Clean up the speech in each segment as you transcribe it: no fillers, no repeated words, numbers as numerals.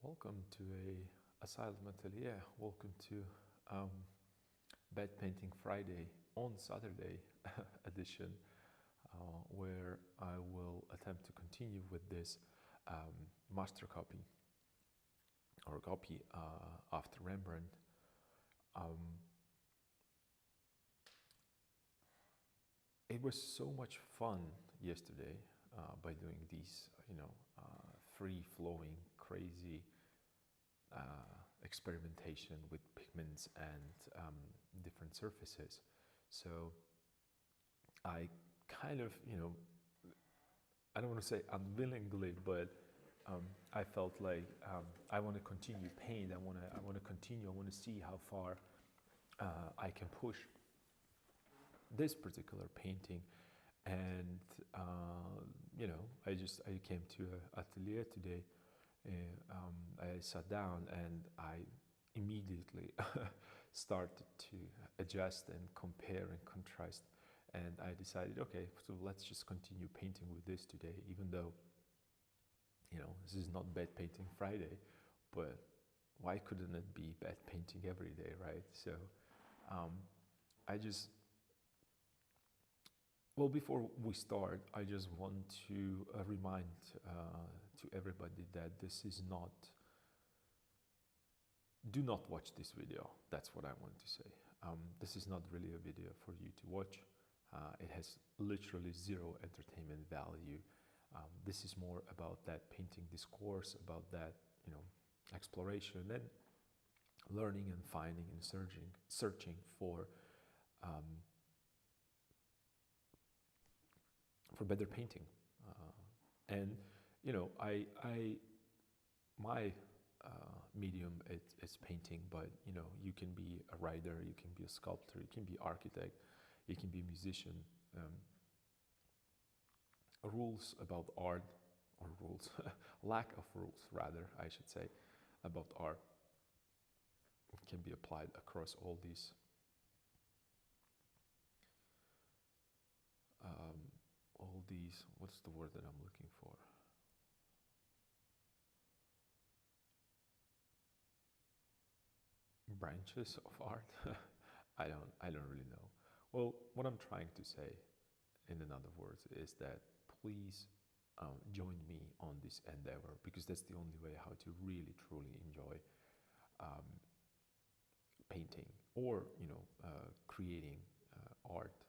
Welcome to a Asylum Atelier. Welcome to Bed Painting Friday on Saturday edition, where I will attempt to continue with this master copy or copy after Rembrandt. It was so much fun yesterday by doing these, free-flowing, crazy experimentation with pigments and different surfaces. So I kind of, I don't want to say unwillingly, but I felt like I want to continue paint. I want to continue. I want to see how far I can push this particular painting. And I came to an atelier today. I sat down and I immediately started to adjust and compare and contrast, and I decided, okay, so let's just continue painting with this today, even though this is not Bed Painting Friday, but why couldn't it be bed painting every day, right? So before we start, I just want to remind to everybody that this is not, do not watch this video. That's what I want to say. This is not really a video for you to watch. It has literally zero entertainment value. This is more about that painting discourse, about that, exploration and learning and finding and searching for better painting. My medium it's painting, but you can be a writer, you can be a sculptor, you can be architect, you can be a musician. Rules about art, or rules, lack of rules rather, I should say, about art can be applied across all these what's the word that I'm looking for? Branches of art. I don't really know. Well, what I'm trying to say in other words is that please join me on this endeavor, because that's the only way how to really truly enjoy painting or creating art.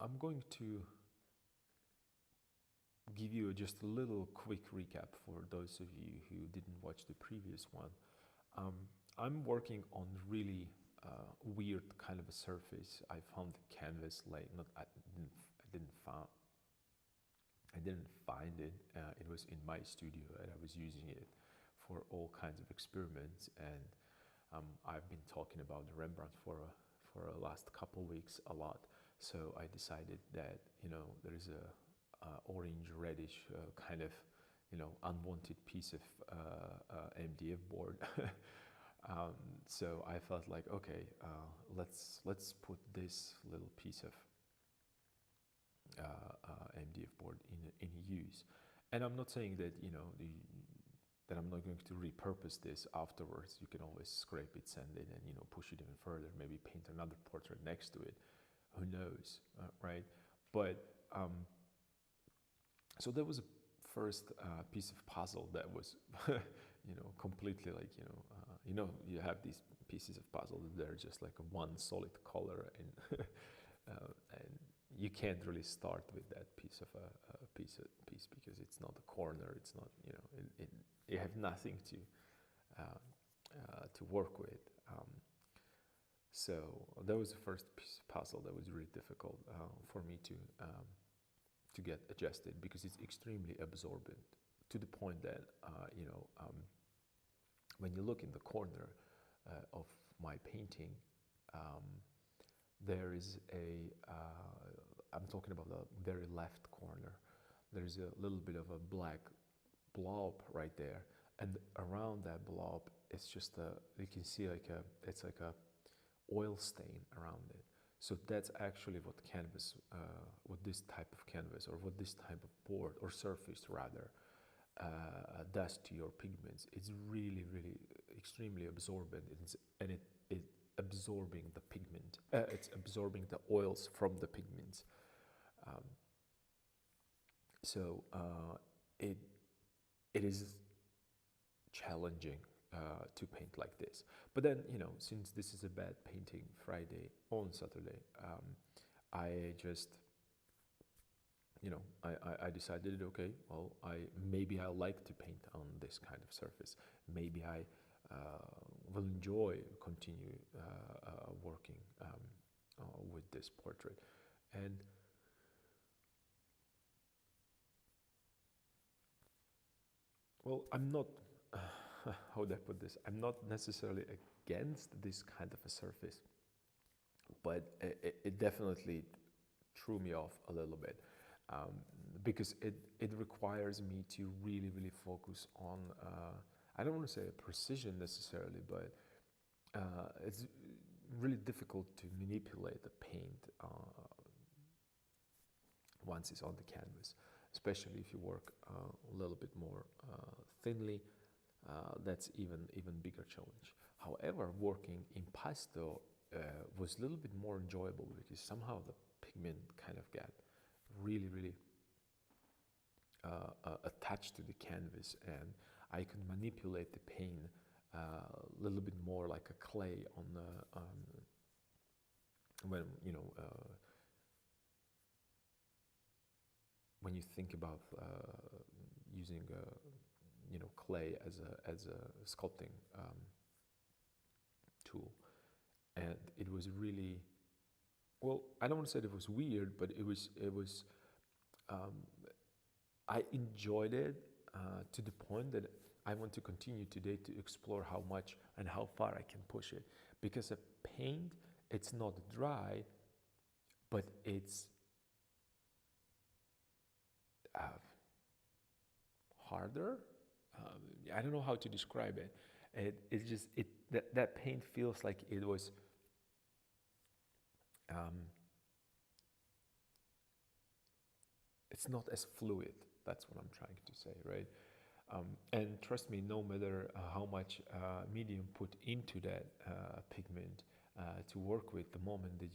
I'm going to give you just a little quick recap for those of you who didn't watch the previous one. I'm working on really weird kind of a surface. I found the canvas I didn't find it. It was in my studio and I was using it for all kinds of experiments. And I've been talking about the Rembrandt for the last couple weeks a lot. So I decided that there is a orange reddish kind of unwanted piece of MDF board. So I felt like, okay, let's put this little piece of MDF board in use. And I'm not saying that that I'm not going to repurpose this afterwards. You can always scrape it, sand it, and push it even further. Maybe paint another portrait next to it. Who knows, right? But so that was a first piece of puzzle that was, completely like, you have these pieces of puzzle that they're just like one solid color, and and you can't really start with that piece because it's not a corner. It's not, you have nothing to work with. So that was the first piece of puzzle that was really difficult for me to get adjusted, because it's extremely absorbent to the point that when you look in the corner of my painting, there is I'm talking about the very left corner, there's a little bit of a black blob right there, and around that blob it's just you can see it's like a oil stain around it. So that's actually what this type of canvas or what this type of board or surface rather does to your pigments. It's really, really extremely absorbent, and it absorbing the pigment. It's absorbing the oils from the pigments. Um, so it it is challenging to paint like this. But then, since this is a bad painting Friday on Saturday, I just, I decided, okay, well, maybe I like to paint on this kind of surface. Maybe I will enjoy continue working with this portrait. And well, I'm not, how would I put this? I'm not necessarily against this kind of a surface, but it definitely threw me off a little bit, because it requires me to really, really focus on, I don't want to say a precision necessarily, but it's really difficult to manipulate the paint once it's on the canvas, especially if you work a little bit more thinly. That's even bigger challenge. However, working in pasto was a little bit more enjoyable because somehow the pigment kind of got really, really attached to the canvas, and I could manipulate the paint a little bit more like a clay on the when when you think about using clay as a sculpting tool. And it was really, well, I don't want to say it was weird, but it was um, I enjoyed it to the point that I want to continue today to explore how much and how far I can push it, because a paint, it's not dry, but it's uh, harder. I don't know how to describe it. It's just that paint feels like it was it's not as fluid. That's what I'm trying to say, right? And trust me, no matter how much medium put into that pigment to work with, the moment that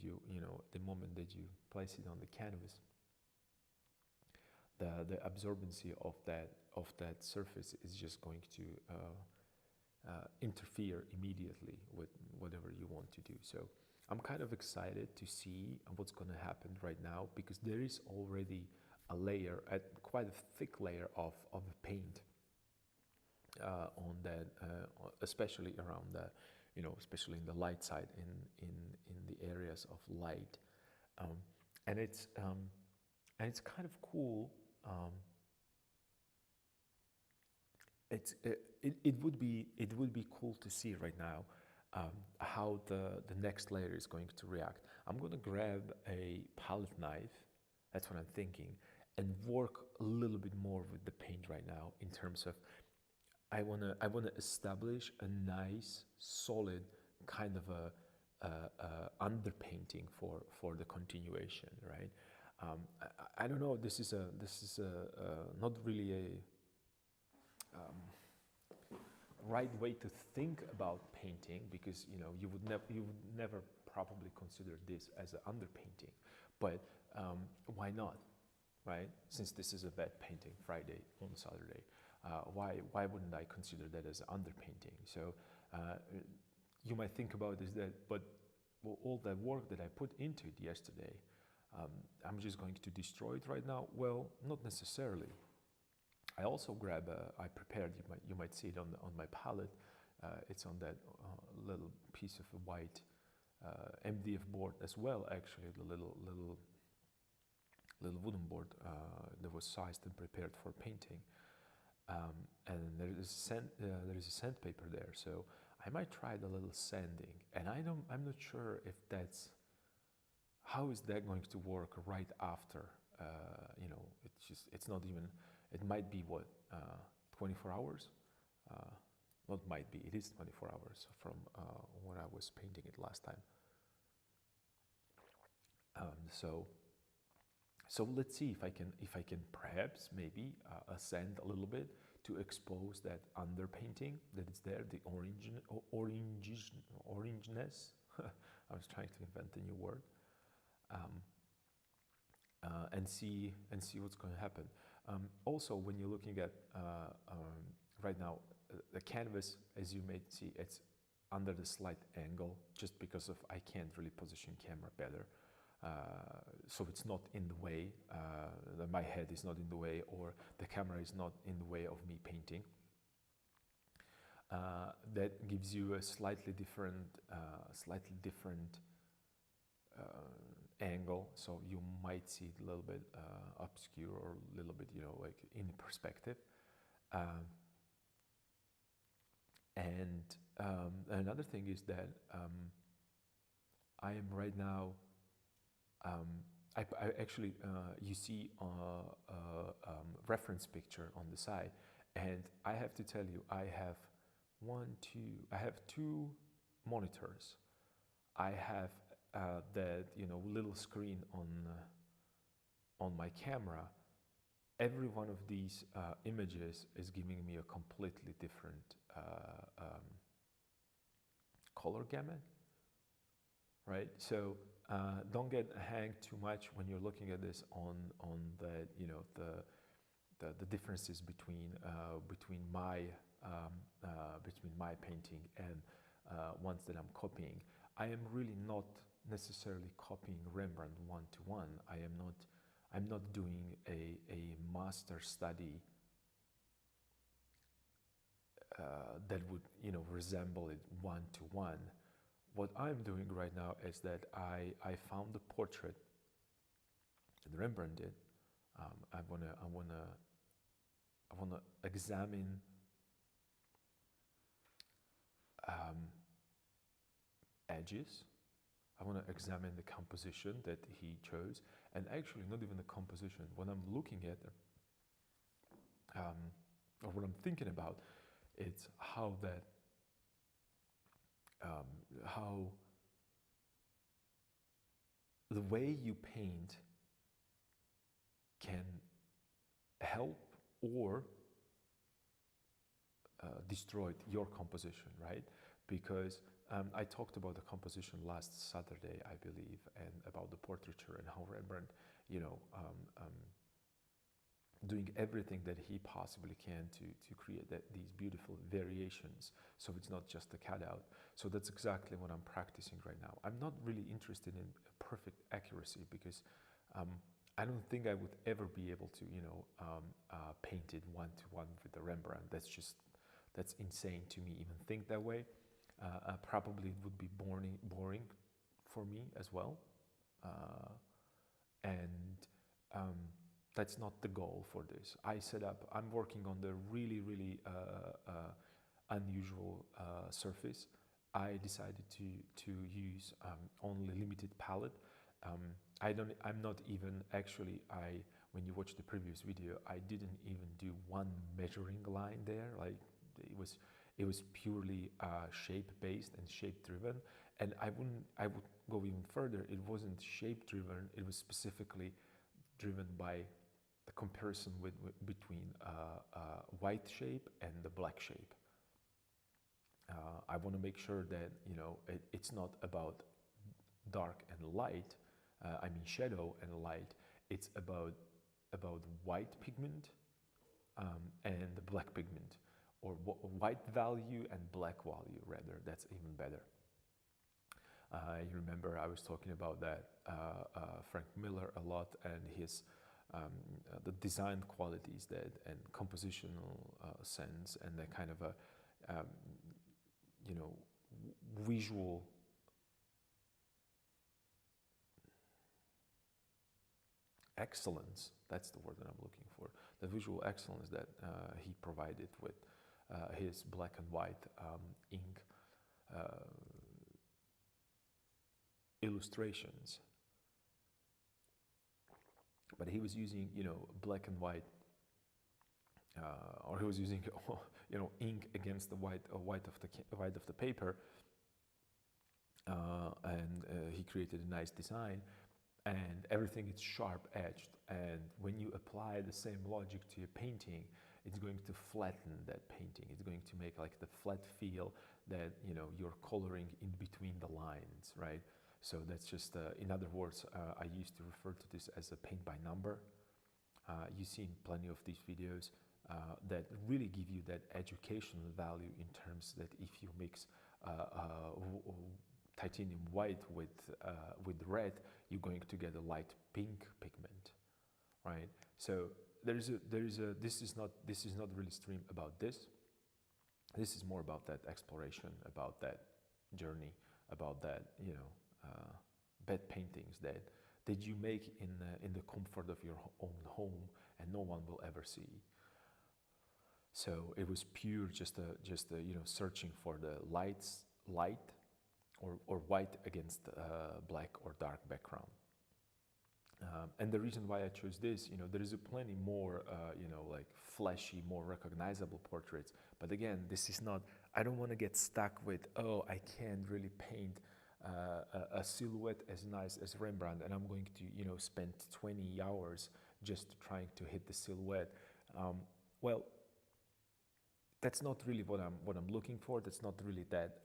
the moment that you place it on the canvas, the absorbency of that surface is just going to interfere immediately with whatever you want to do. So I'm kind of excited to see what's going to happen right now, because there is already a layer, quite a thick layer of paint on that, especially around the, especially in the light side, in the areas of light, um, and it's kind of cool. It would be cool to see right now how the next layer is going to react. I'm gonna grab a palette knife, that's what I'm thinking, and work a little bit more with the paint right now, in terms of I wanna establish a nice solid kind of a underpainting for the continuation, right? I don't know. This is not really a right way to think about painting, because you would never probably consider this as an underpainting, but why not, right? Since this is a wet painting Friday on Saturday, why wouldn't I consider that as underpainting? So you might think about is that, but all that work that I put into it yesterday, I'm just going to destroy it right now? Well, not necessarily. I also I prepared, you might see it on my palette, it's on that little piece of white MDF board as well, actually, the little wooden board that was sized and prepared for painting. And there is a sandpaper there, so I might try the little sanding, and I'm not sure if how is that going to work right after. It's not even, it might be 24 hours, not might be, it is 24 hours from when I was painting it last time. So let's see if I can perhaps maybe ascend a little bit to expose that underpainting that is there, the orangeness. I was trying to invent a new word, and see what's going to happen. Also, when you're looking at right now, the canvas, as you may see, it's under the slight angle, just because of I can't really position camera better. So it's not in the way, my head is not in the way, or the camera is not in the way of me painting. That gives you a slightly different angle, so you might see it a little bit obscure, or a little bit, like in perspective. And another thing is that I am right now, I actually, you see a reference picture on the side, and I have to tell you, I have two monitors. I have that little screen on my camera. Every one of these images is giving me a completely different color gamut, right? So don't get hanged too much when you're looking at this on the differences between my painting and ones that I'm copying. I am really not necessarily copying Rembrandt one-to-one. I'm not doing a master study that would resemble it one-to-one. What I'm doing right now is that I found a portrait that Rembrandt did. I wanna examine edges. I want to examine the composition that he chose, and actually not even the composition. What I'm looking at, or what I'm thinking about, it's how that, how the way you paint can help or destroy your composition, right? Because I talked about the composition last Saturday, I believe, and about the portraiture and how Rembrandt, doing everything that he possibly can to create these beautiful variations, so it's not just a cutout. So that's exactly what I'm practicing right now. I'm not really interested in perfect accuracy, because I don't think I would ever be able to, paint it one-to-one with the Rembrandt. That's insane to me, even think that way. Probably it would be boring for me as well, and that's not the goal for this. I'm working on the really unusual surface. I decided to use only limited palette. I'm not even actually, when you watch the previous video, I didn't even do one measuring line there. Like it was purely shape based and shape driven. And I would go even further. It wasn't shape driven. It was specifically driven by the comparison between white shape and the black shape. I want to make sure that it's not about dark and light. I mean shadow and light. It's about white pigment and black pigment, or white value and black value rather. That's even better. You remember I was talking about that Frank Miller a lot, and his the design qualities and compositional sense, and the kind of a visual excellence. That's the word that I'm looking for. The visual excellence that he provided with his black and white ink illustrations. But he was using, black and white, or he was using, ink against the white of the paper, and he created a nice design. and everything is sharp edged. And when you apply the same logic to a painting, it's going to flatten that painting. It's going to make like the flat feel that, you know, you're coloring in between the lines, right? So that's just, in other words, I used to refer to this as a paint by number. You've seen plenty of these videos that really give you that educational value in terms that if you mix titanium white with red, you're going to get a light pink pigment, right? So this is not really stream about this. This is more about that exploration, about that journey, about that, you know, bed paintings that you make in the comfort of your own home and no one will ever see. So it was pure just a you know, searching for the light or white against black or dark background. And the reason why I chose this, you know, there is a plenty more, you know, like flashy, more recognizable portraits. But again, this is not, I don't want to get stuck with, oh, I can't really paint a silhouette as nice as Rembrandt, and I'm going to, you know, spend 20 hours just trying to hit the silhouette. Well, that's not really what I'm looking for. That's not really that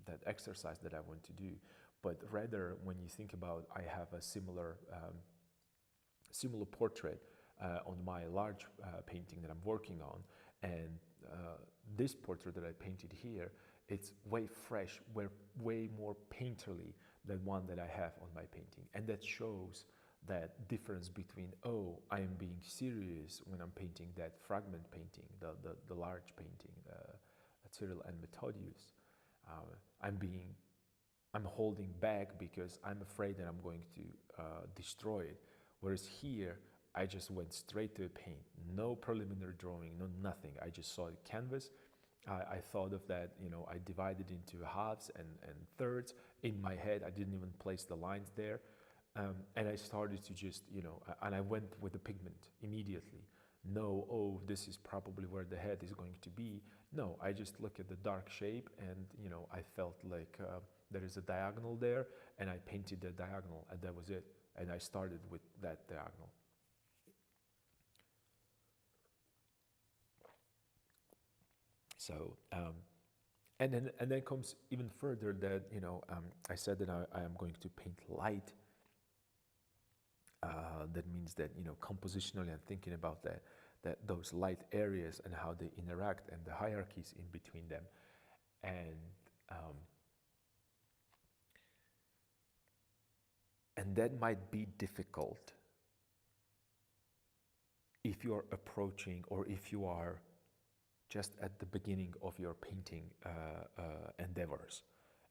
that exercise that I want to do. But rather, when you think about, I have a similar portrait on my large painting that I'm working on, and this portrait that I painted here, it's way fresh, way more painterly than one that I have on my painting, and that shows that difference between, oh, I am being serious when I'm painting that fragment painting, the large painting, Cyril and Methodius. I'm holding back because I'm afraid that I'm going to destroy it. Whereas here, I just went straight to a paint, no preliminary drawing, no nothing. I just saw a canvas. I thought of that, you know, I divided into halves and thirds. In my head, I didn't even place the lines there. And I started to just, you know, and I went with the pigment immediately. No, oh, this is probably where the head is going to be. No, I just look at the dark shape and, you know, I felt like there is a diagonal there, and I painted the diagonal, and that was it. And I started with that diagonal. So, and then comes even further that, you know, I said that I am going to paint light. That means that, you know, compositionally I'm thinking about that those light areas and how they interact and the hierarchies in between them. And that might be difficult if you are approaching, or if you are just at the beginning of your painting endeavors.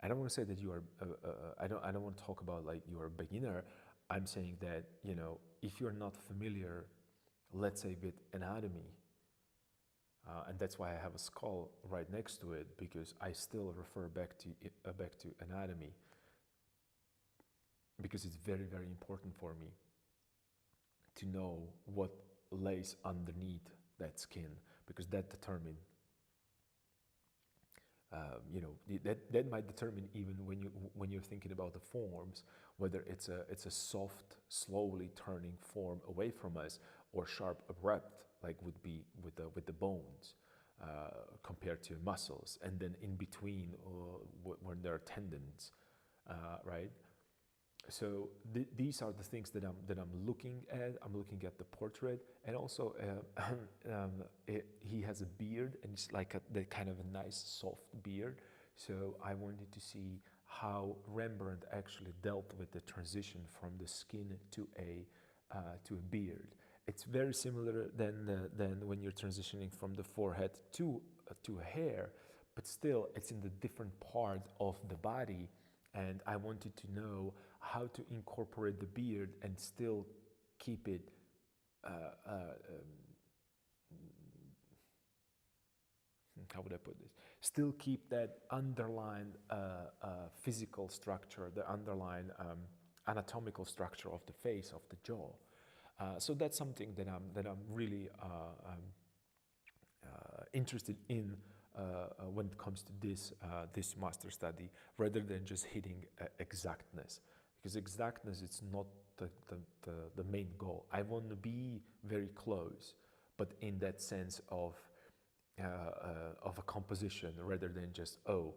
I don't want to say that you are, I don't want to talk about like you are a beginner. I'm saying that, you know, if you're not familiar, let's say, with anatomy, and that's why I have a skull right next to it, because I still refer back to anatomy, because it's very, very important for me to know what lays underneath that skin, because that determines, you know, that might determine even when you're thinking about the forms, whether it's a soft, slowly turning form away from us, or sharp, abrupt, like would be with the bones, compared to muscles, and then in between when there are tendons, right? So these are the things that I'm looking at. I'm looking at the portrait, and also he has a beard, and it's like that kind of a nice soft beard. So I wanted to see how Rembrandt actually dealt with the transition from the skin to a beard. It's very similar than when you're transitioning from the forehead to hair, but still it's in the different part of the body. And I wanted to know how to incorporate the beard and still keep it how would I put this? Still keep that underlying physical structure, the underlying anatomical structure of the face, of the jaw. So that's something that I'm really interested in when it comes to this master study, rather than just hitting exactness, because exactness, it's not the main goal. I want to be very close, but in that sense of a composition rather than just, oh,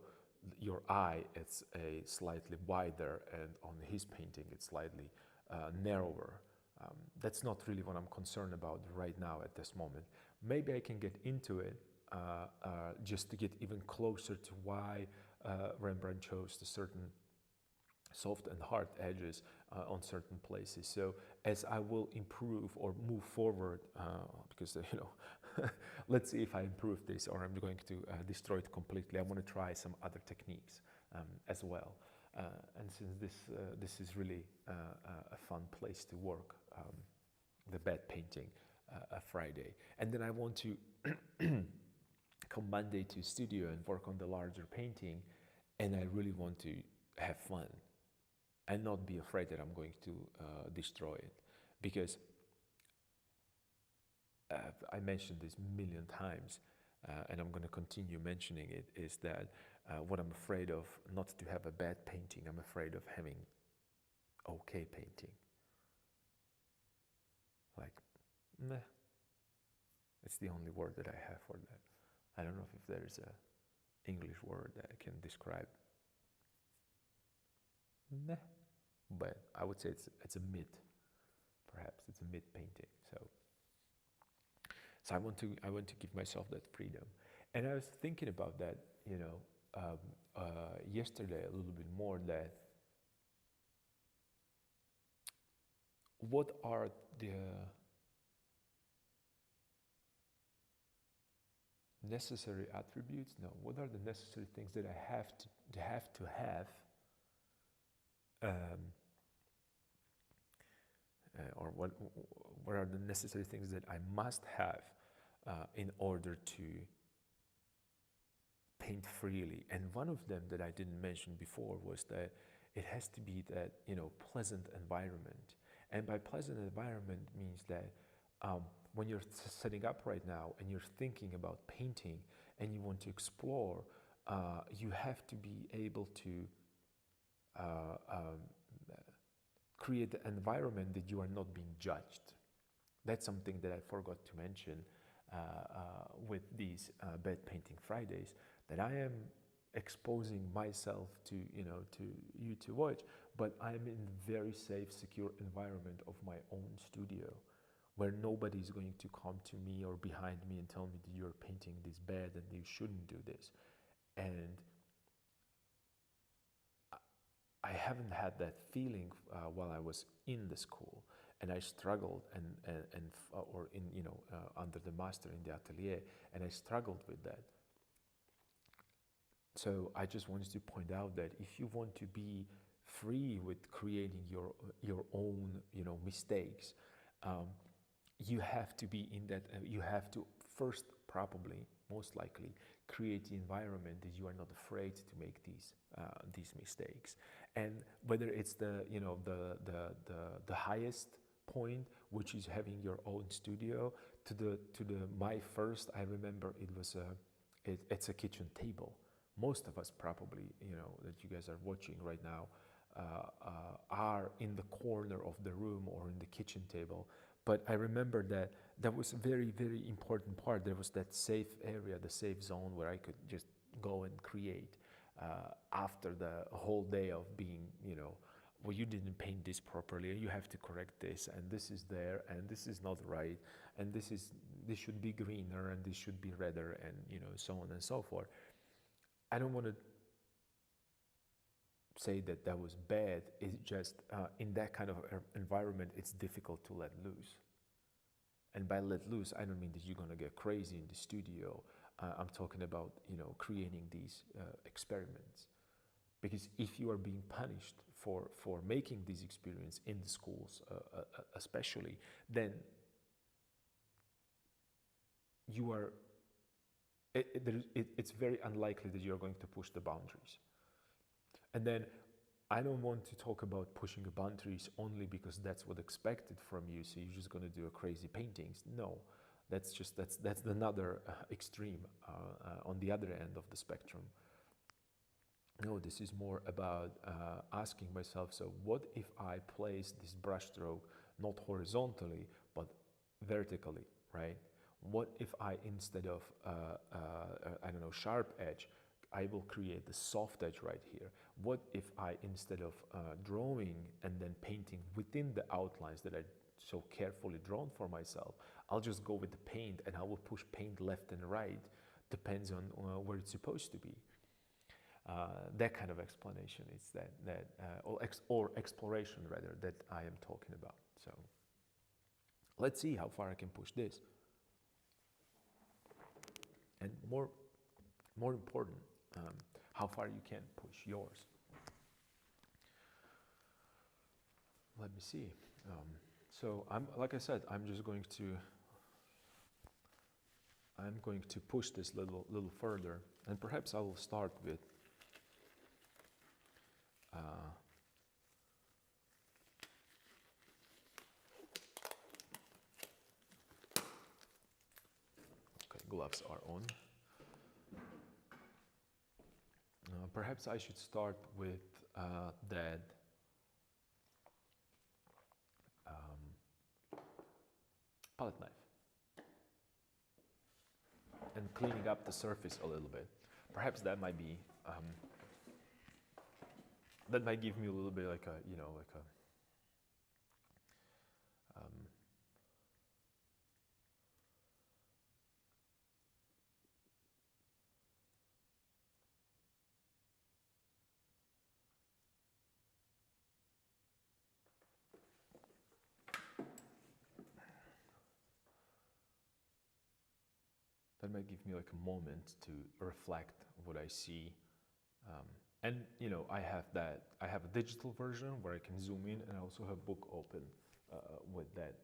your eye it's a slightly wider and on his painting it's slightly narrower. That's not really what I'm concerned about right now at this moment. Maybe I can get into it just to get even closer to why Rembrandt chose the certain soft and hard edges on certain places. So as I will improve or move forward, because let's see if I improve this or I'm going to destroy it completely. I want to try some other techniques as well. And since this is really a fun place to work, the bed painting a Friday, and then I want to come Monday to studio and work on the larger painting, and I really want to have fun and not be afraid that I'm going to destroy it, because I mentioned this a million times, and I'm going to continue mentioning it, is that what I'm afraid of, not to have a bad painting, I'm afraid of having okay painting. Like, meh. It's the only word that I have for that. I don't know if there's a English word that I can describe meh, but I would say it's a mid, perhaps it's a mid painting. So I want to give myself that freedom, and I was thinking about that, yesterday a little bit more, that what are the necessary attributes? No, what are the necessary things that I have to have, or what are the necessary things that I must have in order to paint freely? And one of them that I didn't mention before was that it has to be that pleasant environment. And by pleasant environment means that when you're setting up right now and you're thinking about painting and you want to explore, you have to be able to create an environment that you are not being judged. That's something that I forgot to mention with these bed painting Fridays, that I am exposing myself to you to watch, but I'm in a very safe, secure environment of my own studio, where nobody is going to come to me or behind me and tell me that you're painting this bad and you shouldn't do this. And I haven't had that feeling while I was in the school, and I struggled or in under the master in the atelier, and I struggled with that. So I just wanted to point out that if you want to be free with creating your own mistakes, you have to be in that. You have to first, probably, most likely, create the environment that you are not afraid to make these mistakes. And whether it's the highest point, which is having your own studio, to the my first, I remember it was it's a kitchen table. Most of us probably, that you guys are watching right now, are in the corner of the room or in the kitchen table. But I remember that was a very, very important part. There was that safe area, the safe zone, where I could just go and create after the whole day of being, well, you didn't paint this properly, you have to correct this, and this is there, and this is not right, and this should be greener, and this should be redder, and so on and so forth. I don't want to say that was bad. It's just in that kind of environment, it's difficult to let loose. And by let loose, I don't mean that you're going to get crazy in the studio. I'm talking about creating these experiments. Because if you are being punished for making these experiments in the schools, especially, then you are. It's very unlikely that you're going to push the boundaries. And then I don't want to talk about pushing the boundaries only because that's what's expected from you, so you're just going to do a crazy paintings. No, that's another extreme on the other end of the spectrum. No, this is more about asking myself, so what if I place this brush stroke not horizontally but vertically, right? What if I, instead of I don't know, sharp edge, I will create the soft edge right here? What if I, instead of drawing and then painting within the outlines that I so carefully drawn for myself, I'll just go with the paint and I will push paint left and right, depends on where it's supposed to be. That kind of explanation is or exploration rather, that I am talking about. So let's see how far I can push this, and more important, how far you can push yours. Let me see. So like I said, I'm going to push this little further, and perhaps I will start with okay, gloves are on. Perhaps I should start with that palette knife and cleaning up the surface a little bit. Perhaps that might be that might give me a little bit like a, you know, like a that might give me like a moment to reflect what I see. And you know, I have a digital version where I can zoom in, and I also have book open with that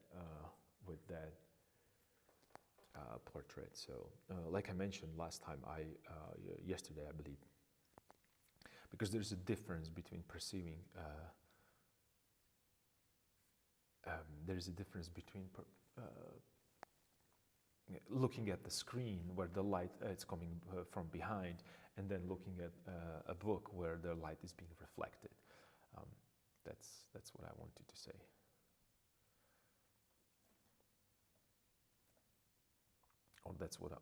portrait. So like I mentioned last time, yesterday I believe, because there's a difference between perceiving there's a difference between looking at the screen where the light is coming from behind, and then looking at a book where the light is being reflected. That's what I wanted to say. Or that's what I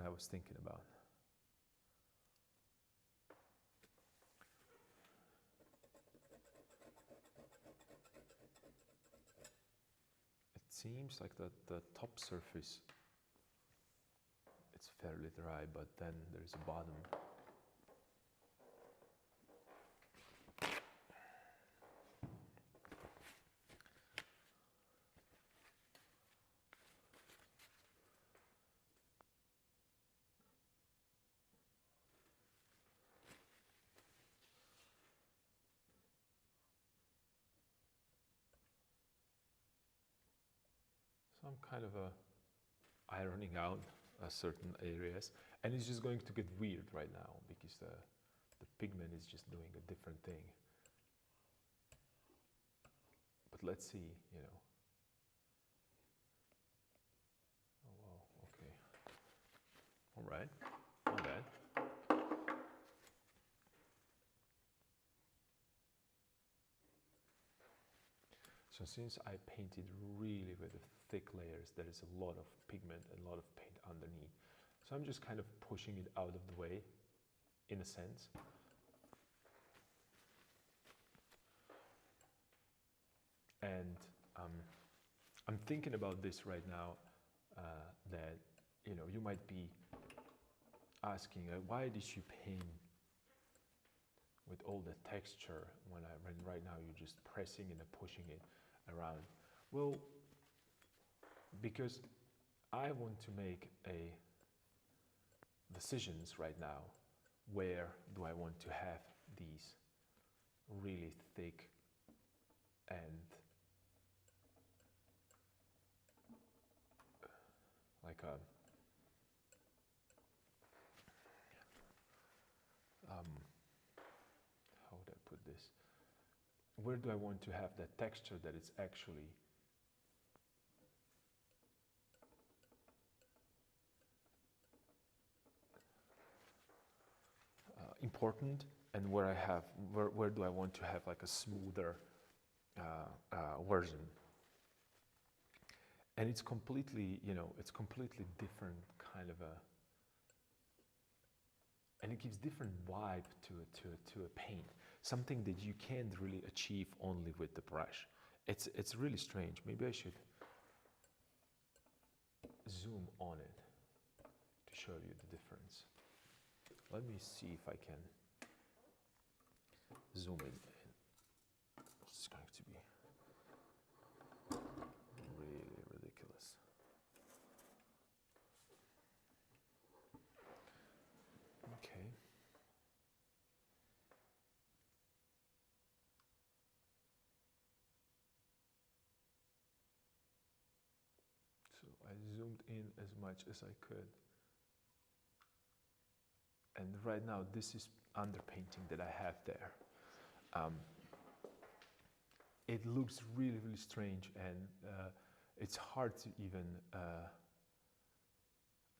was thinking about. It seems like the top surface, it's fairly dry, but then there's a bottom. So I'm kind of ironing out certain areas, and it's just going to get weird right now because the pigment is just doing a different thing. But let's see, you know. Oh wow, okay. All right, not bad. So since I painted really with thick layers, there is a lot of pigment and a lot of paint underneath. So I'm just kind of pushing it out of the way, in a sense. And I'm thinking about this right now, that, you know, you might be asking, why did you paint with all the texture when right now you're just pressing and pushing it around? Well, because I want to make decisions right now. Where do I want to have these really thick and like a how would I put this? Where do I want to have that texture that it's actually important, and where do I want to have like a smoother version. And it's completely, it's completely different kind of and it gives different vibe to a paint. Something that you can't really achieve only with the brush. It's really strange. Maybe I should zoom on it to show you the difference. Let me see if I can zoom in. It's going to be really ridiculous. Okay. So I zoomed in as much as I could. And right now, this is underpainting that I have there. It looks really, really strange, and it's hard to even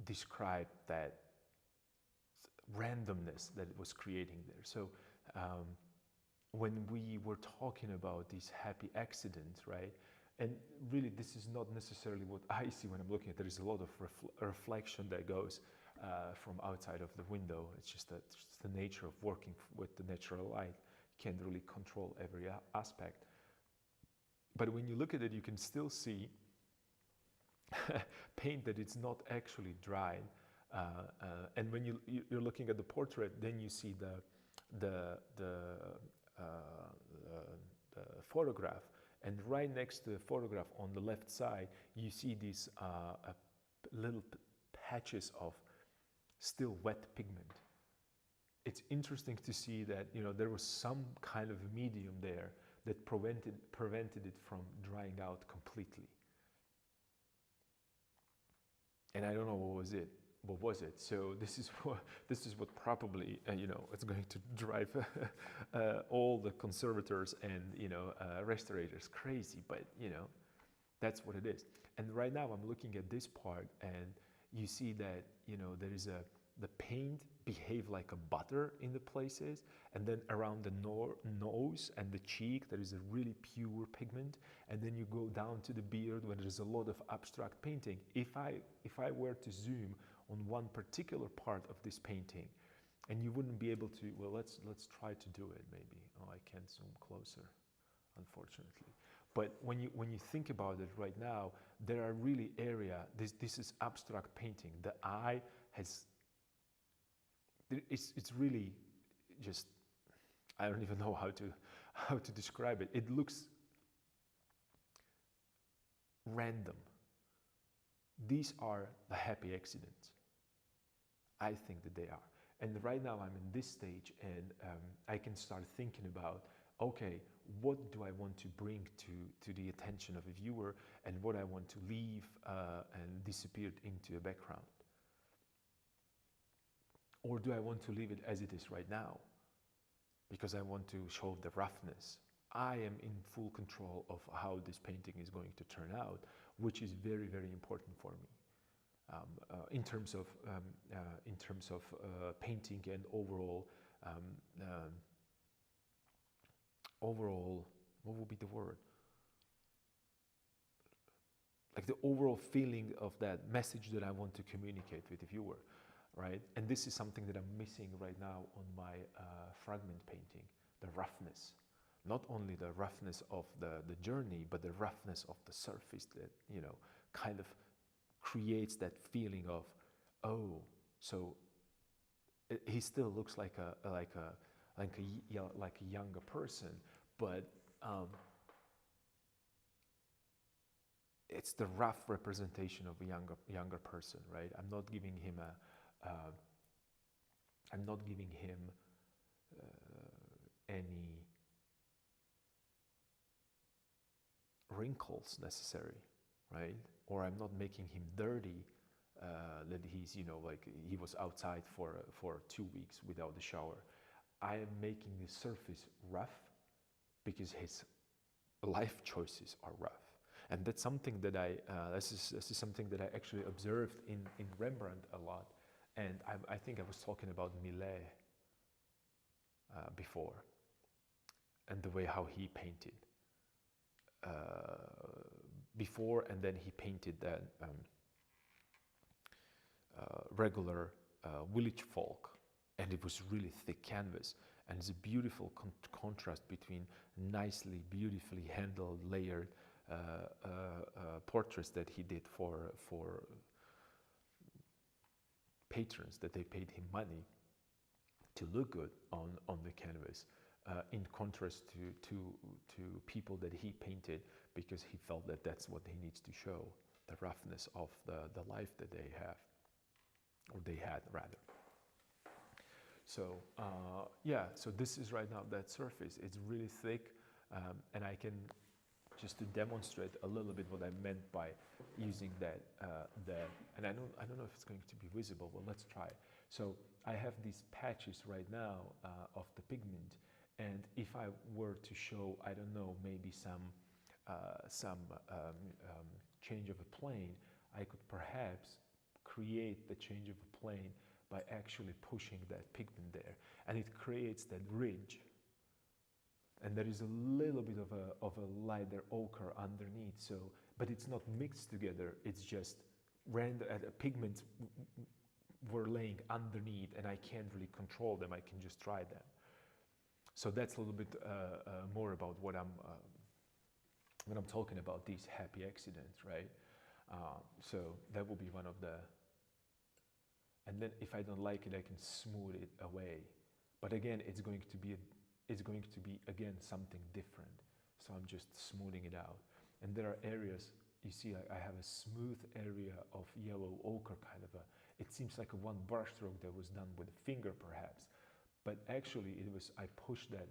describe that randomness that it was creating there. So when we were talking about these happy accidents, right? And really, this is not necessarily what I see when I'm looking at it. There is a lot of reflection that goes from outside of the window. It's just that it's the nature of working with the natural light. You can't really control every aspect. But when you look at it, you can still see paint that it's not actually dried. And when you're looking at the portrait, then you see the photograph. And right next to the photograph on the left side, you see these little patches of still wet pigment. It's interesting to see that there was some kind of medium there that prevented it from drying out completely. And I don't know what was it. So this is what probably it's going to drive all the conservators and restorators crazy. But that's what it is. And right now I'm looking at this part, and you see that there is the paint behave like a butter in the places, and then around the nose and the cheek there is a really pure pigment, and then you go down to the beard where there's a lot of abstract painting. If I were to zoom on one particular part of this painting, and you wouldn't be able to, well, let's try to do it maybe. Oh, I can't zoom closer, unfortunately. But when you think about it right now, there are really this is abstract painting. The eye has, it's really just, I don't even know how to describe it. It looks random. These are the happy accidents. I think that they are. And right now I'm in this stage, and I can start thinking about, okay, what do I want to bring to the attention of a viewer, and what I want to leave and disappear into a background? Or do I want to leave it as it is right now? Because I want to show the roughness. I am in full control of how this painting is going to turn out, which is very, very important for me. In terms of painting and overall, what would be the word? Like the overall feeling of that message that I want to communicate with the viewer, right? And this is something that I'm missing right now on my fragment painting, the roughness. Not only the roughness of the journey, but the roughness of the surface that, kind of creates that feeling of, oh, so he still looks like a younger person, but it's the rough representation of a younger person, right? I'm not giving him any wrinkles necessary, right? Or I'm not making him dirty, that he's, like he was outside for 2 weeks without a shower. I am making the surface rough because his life choices are rough. And that's something that this is something that I actually observed in Rembrandt a lot. And I think I was talking about Millet before, and the way how he painted before, and then he painted that regular village folk, and it was really thick canvas, and it's a beautiful contrast between nicely, beautifully handled, layered portraits that he did for patrons, that they paid him money to look good on the canvas, in contrast to people that he painted because he felt that that's what he needs to show, the roughness of the life that they have, or they had rather. So yeah, so this is right now that surface. It's really thick, and I can, just to demonstrate a little bit what I meant by using that, and I don't know if it's going to be visible, but let's try. So I have these patches right now of the pigment, and if I were to show, I don't know, maybe some change of a plane, I could perhaps create the change of a plane by actually pushing that pigment there, and it creates that ridge. And there is a little bit of a lighter ochre underneath, so, but it's not mixed together, it's just pigments were laying underneath, and I can't really control them, I can just try them. So that's a little bit more about what when I'm talking about these happy accidents, right? So that will be one of the, and then if I don't like it, I can smooth it away. But again, it's going to be again something different. So I'm just smoothing it out. And there are areas, you see, I have a smooth area of yellow ochre kind of it seems like a one brush stroke that was done with a finger perhaps. But actually it was, I pushed that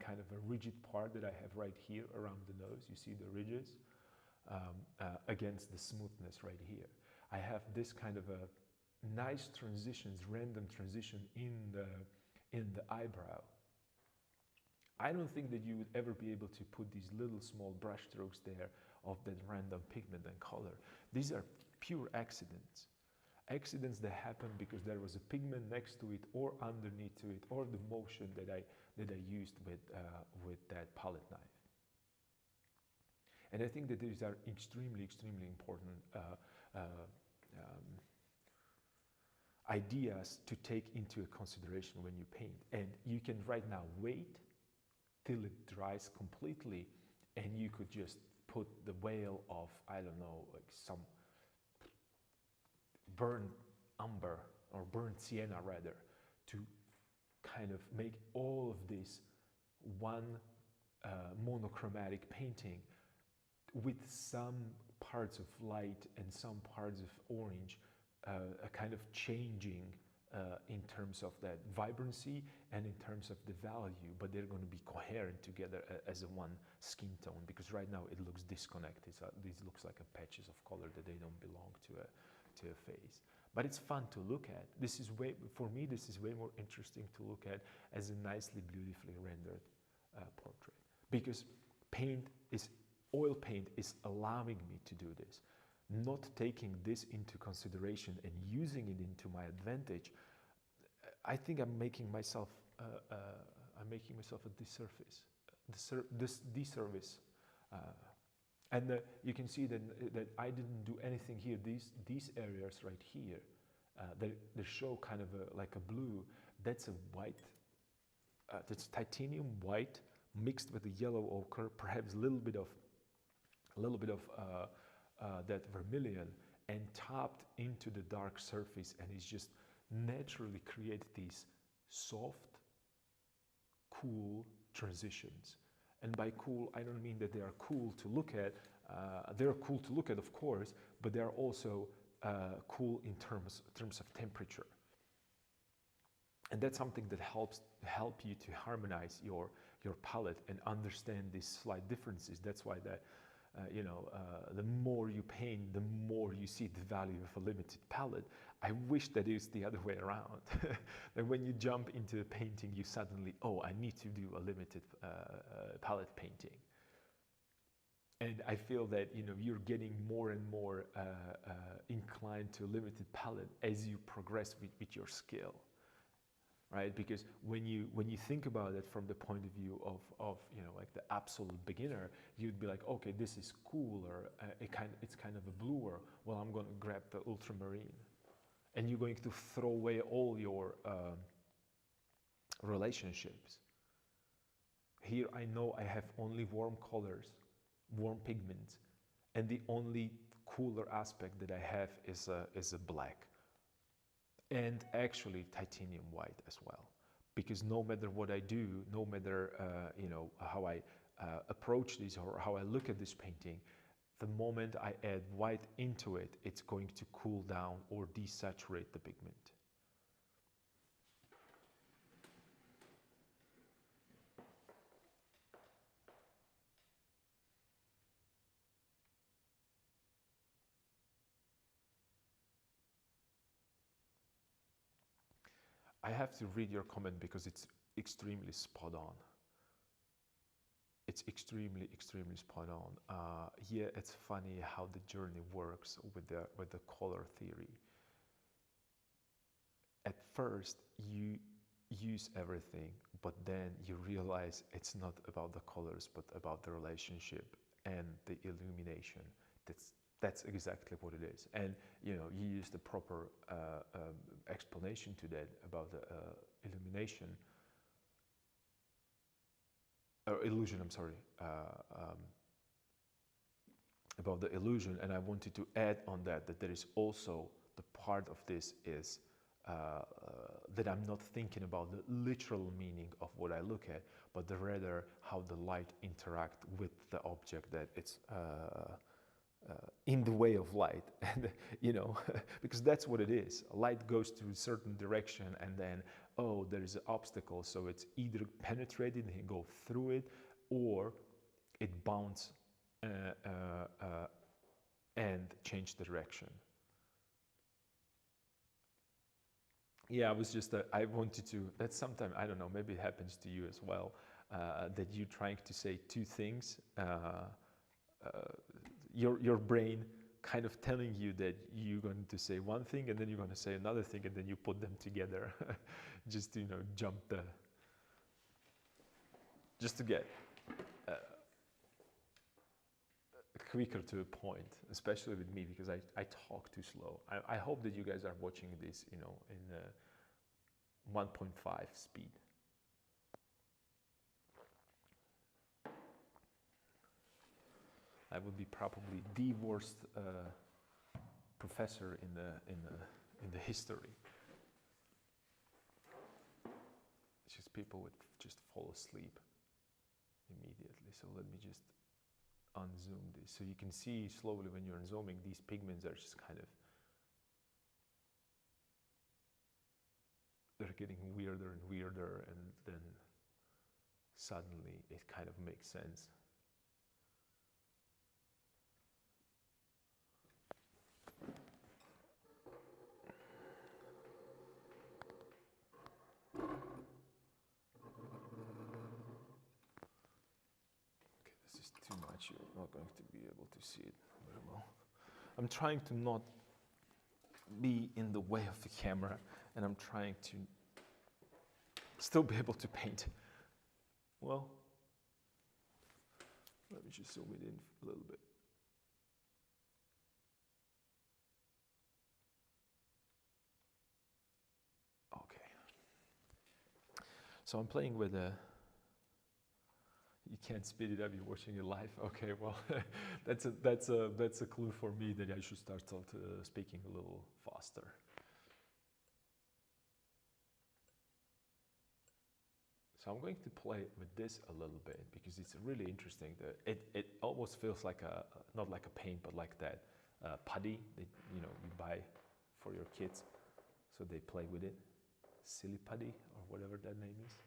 kind of a rigid part that I have right here around the nose. You see the ridges against the smoothness right here. I have this kind of a nice transitions, random transition in the eyebrow. I don't think that you would ever be able to put these little small brush strokes there of that random pigment and color. These are pure accidents. Accidents that happen because there was a pigment next to it or underneath to it, or the motion that I used with that palette knife. And I think that these are extremely, extremely important ideas to take into consideration when you paint. And you can right now wait till it dries completely, and you could just put the veil of, I don't know, like some burnt umber or burnt sienna rather, to kind of make all of this one monochromatic painting with some parts of light and some parts of orange, a kind of changing in terms of that vibrancy and in terms of the value, but they're going to be coherent together as a one skin tone, because right now it looks disconnected. So these looks like a patches of color that they don't belong to a face. But it's fun to look at. This is for me, this is way more interesting to look at as a nicely, beautifully rendered portrait, because oil paint is allowing me to do this. Not taking this into consideration and using it into my advantage, I think I'm making myself a disservice. And you can see that I didn't do anything here. These areas right here, they show kind of like a blue. That's a white. That's titanium white mixed with the yellow ochre, perhaps a little bit of that vermilion, and topped into the dark surface, and it's just naturally create these soft, cool transitions. And by cool, I don't mean that they are cool to look at. They're cool to look at, of course, but they're also cool in terms of temperature. And that's something that help you to harmonize your palette and understand these slight differences. That's why the more you paint, the more you see the value of a limited palette. I wish that it was the other way around. That when you jump into painting, you suddenly, oh, I need to do a limited palette painting. And I feel that you're getting more and more inclined to a limited palette as you progress with your skill. right? Because when you think about it from the point of view of you know, like the absolute beginner, you'd be like, okay, this is cooler. It's kind of a bluer. Well, I'm going to grab the ultramarine, and you're going to throw away all your relationships. Here I know I have only warm colors, warm pigments, and the only cooler aspect that I have is a black, and actually titanium white as well. Because no matter what I do, no matter you know, how I approach this or how I look at this painting, the moment I add white into it, it's going to cool down or desaturate the pigment. I have to read your comment because it's extremely spot on. It's extremely, extremely spot on. Yeah, it's funny how the journey works with the color theory. At first, you use everything, but then you realize it's not about the colors, but about the relationship and the illumination. That's exactly what it is. And you know, you use the proper explanation to that about the illumination or illusion. I'm sorry, about the illusion. And I wanted to add on that there is also the part of this is that I'm not thinking about the literal meaning of what I look at, but rather how the light interact with the object that it's in the way of light. And you know, because that's what it is. Light goes to a certain direction, and then, oh, there is an obstacle, so it's either penetrated and go through it, or it bounce and change direction. Yeah, I was just, I wanted to, that's sometimes, I don't know, maybe it happens to you as well, that you're trying to say two things, your brain kind of telling you that you're going to say one thing and then you're going to say another thing, and then you put them together just to, you know, jump the, just to get quicker to a point, especially with me, because I talk too slow. I hope that you guys are watching this, you know, in 1.5 speed. I would be probably the worst professor in the history. It's just people would just fall asleep immediately. So let me just unzoom this, so you can see slowly when you're unzooming, these pigments are just kind of, they're getting weirder and weirder, and then suddenly it kind of makes sense. Too much, you're not going to be able to see it very well. I'm trying to not be in the way of the camera, and I'm trying to still be able to paint. Well, let me just zoom it in a little bit. Okay. So I'm playing with a, you can't speed it up, you're watching it live. Okay, well, that's a clue for me that I should start speaking a little faster. So I'm going to play with this a little bit because it's really interesting. It almost feels like a, not like a paint, but like that putty that, you know, you buy for your kids, so they play with it. Silly putty or whatever that name is.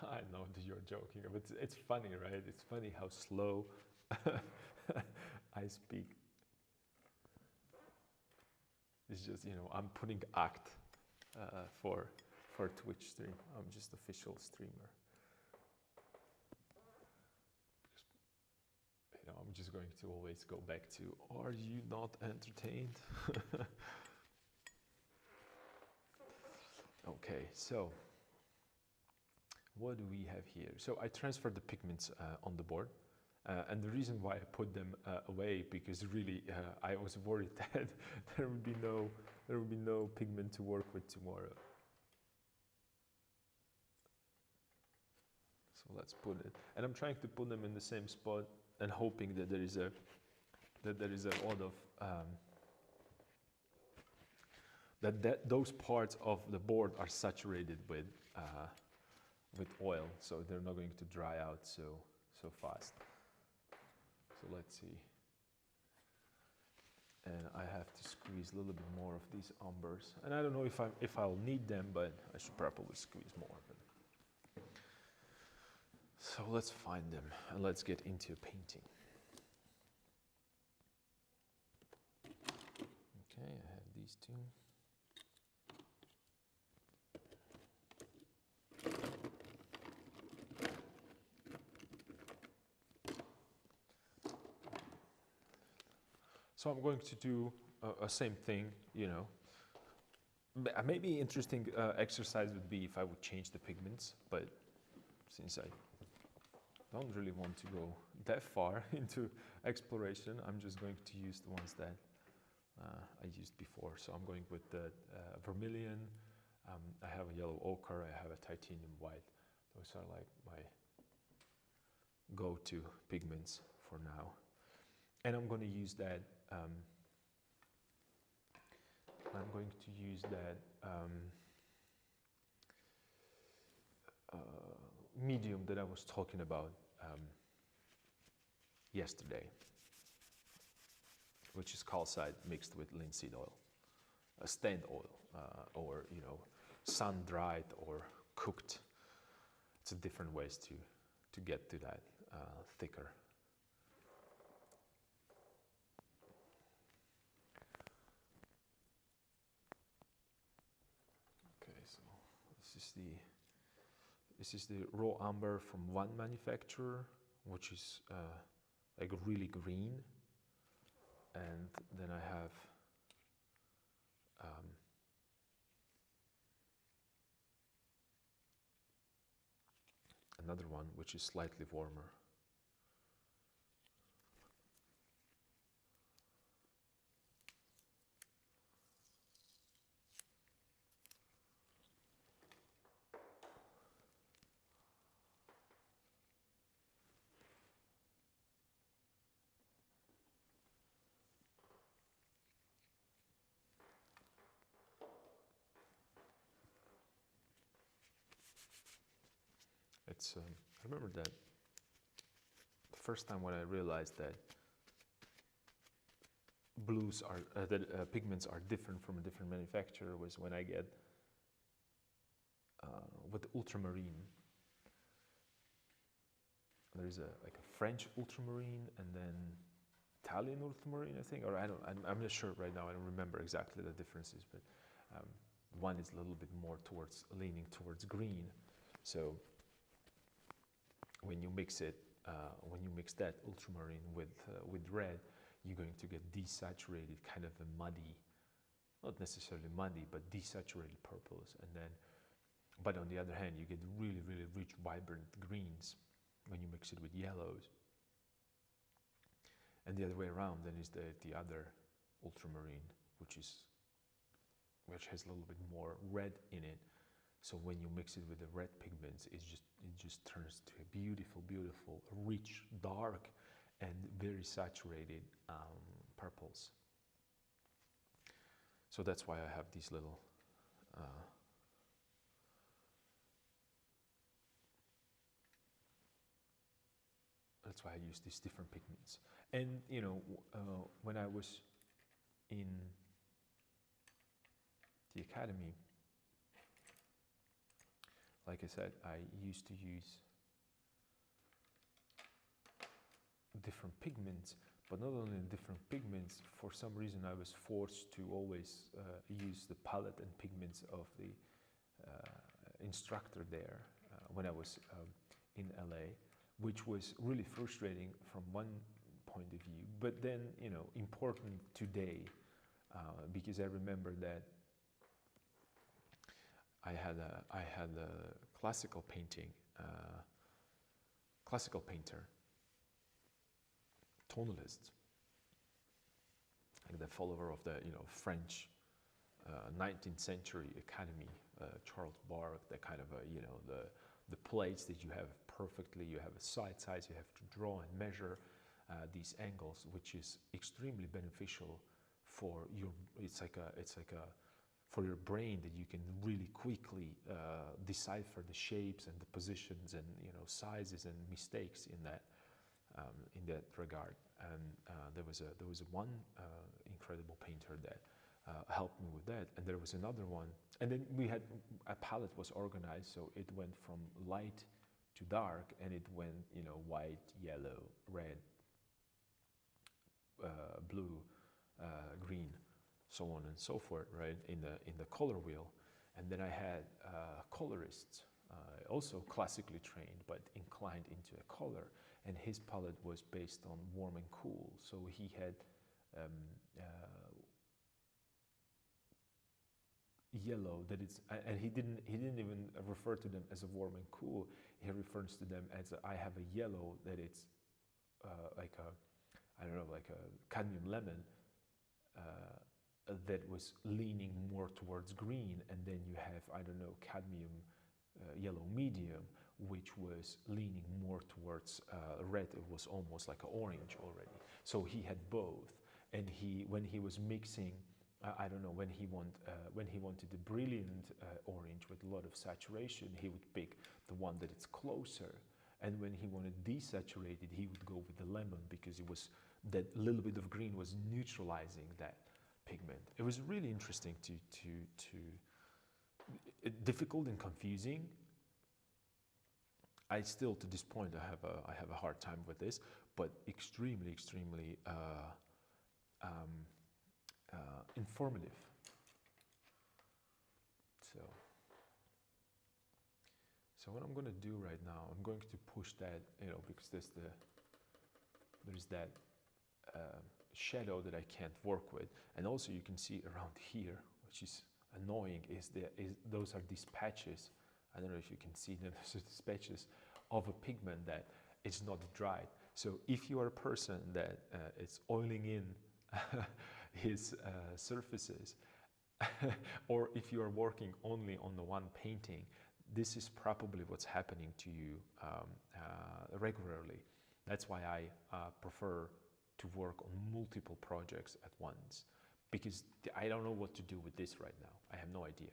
I know that you're joking, but it's funny, right? It's funny how slow I speak. It's just, I'm putting act for Twitch stream. I'm just official streamer. I'm just going to always go back to, are you not entertained? Okay, so what do we have here? So I transferred the pigments on the board. And the reason why I put them away, because really I was worried that there would be no pigment to work with tomorrow. So let's put it, and I'm trying to put them in the same spot and hoping that there is a lot of that those parts of the board are saturated with oil, so they're not going to dry out so fast. So let's see. And I have to squeeze a little bit more of these umbers. And I don't know if I'll need them, but I should probably squeeze more of them. So let's find them and let's get into painting. Okay, I have these two. So I'm going to do a same thing, Maybe interesting exercise would be if I would change the pigments, but since I don't really want to go that far into exploration, I'm just going to use the ones that I used before. So I'm going with the vermilion, I have a yellow ochre, I have a titanium white. Those are like my go-to pigments for now. And I'm going to use that medium that I was talking about yesterday, which is calcite mixed with linseed oil, stand oil, or sun-dried or cooked. It's a different ways to get to that thicker. This is the raw umber from one manufacturer, which is like really green, and then I have another one which is slightly warmer. I remember that the first time when I realized that blues are pigments are different from a different manufacturer was when I get with ultramarine. There is like a French ultramarine and then Italian ultramarine, I think, or I'm not sure right now. I don't remember exactly the differences, but one is a little bit more leaning towards green. So when you mix it, when you mix that ultramarine with red, you're going to get desaturated, kind of a muddy, not necessarily muddy, but desaturated purples. And then, but on the other hand, you get really, really rich, vibrant greens when you mix it with yellows. And the other way around then is the other ultramarine, which has a little bit more red in it. So when you mix it with the red pigments, it just turns to a beautiful, beautiful, rich, dark, and very saturated purples. So that's why I have these little that's why I use these different pigments. And when I was in the academy, like I said, I used to use different pigments, but not only in different pigments. For some reason, I was forced to always use the palette and pigments of the instructor there when I was in LA, which was really frustrating from one point of view, but then, you know, important today, because I remember that I had a classical painter, tonalist, like the follower of the, you know, French 19th century academy, Charles Bargue, that kind of you know, the plates that you have perfectly, you have a side size, you have to draw and measure these angles, which is extremely beneficial for your, it's like a for your brain, that you can really quickly decipher the shapes and the positions and, you know, sizes and mistakes in that regard. And there was one incredible painter that helped me with that, and there was another one, and then we had a palette was organized, so it went from light to dark, and it went, you know, white, yellow, red, blue, green, so on and so forth, right, in the color wheel. And then I had colorists, also classically trained, but inclined into a color, and his palette was based on warm and cool. So he had yellow, that it's, and he didn't even refer to them as a warm and cool. He refers to them as I have a yellow that it's like a, I don't know, like a cadmium lemon that was leaning more towards green, and then you have, I don't know, cadmium yellow medium, which was leaning more towards red. It was almost like an orange already. So he had both, and when he was mixing, I don't know, when he wanted a brilliant orange with a lot of saturation, he would pick the one that it's closer. And when he wanted desaturated, he would go with the lemon, because it was, that little bit of green was neutralizing that pigment. It was really interesting difficult and confusing. I still, to this point, I have a hard time with this, but extremely informative. So what I'm going to do right now, I'm going to push that, you know, because there's that shadow that I can't work with, and also you can see around here, which is annoying, those are these patches. I don't know if you can see them. Those are these patches of a pigment that is not dried. So if you are a person that is oiling in his surfaces, or if you are working only on the one painting, this is probably what's happening to you regularly. That's why I prefer to work on multiple projects at once, because I don't know what to do with this right now. I have no idea.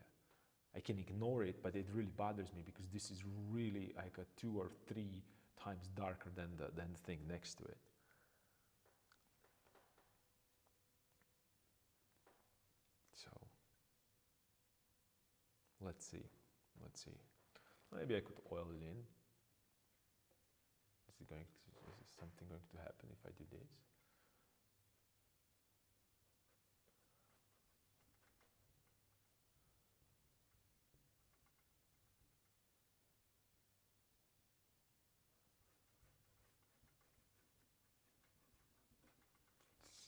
I can ignore it, but it really bothers me, because this is really like a 2 or 3 times darker than the thing next to it. So let's see. Maybe I could oil it in. Is something going to happen if I do this?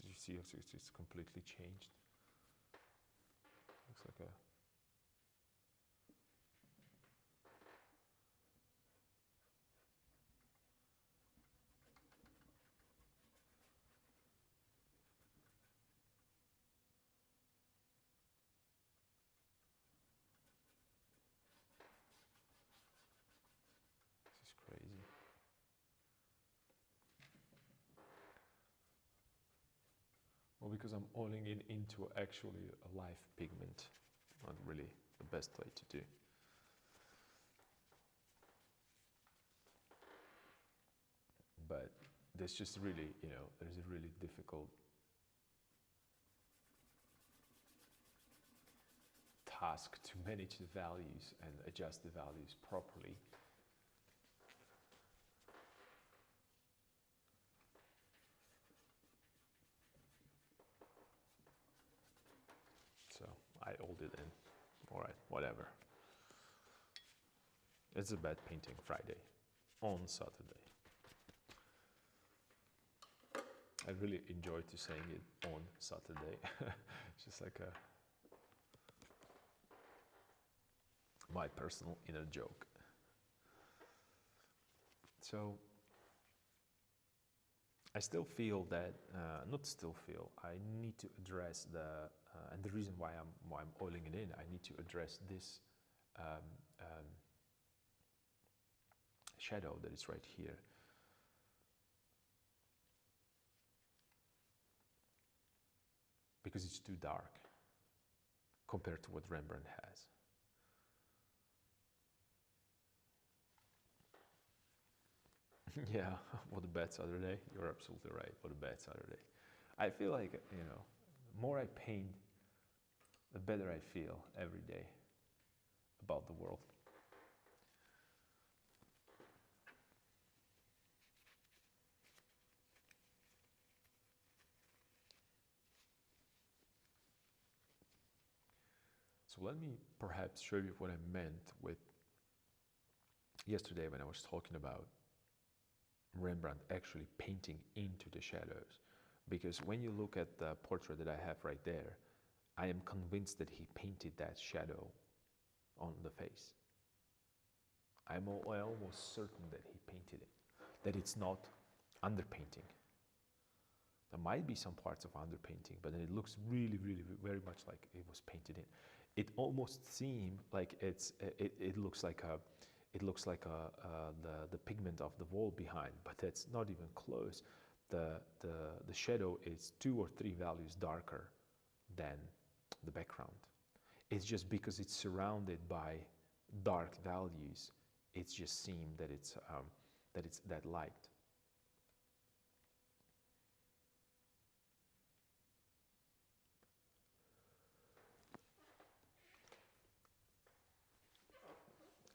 You see, it's completely changed. Looks like a. This is crazy. Well, because I'm oiling it into actually a live pigment, not really the best way to do. But there's just really, you know, there's a really difficult task to manage the values and adjust the values properly. I hold it in. All right, whatever. It's a bad painting Friday on Saturday. I really enjoy to saying it on Saturday. Just like my personal inner joke. So I still feel that, not still feel, I need to address and the reason why I'm oiling it in, I need to address this shadow that is right here. Because it's too dark compared to what Rembrandt has. Yeah, what a bad Saturday. You're absolutely right. What a bad Saturday. I feel like, more I paint, the better I feel every day about the world. So let me perhaps show you what I meant with yesterday when I was talking about Rembrandt actually painting into the shadows. Because when you look at the portrait that I have right there, I am convinced that he painted that shadow on the face. I'm almost certain that he painted it, that it's not underpainting. There might be some parts of underpainting, but then it looks really, really very much like it was painted in. It almost seems like it looks like the pigment of the wall behind, but that's not even close. The shadow is 2 or 3 values darker than the background. It's just because it's surrounded by dark values, it's just seems that it's that light.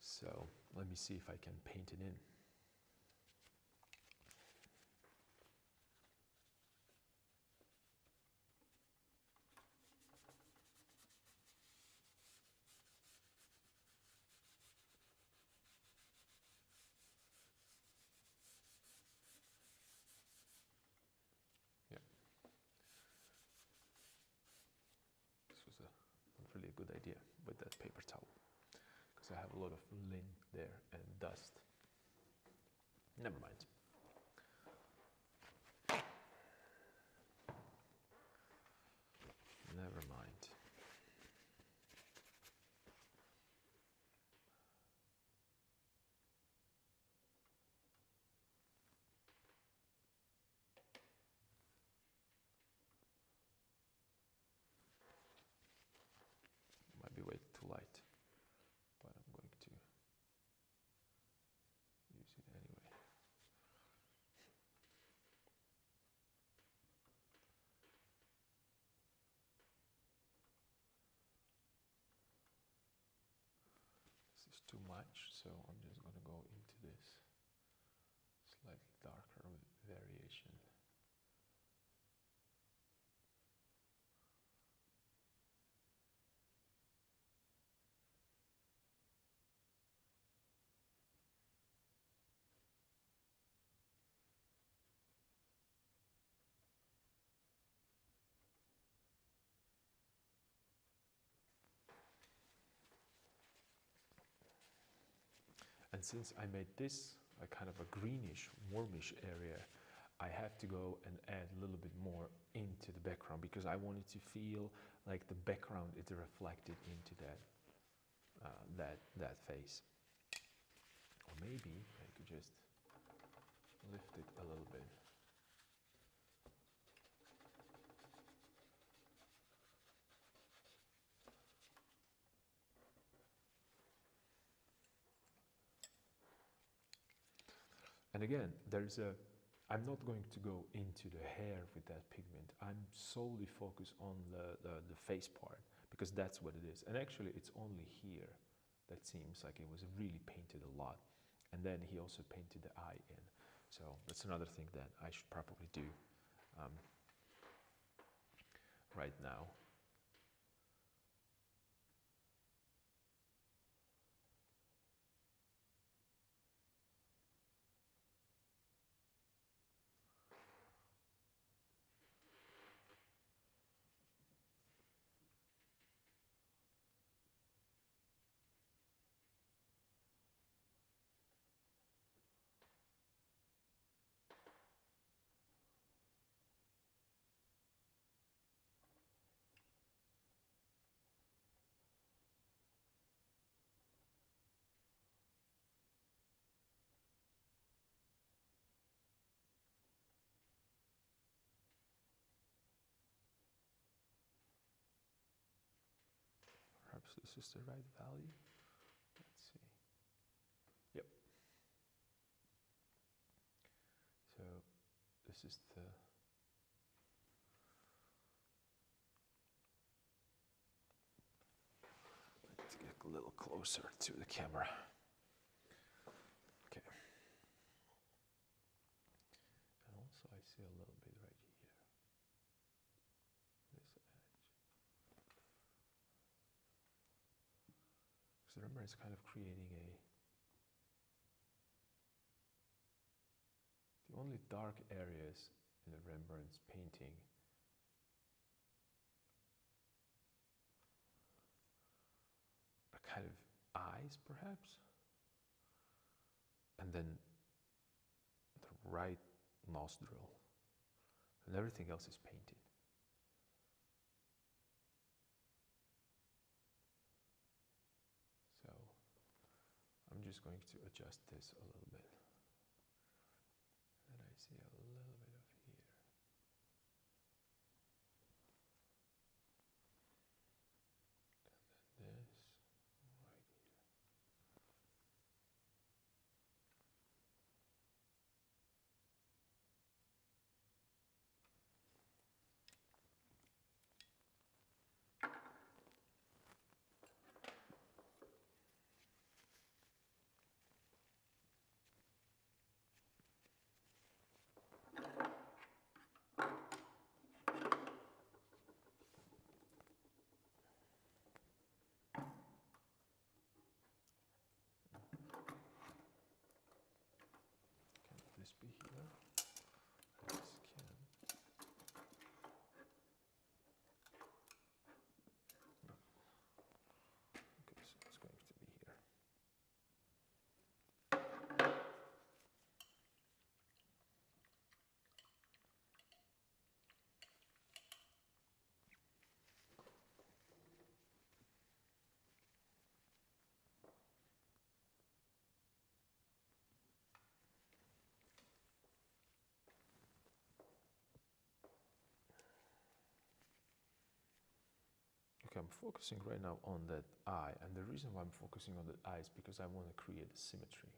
So let me see if I can paint it in. Yeah. This was a really good idea with that paper towel, because I have a lot of lint there and dust. Never mind. Never mind. Might be way too light, but I'm going to use it anyway. This is too much, so I'm just going to go into this slightly darker variation. And since I made this a kind of a greenish, warmish area, I have to go and add a little bit more into the background, because I wanted to feel like the background is reflected into that face. Or maybe I could just lift it a little bit. And again, I'm not going to go into the hair with that pigment. I'm solely focused on the face part, because that's what it is. And actually, it's only here that seems like it was really painted a lot. And then he also painted the eye in. So that's another thing that I should probably do right now. this is the right value. Let's see. Yep. So this is the let's get a little closer to the camera. Okay. And also I see a little bit right here. This edge. So remember, it's kind of creating the only dark areas in the Rembrandt's painting are kind of eyes, perhaps, and then the right nostril, and everything else is painted. So I'm just going to adjust this a little bit. And I see a little bit of here. And then this right here. Can this be here? This can. No. Okay, so it's going to be here. Okay, I'm focusing right now on that eye, and the reason why I'm focusing on that eye is because I want to create a symmetry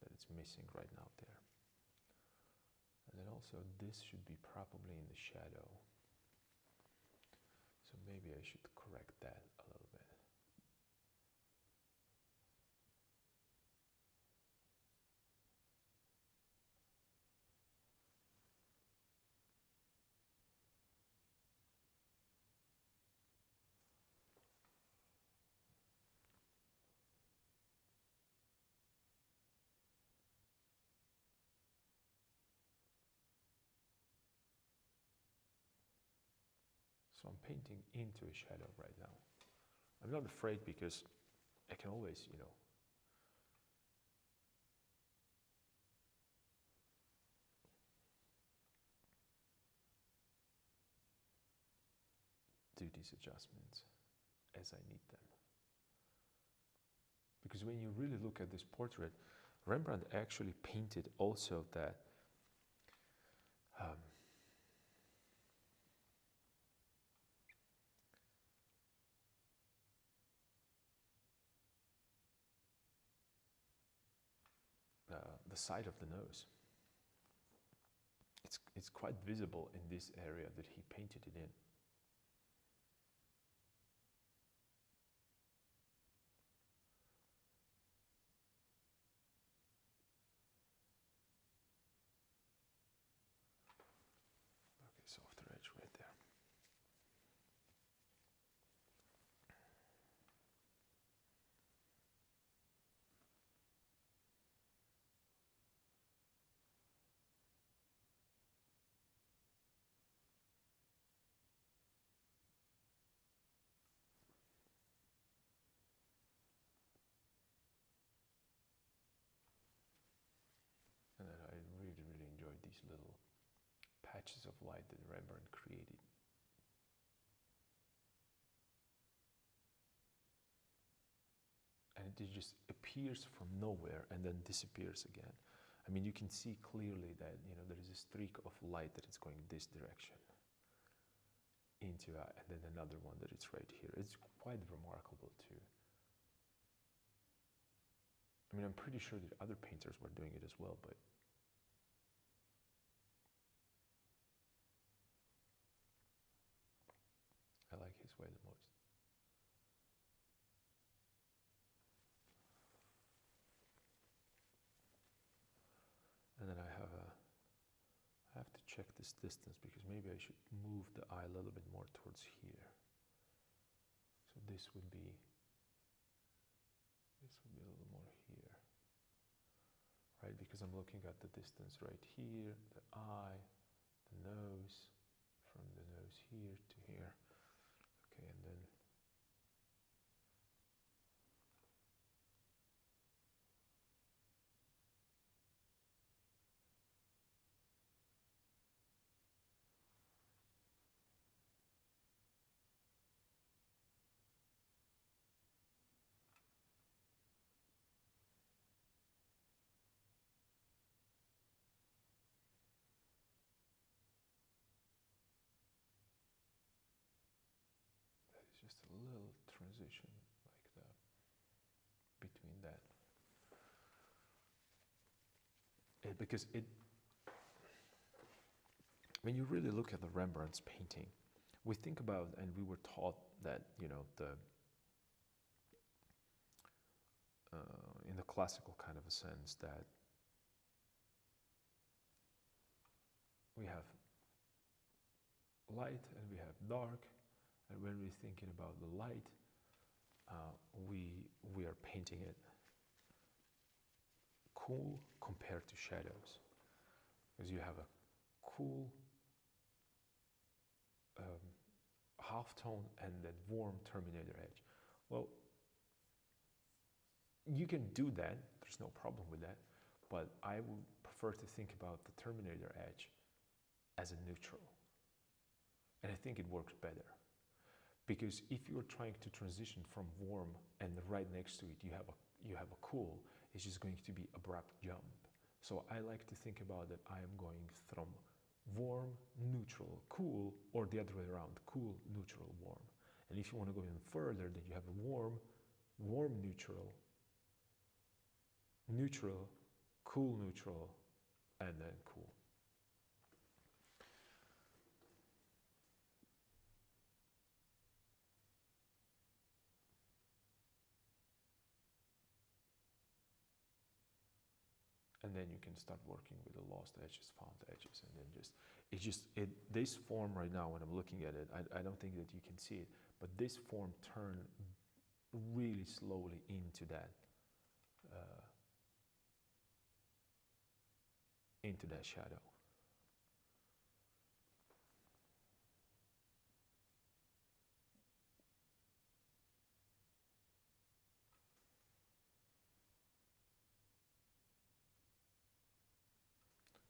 that it's missing right now there. And then also this should be probably in the shadow. So maybe I should correct that a little bit. So I'm painting into a shadow right now. I'm not afraid because I can always, do these adjustments as I need them. Because when you really look at this portrait, Rembrandt actually painted also that the side of the nose. It's quite visible in this area that he painted it in. Okay, softer edge right there. And then I really, really enjoyed these little patches of light that Rembrandt created. And it just appears from nowhere and then disappears again. I mean, you can see clearly that, there is a streak of light that is going this direction. into that, and then another one that is right here. It's quite remarkable too. I mean, I'm pretty sure that other painters were doing it as well, but I like his way the most. And then I have to check this distance, because maybe I should move the eye a little bit more towards here. So this would be a little more here, right? Because I'm looking at the distance right here, the eye, the nose, from the nose here to here. Okay, and then it's just a little transition like that between that. Because when you really look at the Rembrandt's painting, we think about, and we were taught that, you know, in the classical kind of a sense, that we have light and we have dark, and when we're thinking about the light, we are painting it cool compared to shadows, because you have a cool halftone and then warm terminator edge. Well, you can do that, there's no problem with that, but I would prefer to think about the terminator edge as a neutral. And I think it works better. Because if you're trying to transition from warm and right next to it you have a cool, it's just going to be abrupt jump. So I like to think about that I am going from warm, neutral, cool, or the other way around, cool, neutral, warm. And if you want to go even further, then you have a warm, warm, neutral, neutral, cool, neutral, and then cool. And then you can start working with the lost edges, found edges, and then this form right now, when I'm looking at it, I don't think that you can see it, but this form turned really slowly into that shadow.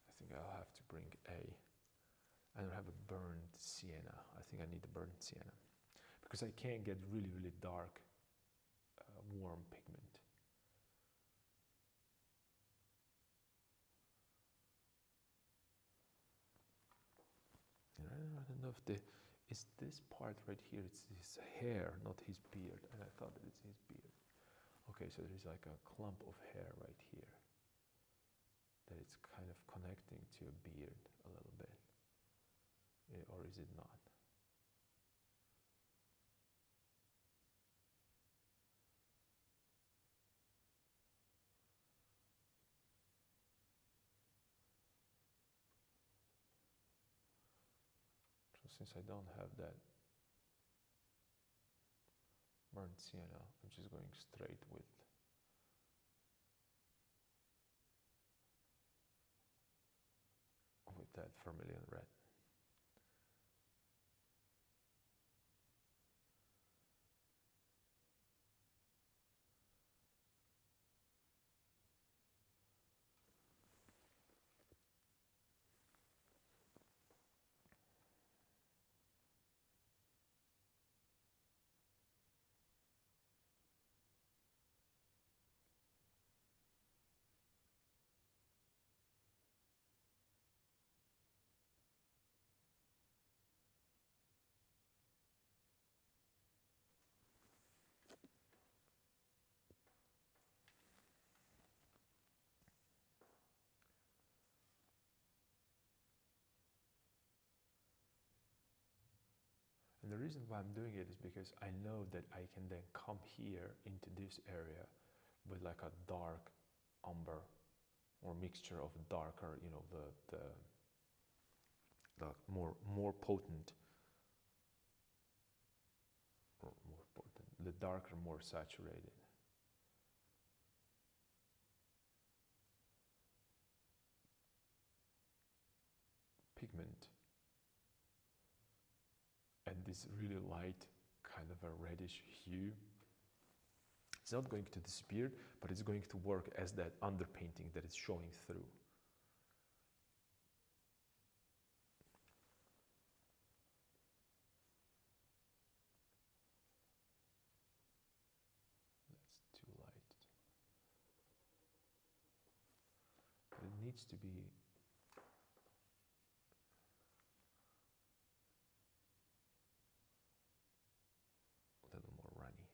I think I'll have to bring I don't have a burned sienna. I think I need a burned sienna, because I can't get really, really dark, warm pigment. And I don't know if is this part right here, it's his hair, not his beard, and I thought that it's his beard. Okay, so there's like a clump of hair right here that it's kind of connecting to a beard a little bit. Or is it not? So since I don't have that burnt sienna, I'm just going straight with that vermilion red. the reason why I'm doing it is because I know that I can then come here into this area with like a dark umber or mixture of darker, you know, the more potent, or more potent, the darker, more saturated. Pigment, and this really light kind of a reddish hue. It's not going to disappear, but it's going to work as that underpainting that is showing through. That's too light. But it needs to be a little more runny.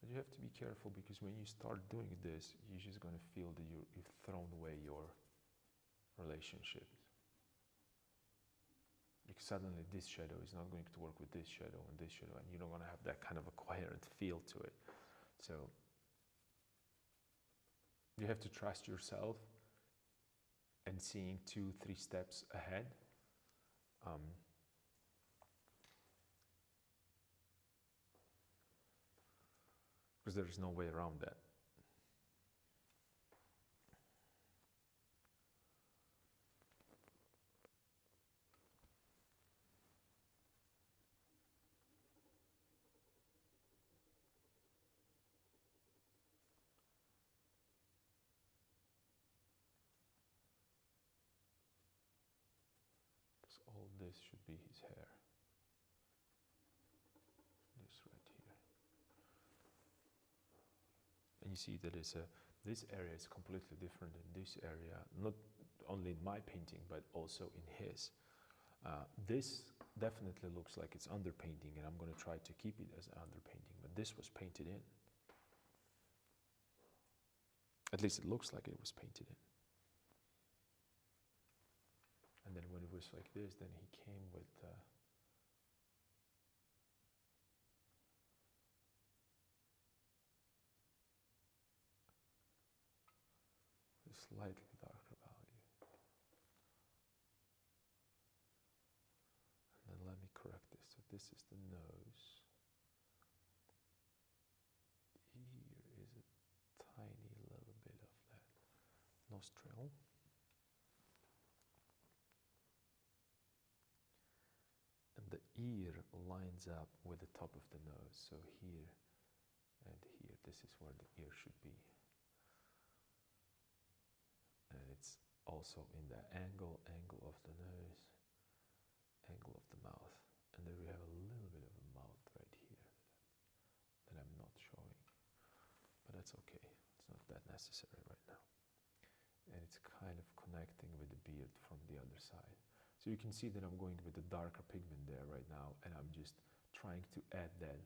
But you have to be careful, because when you start doing this, you're just going to feel that you've thrown away your relationships. Because suddenly this shadow is not going to work with this shadow and this shadow, and you're not going to have that kind of a coherent feel to it. So you have to trust yourself and seeing 2-3 steps ahead. Because there's no way around that. Because all this should be his hair. This right here. And you see that this area is completely different in this area, not only in my painting, but also in his. This definitely looks like it's underpainting, and I'm going to try to keep it as underpainting, but this was painted in. At least it looks like it was painted in. And then when it was like this, then he came with a slightly darker value. And then let me correct this. So this is the nose. Here is a tiny little bit of that nostril. And the ear lines up with the top of the nose. So here and here, this is where the ear should be. And it's also in the angle of the nose, angle of the mouth. And then we have a little bit of a mouth right here that I'm not showing. But that's okay, it's not that necessary right now. And it's kind of connecting with the beard from the other side. So you can see that I'm going with the darker pigment there right now, and I'm just trying to add that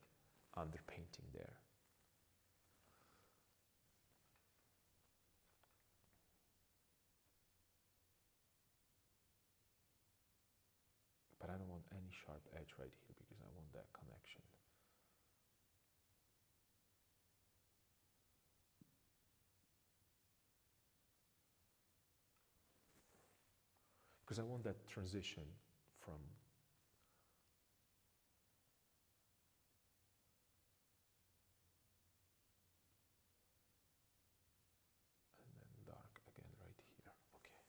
underpainting there. But I don't want any sharp edge right here, because I want that connection. Because I want that transition from and then dark again right here. Okay.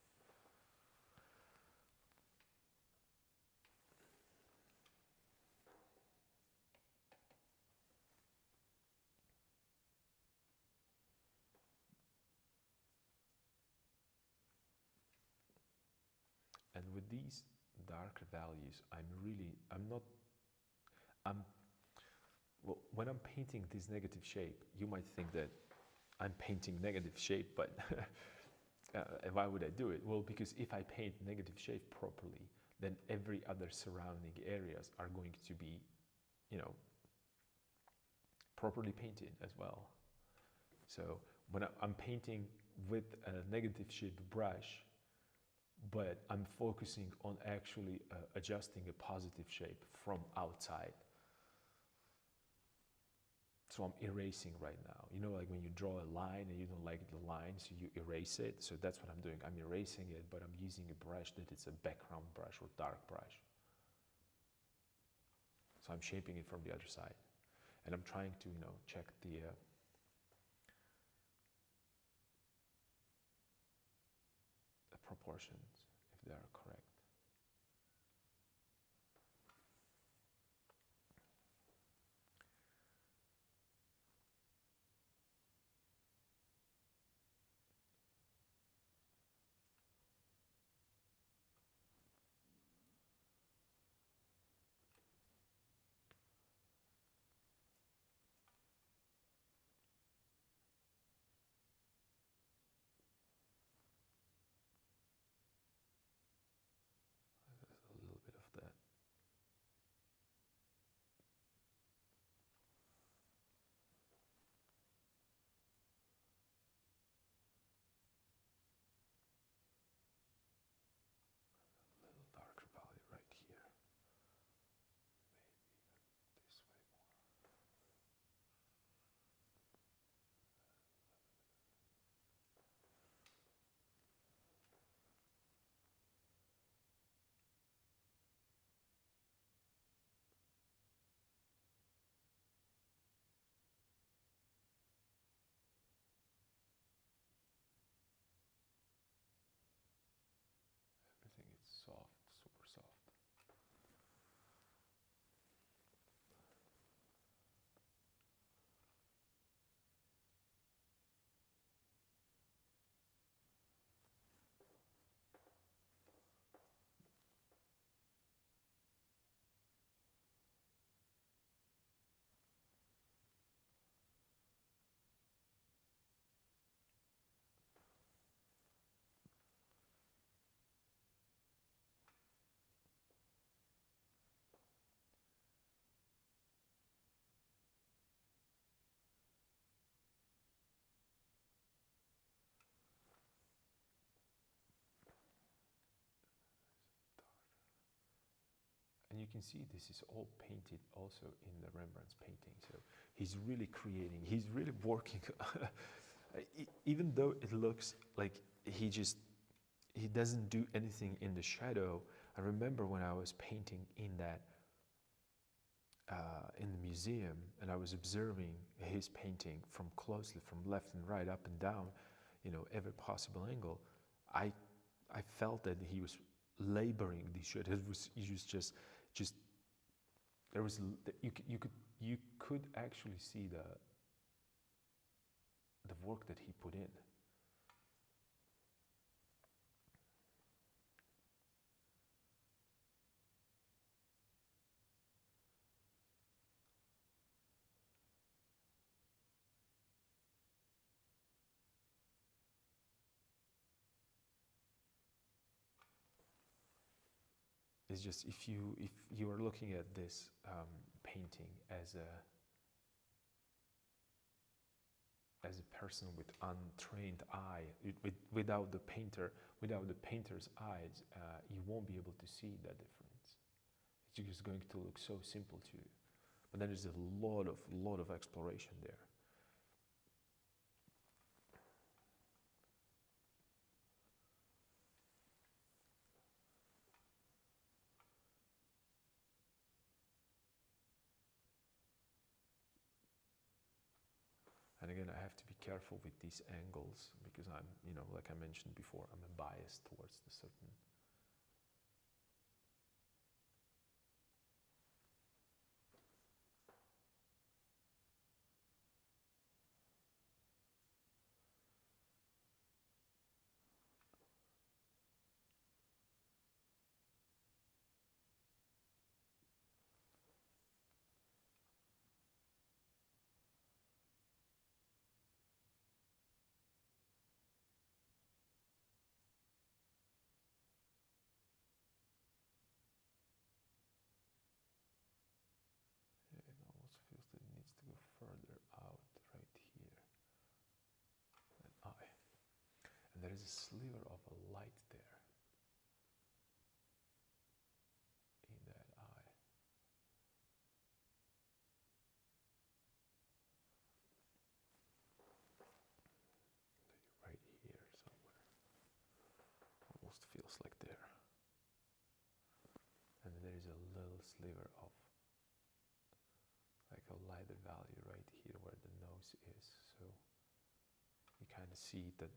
And with these darker values, I'm Well, when I'm painting this negative shape, you might think that I'm painting negative shape, but why would I do it? Well, because if I paint negative shape properly, then every other surrounding areas are going to be, you know, properly painted as well. So when I'm painting with a negative shape brush, but I'm focusing on actually adjusting a positive shape from outside. So I'm erasing right now. You know, like when you draw a line and you don't like the line, so you erase it. So that's what I'm doing. I'm erasing it, but I'm using a brush that is a background brush or dark brush. So I'm shaping it from the other side. And I'm trying to, you know, check the proportions, if they are correct. A little bit of that. A little darker value right here. Maybe even this way more. Everything is soft, super soft. And you can see this is all painted also in the Rembrandt's painting. So he's really creating, he's really working. Even though it looks like he doesn't do anything in the shadow. I remember when I was painting in that, in the museum, and I was observing his painting from closely, from left and right, up and down, you know, every possible angle. I felt that he was laboring the shadow. It was just there was you could actually see the work that he put in. It's just if you are looking at this painting as a person with untrained eye, without the painter's eyes, you won't be able to see that difference. It's just going to look so simple to you. But then there's a lot of exploration there. And again, I have to be careful with these angles because I'm, you know, like I mentioned before, I'm a bias towards the certain. there's a sliver of a light there in that eye. Right here somewhere. Almost feels like there. And there is a little sliver of like a lighter value right here where the nose is. So you kind of see that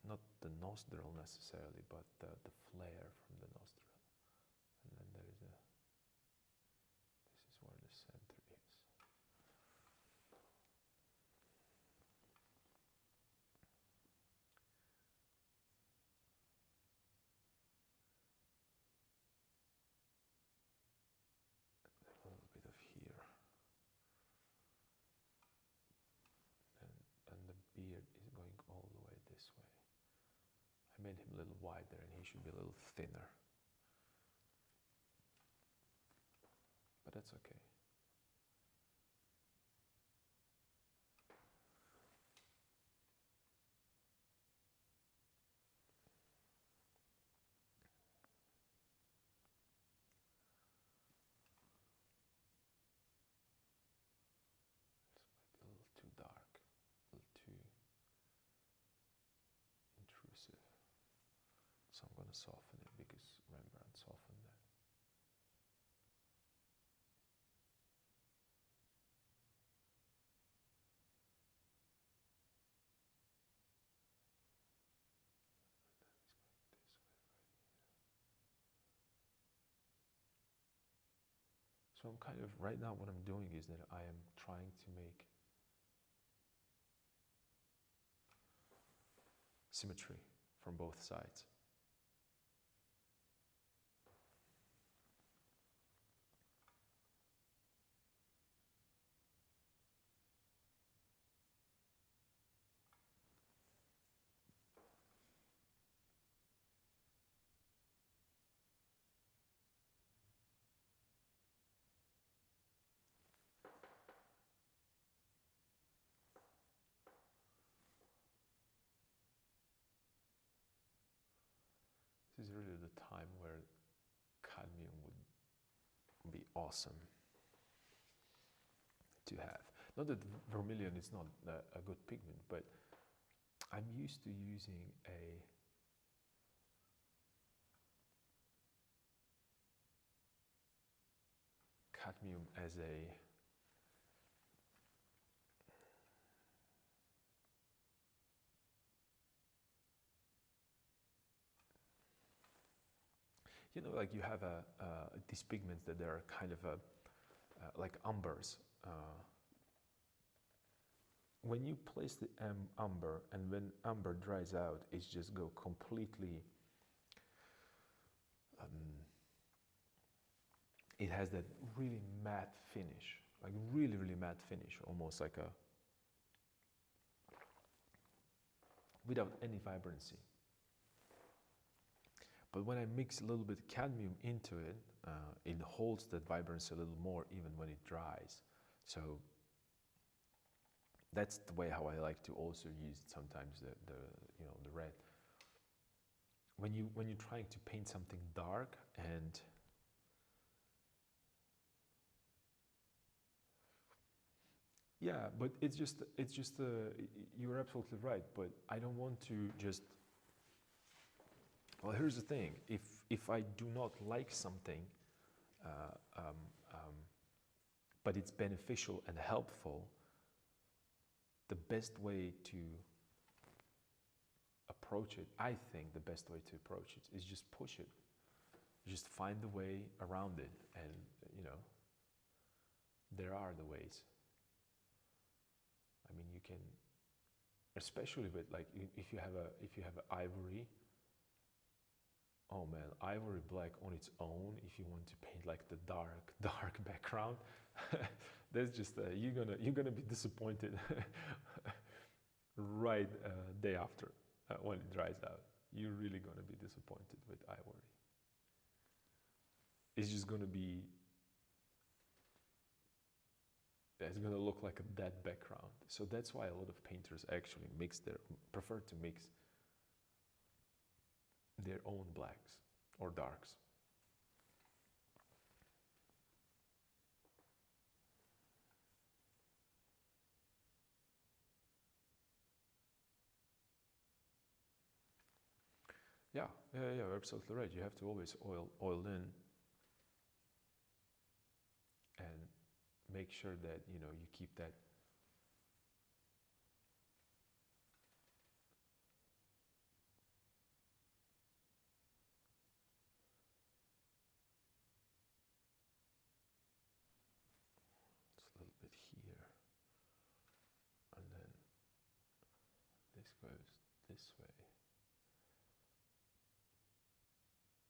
not the nostril necessarily, but the flare from the nostril. And then there is this is where the center is. A little bit of here. And the beard is going all the way this way. I made him a little wider and he should be a little thinner. But that's okay. This might be a little too dark, a little too intrusive. So I'm going to soften it because Rembrandt softened that. So I'm kind of, right now what I'm doing is that I am trying to make symmetry from both sides. This is really the time where cadmium would be awesome to have. Not that vermilion is not a good pigment, but I'm used to using a cadmium as a like you have these pigments that are kind of like umbers. When you place the umber and when umber dries out, it's just go completely. It has that really matte finish, like really, really matte finish, almost like a without any vibrancy. But when I mix a little bit of cadmium into it, it holds that vibrancy a little more even when it dries. So that's the way how I like to also use sometimes the red. When you're trying to paint something dark and yeah, but it's just you're absolutely right. But I don't want to just. Well, here's the thing: if I do not like something, but it's beneficial and helpful, the best way to approach it, I think, the best way to approach it is just push it, just find the way around it, and there are the ways. I mean, you can, especially with like if you have ivory. Oh man, ivory black on its own. If you want to paint like the dark background, that's just you're gonna be disappointed right day after when it dries out. You're really gonna be disappointed with ivory. It's just gonna be. It's gonna look like a dead background. So that's why a lot of painters actually prefer to mix their own blacks or darks. Yeah, you're absolutely right. You have to always oil in and make sure that you keep that. It's a little bit here, and then this goes this way.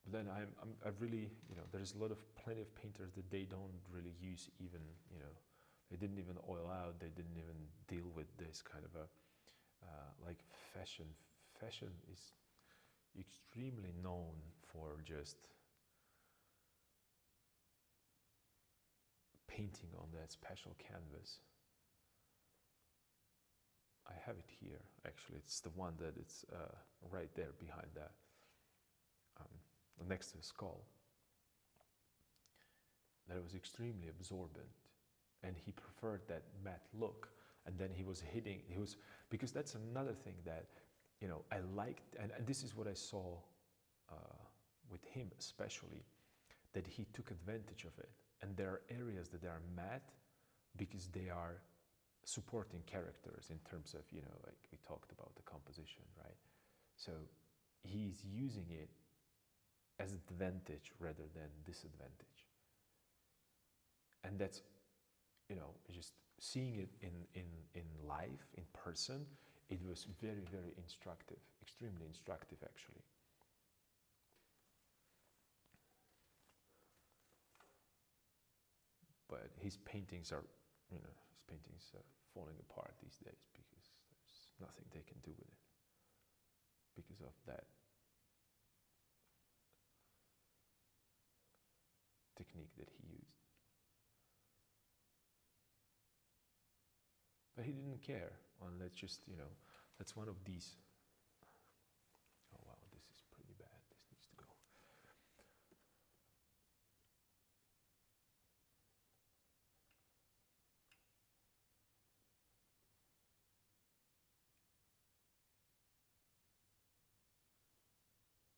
But then I really, there's a lot of plenty of painters that they don't really use even, they didn't even oil out. They didn't even deal with this kind of a like fashion. Fashion is extremely known for just painting on that special canvas. I have it here, actually. It's the one that it's right there behind that, next to the skull. That was extremely absorbent, and he preferred that matte look. And then he was because that's another thing that, I liked, and this is what I saw with him especially, that he took advantage of it. And there are areas that are matte because they are supporting characters in terms of, like we talked about the composition, right? So he's using it as advantage rather than disadvantage. And that's, just seeing it in life, in person, it was very, very instructive, extremely instructive actually. But his paintings are, falling apart these days because there's nothing they can do with it because of that technique that he used. But he didn't care. Well, let's just, that's one of these. Oh wow, this is pretty bad. This needs to go. And this needs to go.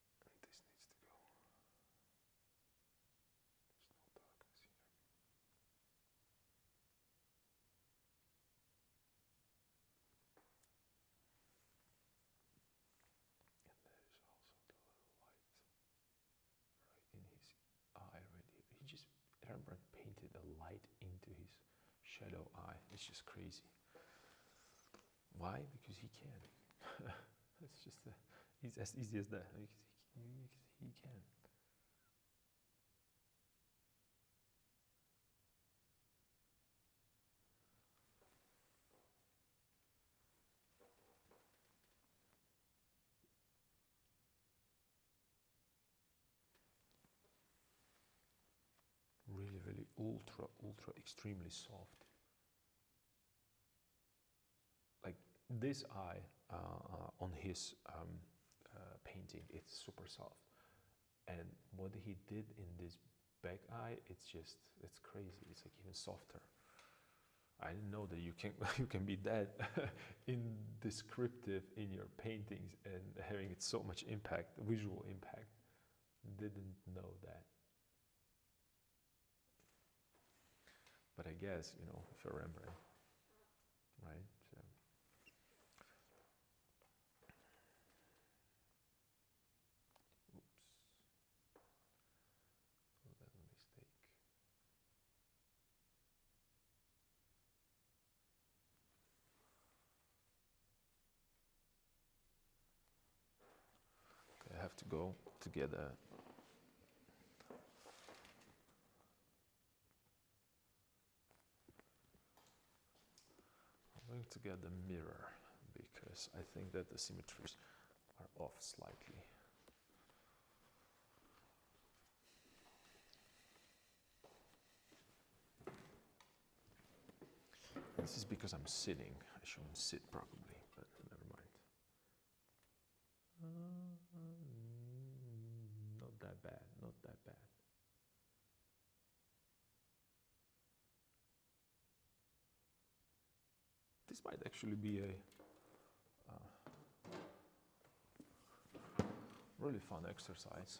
There's no darkness here. And there's also the little light right in his eye right here. Rembrandt painted a light into his shadow eye. It's just crazy. Why? Because he can. It's just it's as easy as that. Because he can. Really, really ultra extremely soft. Like this eye on his painting, it's super soft. And what he did in this back eye, it's crazy. It's like even softer. I didn't know that you can be that indescriptive in your paintings and having it so much impact, visual impact. Didn't know that. But I guess, if you're Rembrandt, right? So. Oops. Little mistake. Okay, I have to go together. I'm going to get the mirror because I think that the symmetries are off slightly. This is because I'm sitting. I shouldn't sit probably, but never mind. bad, not that bad. This might actually be a really fun exercise.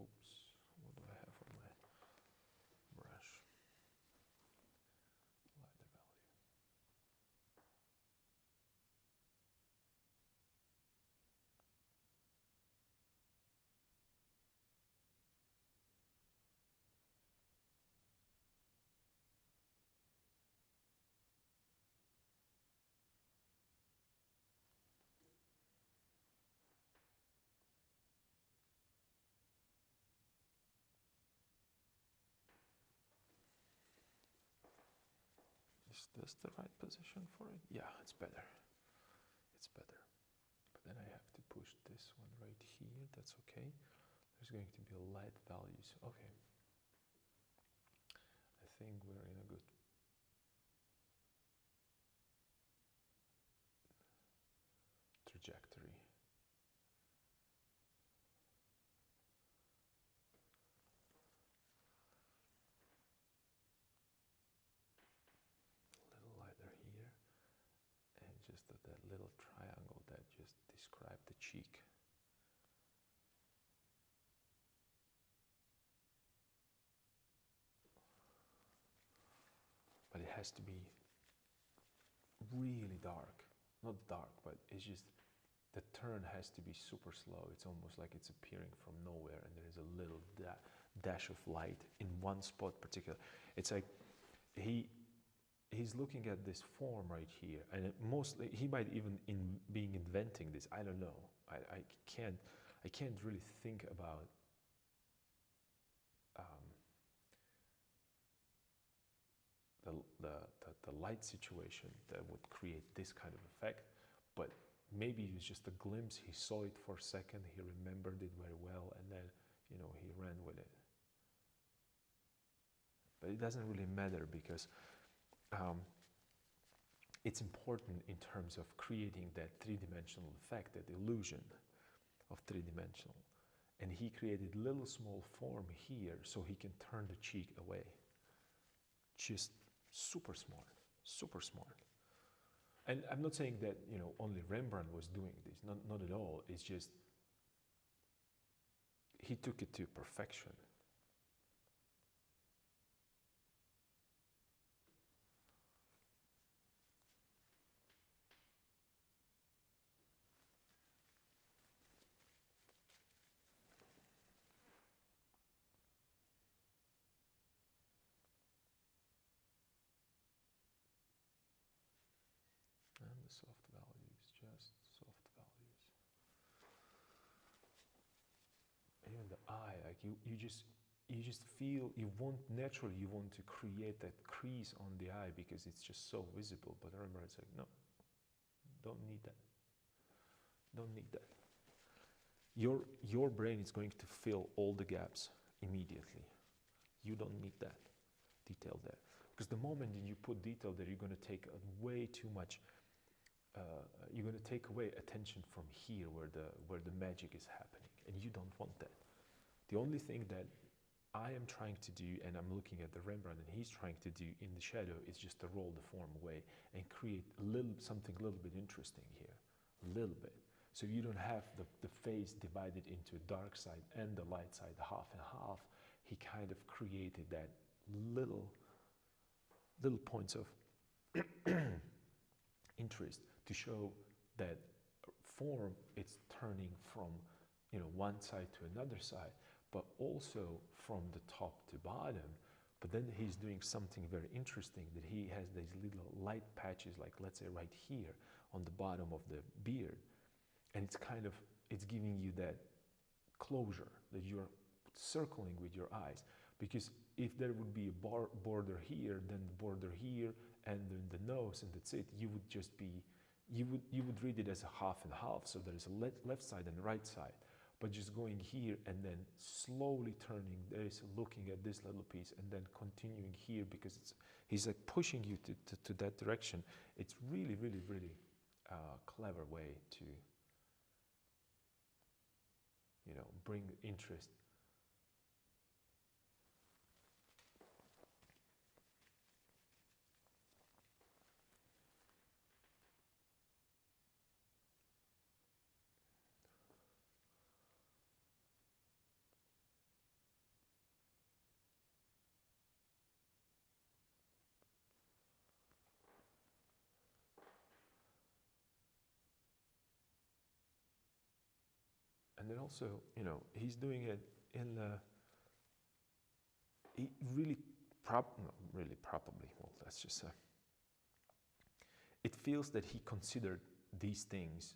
Oops, what do I have on my brush? Lighter value. Is this the right position for it? Yeah, it's better. It's better. But then I have to push this one right here. That's okay. There's going to be light values. Okay. I think we're in a good trajectory. A little lighter here. And just that little triangle that just described the cheek. But it has to be really dark. Not dark, but it's just, the turn has to be super slow. It's almost like it's appearing from nowhere and there is a little dash of light in one spot particular. It's like he's looking at this form right here, and mostly he might even being inventing this. I don't know. I can't really think about the light situation that would create this kind of effect, but maybe it was just a glimpse. He saw it for a second, he remembered it very well, and then he ran with it. But it doesn't really matter, because it's important in terms of creating that three-dimensional effect, that illusion of three-dimensional. And he created little small form here so he can turn the cheek away. Just super smart, super smart. And I'm not saying that only Rembrandt was doing this, not at all. It's just he took it to perfection. And the soft values, just soft values. Even the eye, like you just feel, you want to create that crease on the eye because it's just so visible. But remember, it's like, no, don't need that. Don't need that. Your brain is going to fill all the gaps immediately. You don't need that detail there. Because the moment that you put detail there, you're going to take way too much. You're going to take away attention from here where the magic is happening, and you don't want that. The only thing that I am trying to do, and I'm looking at the Rembrandt, and he's trying to do in the shadow, is just to roll the form away and create something a little bit interesting here, a little bit. So you don't have the face divided into dark side and the light side, half and half. He kind of created that little points of interest to show that form, it's turning from one side to another side, but also from the top to bottom. But then he's doing something very interesting, that he has these little light patches, like let's say right here on the bottom of the beard, and it's giving you that closure that you're circling with your eyes. Because if there would be a border here, then the border here, and then the nose, and that's it, you would just be you would read it as a half and half, so there is a left side and right side, but just going here and then slowly turning this, looking at this little piece, and then continuing here, because he's like pushing you to that direction. It's really, really, really clever way to, bring interest. And then also, he's doing it in he really, not really probably, well, that's just it feels that he considered these things,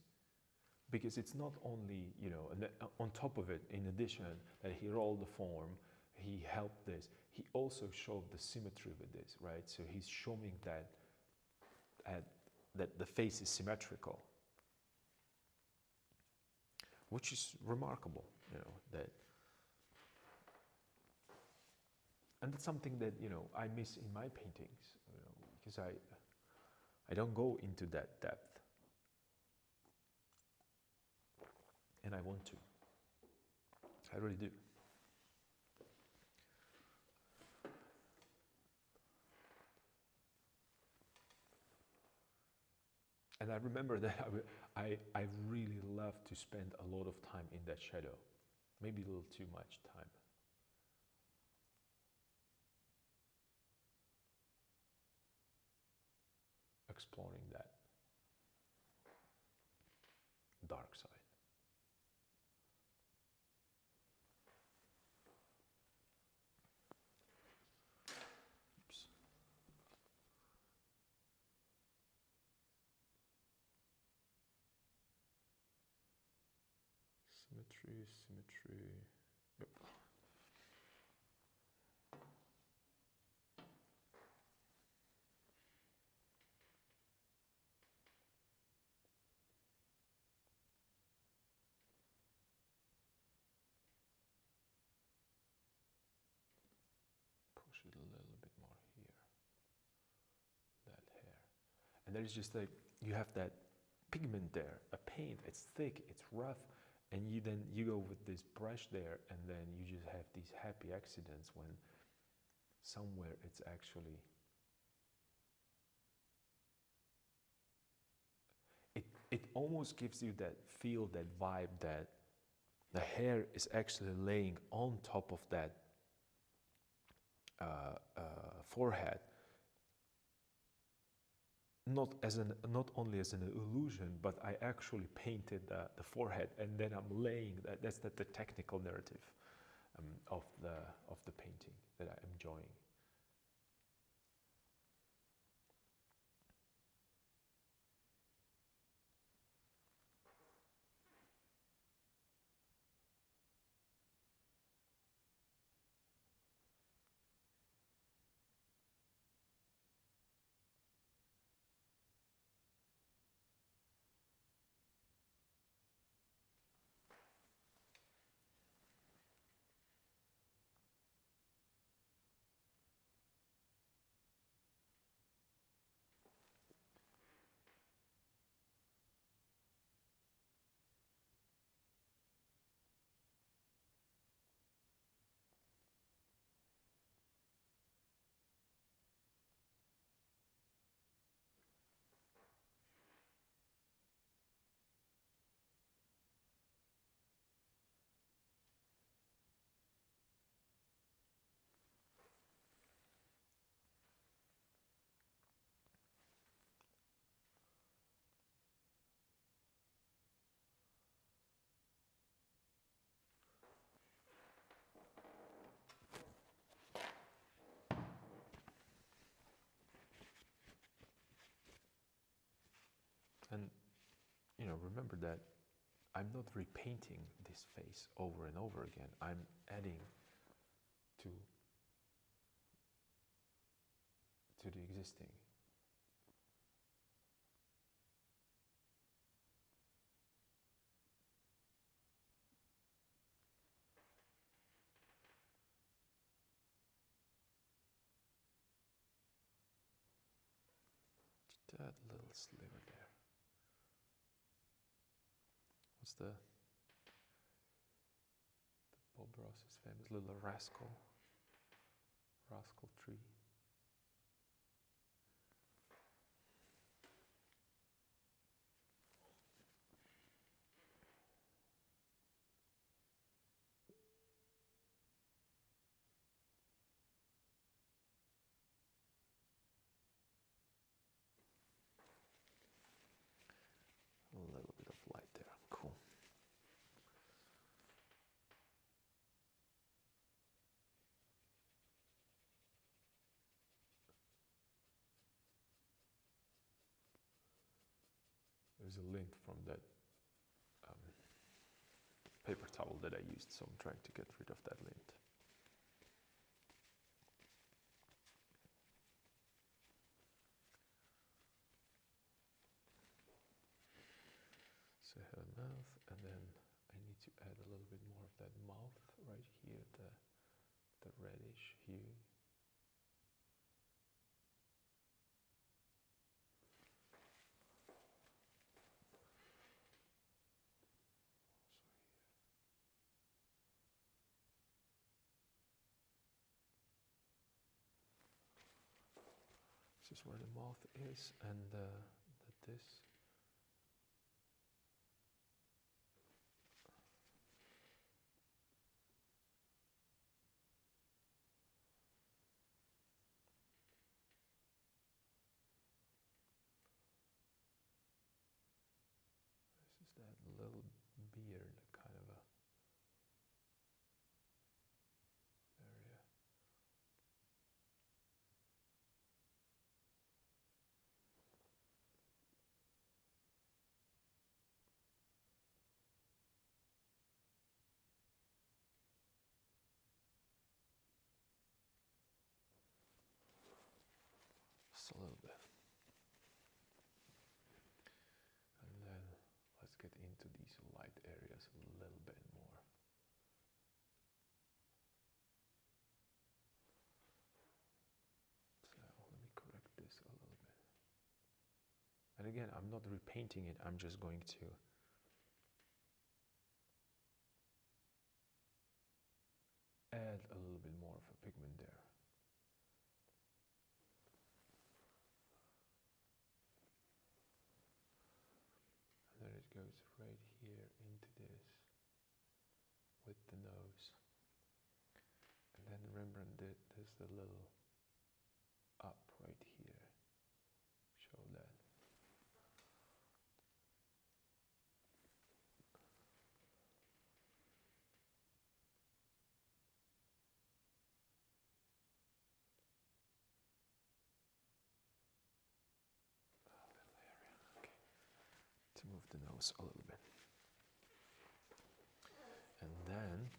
because it's not only, and then on top of it, in addition, that he rolled the form, he helped this, he also showed the symmetry with this, right? So he's showing that the face is symmetrical, which is remarkable, that, and that's something that, I miss in my paintings, because I don't go into that depth, and I want to. I really do. And I remember that I really love to spend a lot of time in that shadow, maybe a little too much time. Exploring that dark side. Oops. Symmetry. Yep. Push it a little bit more here. That hair. And there is just like, you have that pigment there, a paint, it's thick, it's rough, and you go with this brush there, and then you just have these happy accidents when somewhere it's actually, it almost gives you that feel, that vibe, that the hair is actually laying on top of that forehead, not only as an illusion, but I actually painted the forehead, and then I'm laying that. That's the technical narrative of the painting that I'm enjoying. And remember that I'm not repainting this face over and over again. I'm adding to the existing. that little sliver there? What's the Bob Ross's famous little rascal tree? A little bit of light there, cool. There's a lint from that paper towel that I used, so I'm trying to get rid of that lint. So I have a mouth, and then I need to add a little bit more of that mouth right here, the reddish hue. This is where the mouth is, and this. This is that little beard, kind of a area. Just a little bit. And then let's get into these light areas a little bit more. So let me correct this a little bit. And again, I'm not repainting it, I'm just going to add a little bit more of a pigment there. And then it goes right here into this with the nose. And then Rembrandt did this a little up right here. Show that. To move the nose a little bit. And then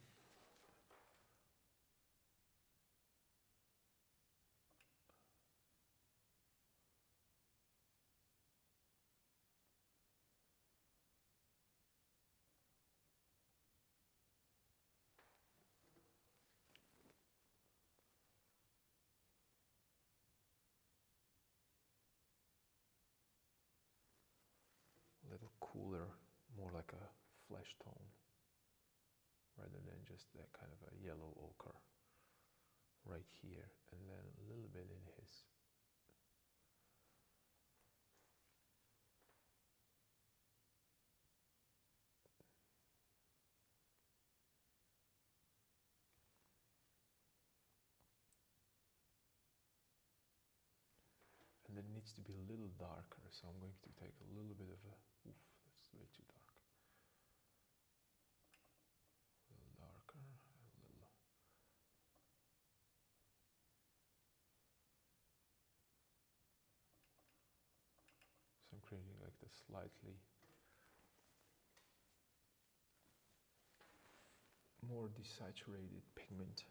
a little cooler, more like a flesh tone, rather than just that kind of a yellow ochre right here, and then a little bit in his. And then it needs to be a little darker, so I'm going to take a little bit of a, oof, that's way too dark. A little darker, a little. So I'm creating like the slightly more desaturated pigment.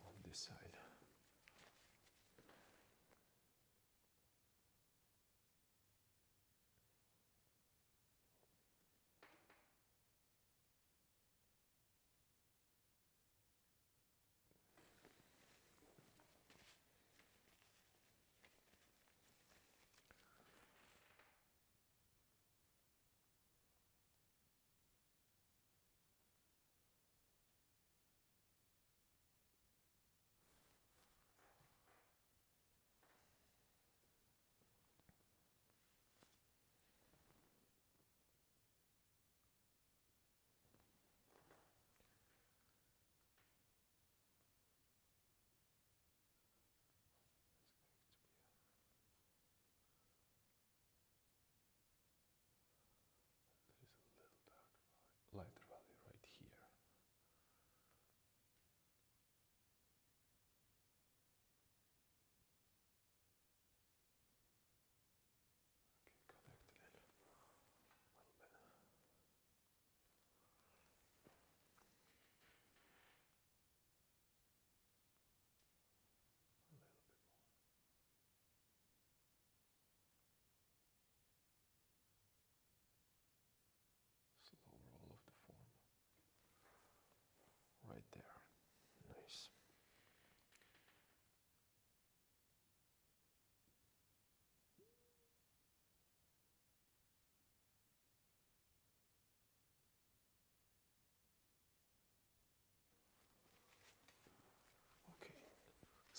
On this side.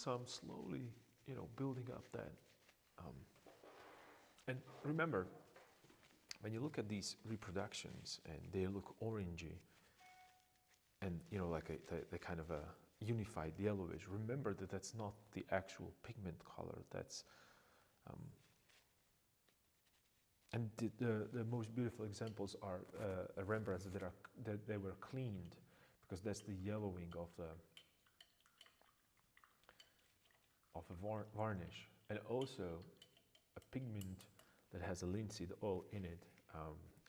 So I'm slowly, building up that. And remember, when you look at these reproductions and they look orangey and, like the kind of a unified yellowish, remember that that's not the actual pigment color. That's, and the most beautiful examples are Rembrandts that they were cleaned, because that's the yellowing of a varnish, and also a pigment that has a linseed oil in it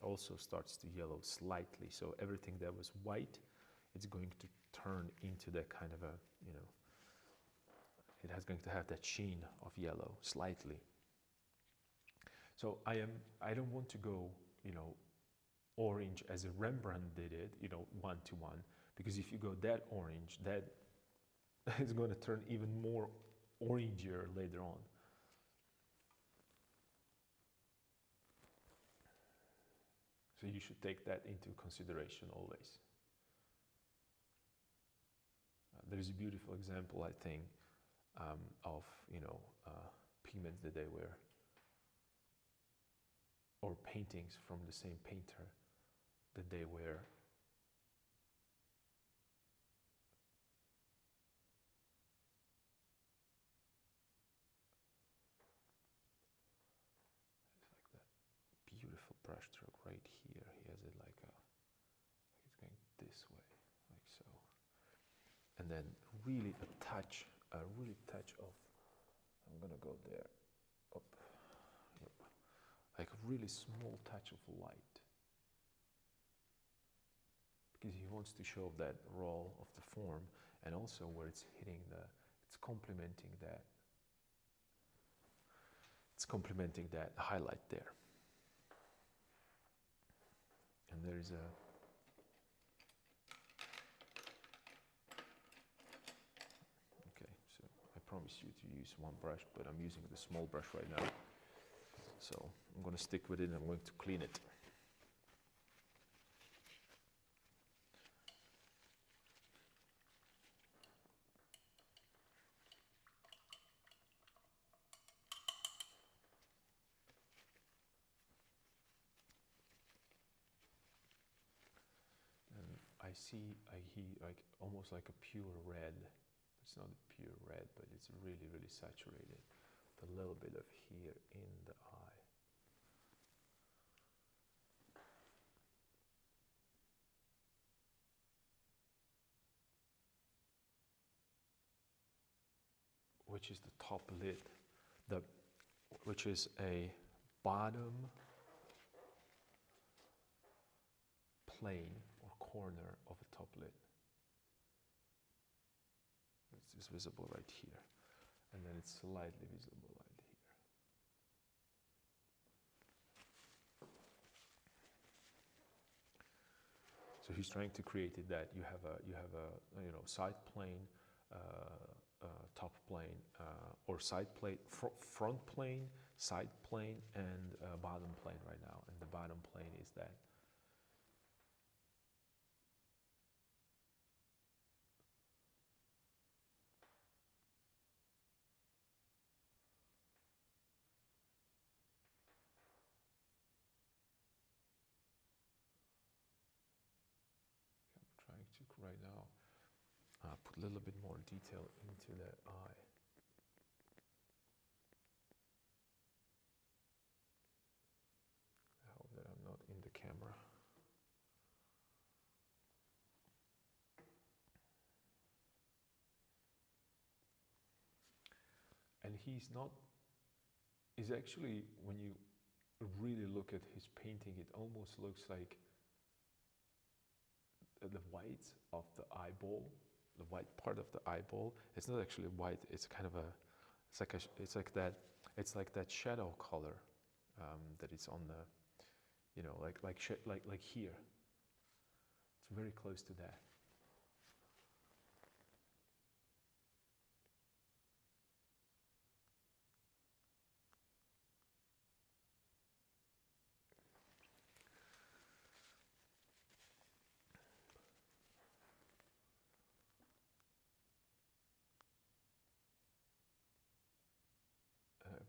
also starts to yellow slightly. So everything that was white, it's going to turn into that kind of a, it has going to have that sheen of yellow slightly. So I don't want to go, orange as a Rembrandt did it, 1-to-1, because if you go that orange, that is going to turn even more orangier later on. So you should take that into consideration always. There is a beautiful example, I think, of pigments that they were, or paintings from the same painter that they were beautiful brush stroke right here. He has it like it's going this way, like so. And then really a touch of, I'm gonna go there, up, yep. Like a really small touch of light. Because he wants to show that roll of the form, and also where it's hitting it's complementing that highlight there. And there is okay, so I promise you to use one brush, but I'm using the small brush right now. So I'm going to stick with it and I'm going to clean it. I hear like almost like a pure red. It's not a pure red, but it's really, really saturated. A little bit of here in the eye. Which is the top lid, which is a bottom plane or corner of a top lid. It's visible right here, and then it's slightly visible right here. So he's trying to create it that you have a side plane, top plane, or side plane, front plane, side plane, and bottom plane right now. And the bottom plane is that. I'm trying to right now put a little bit more detail into the eye. I hope that I'm not in the camera. And he's actually, when you really look at his painting, it almost looks like the white of the eyeball, the white part of the eyeball. It's not actually white. It's kind of it's like that shadow color that is on the, like here. It's very close to that.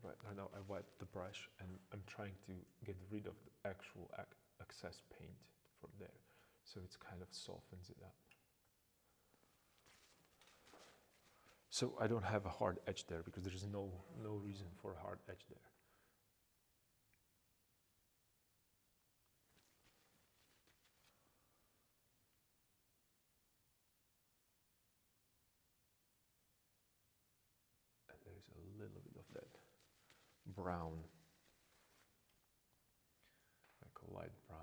Right now I wipe the brush and I'm trying to get rid of the actual excess paint from there. So it kind of softens it up. So I don't have a hard edge there because there's no reason for a hard edge there. And there's a little bit of that brown, like a light brown.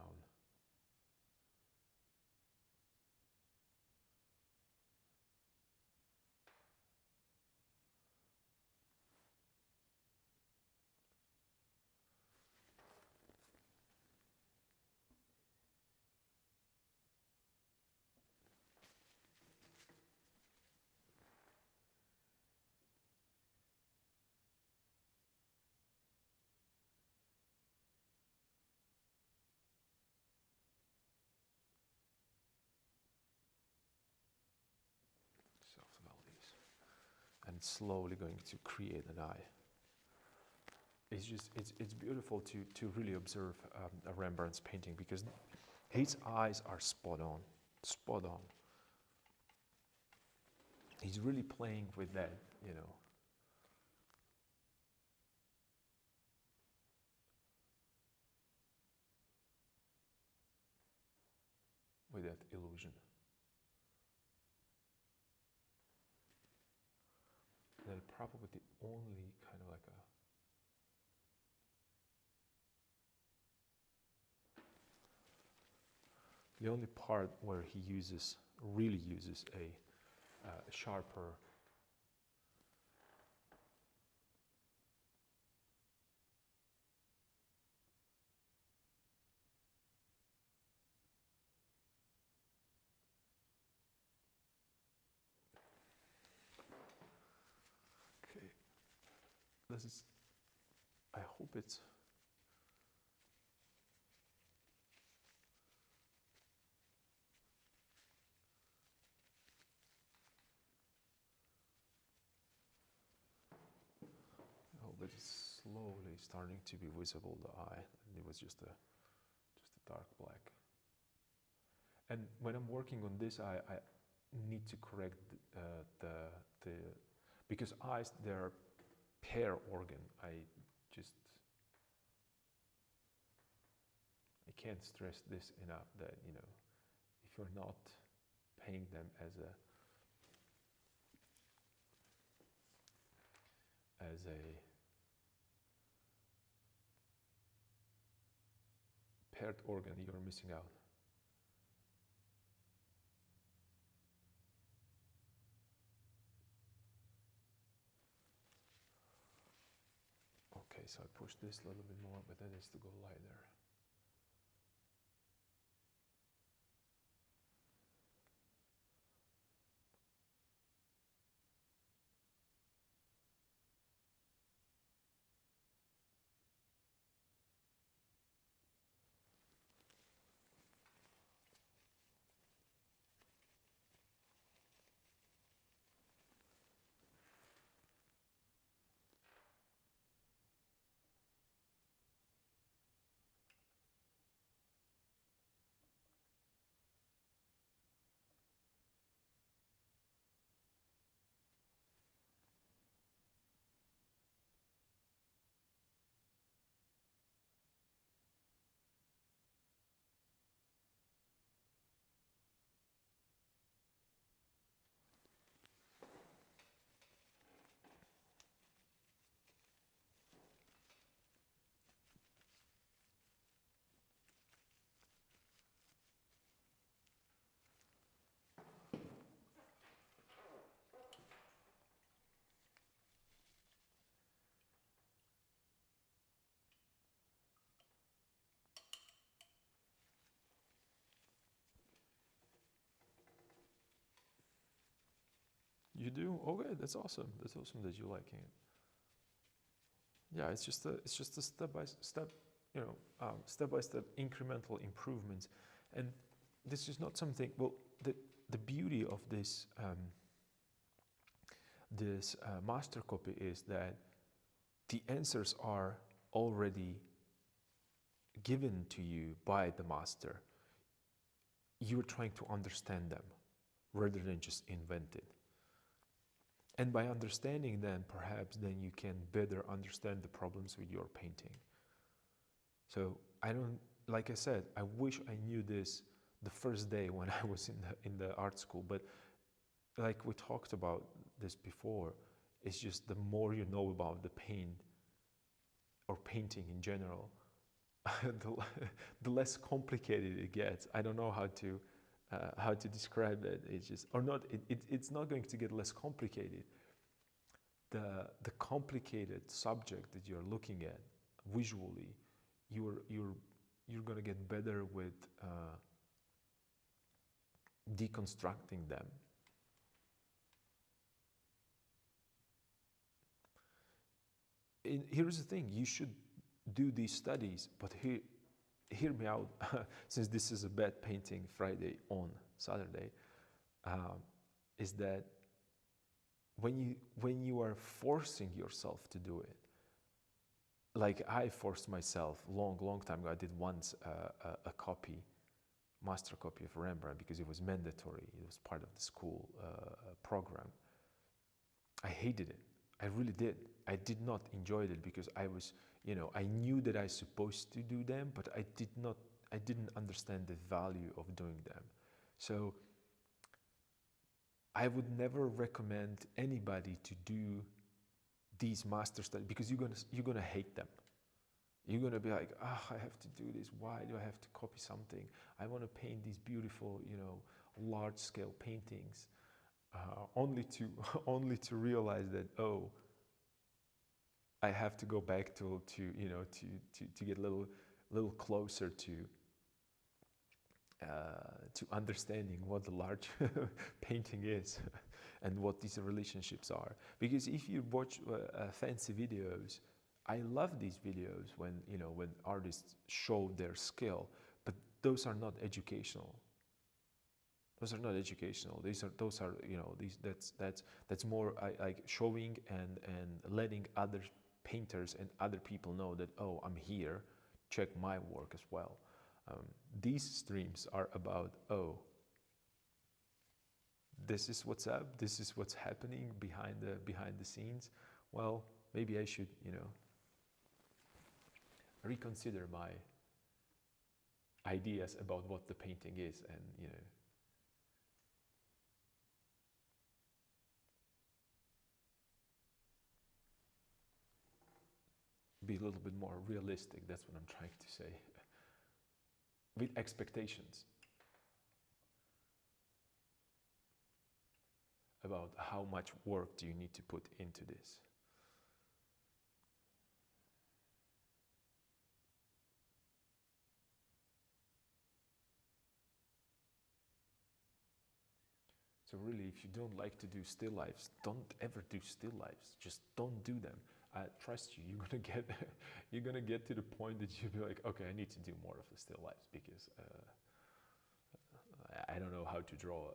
Soft values. And slowly going to create an eye. It's just, it's beautiful to really observe a Rembrandt's painting because his eyes are spot on, spot on. He's really playing with that, you know. With that illusion. They're probably the only kind of like a the only part where he really uses a sharper okay. This is, I hope it's it's slowly starting to be visible, the eye. And it was just a dark black. And when I'm working on this eye, I need to correct the because eyes, they're pair organ. I can't stress this enough that, you know, if you're not paying them as a paired organ, you're missing out. Okay, so I push this a little bit more, but that needs to go lighter. You do? Okay, that's awesome. That's awesome that you liking it. Yeah, it's just a step by step, you know, step by step incremental improvements, and this is not something. Well, the beauty of this master copy is that the answers are already given to you by the master. You're trying to understand them rather than just invent it. And by understanding them, perhaps then you can better understand the problems with your painting. So like I said, I wish I knew this the first day when I was in the art school, but like we talked about this before, it's just the more you know about the paint or painting in general, the less complicated it gets. I don't know how to describe it. It's just, or not. It's not going to get less complicated. The complicated subject that you're looking at visually, you're going to get better with deconstructing them. Here's the thing: you should do these studies, but hear me out. Since this is a bad painting Friday on Saturday, is that when you are forcing yourself to do it, like I forced myself long time ago. I did once a master copy of Rembrandt because it was mandatory. It was part of the school program. I hated it. I really did. I did not enjoy it because I was, I knew that I was supposed to do them, but I didn't understand the value of doing them. So I would never recommend anybody to do these master studies because you're gonna hate them. You're gonna be like, I have to do this. Why do I have to copy something? I want to paint these beautiful, large-scale paintings, only to realize that I have to go back to get a little closer to understanding what the large painting is and what these relationships are. Because if you watch fancy videos, I love these videos when artists show their skill, but those are not educational. Those are not educational. That's more like showing and letting other painters and other people know that, I'm here, check my work as well. These streams are about, this is what's up, this is what's happening behind the scenes. Well, maybe I should, reconsider my ideas about what the painting is, and be a little bit more realistic. That's what I'm trying to say. With expectations about how much work do you need to put into this. So really, if you don't like to do still lifes, don't ever do still lifes. Just don't do them. I trust you. You're gonna get to the point that you'll be like, okay, I need to do more of the still lifes because I don't know how to draw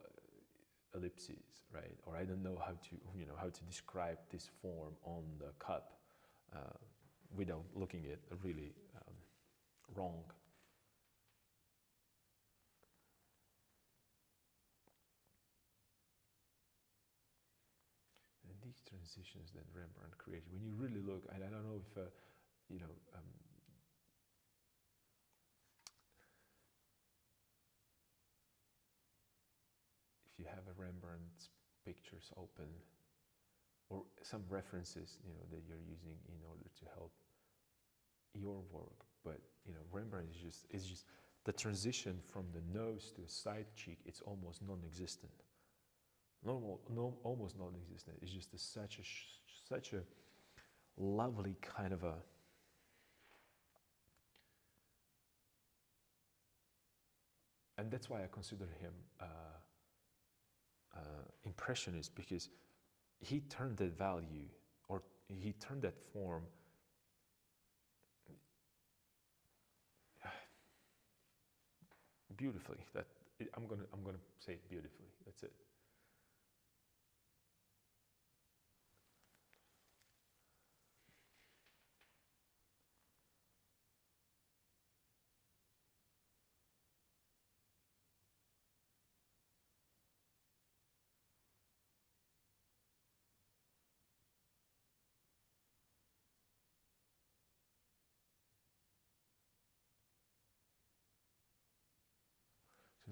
ellipses, right? Or I don't know how to describe this form on the cup without looking at really wrong. And these transitions that Rembrandt created, when you really look, I don't know if if you have a Rembrandt's pictures open, or some references that you're using in order to help your work, but Rembrandt is just the transition from the nose to a side cheek. It's almost non-existent. Almost non-existent. It's just such a lovely kind of a and that's why I consider him impressionist, because he turned that value, or he turned that form beautifully. I'm gonna say it beautifully. That's it.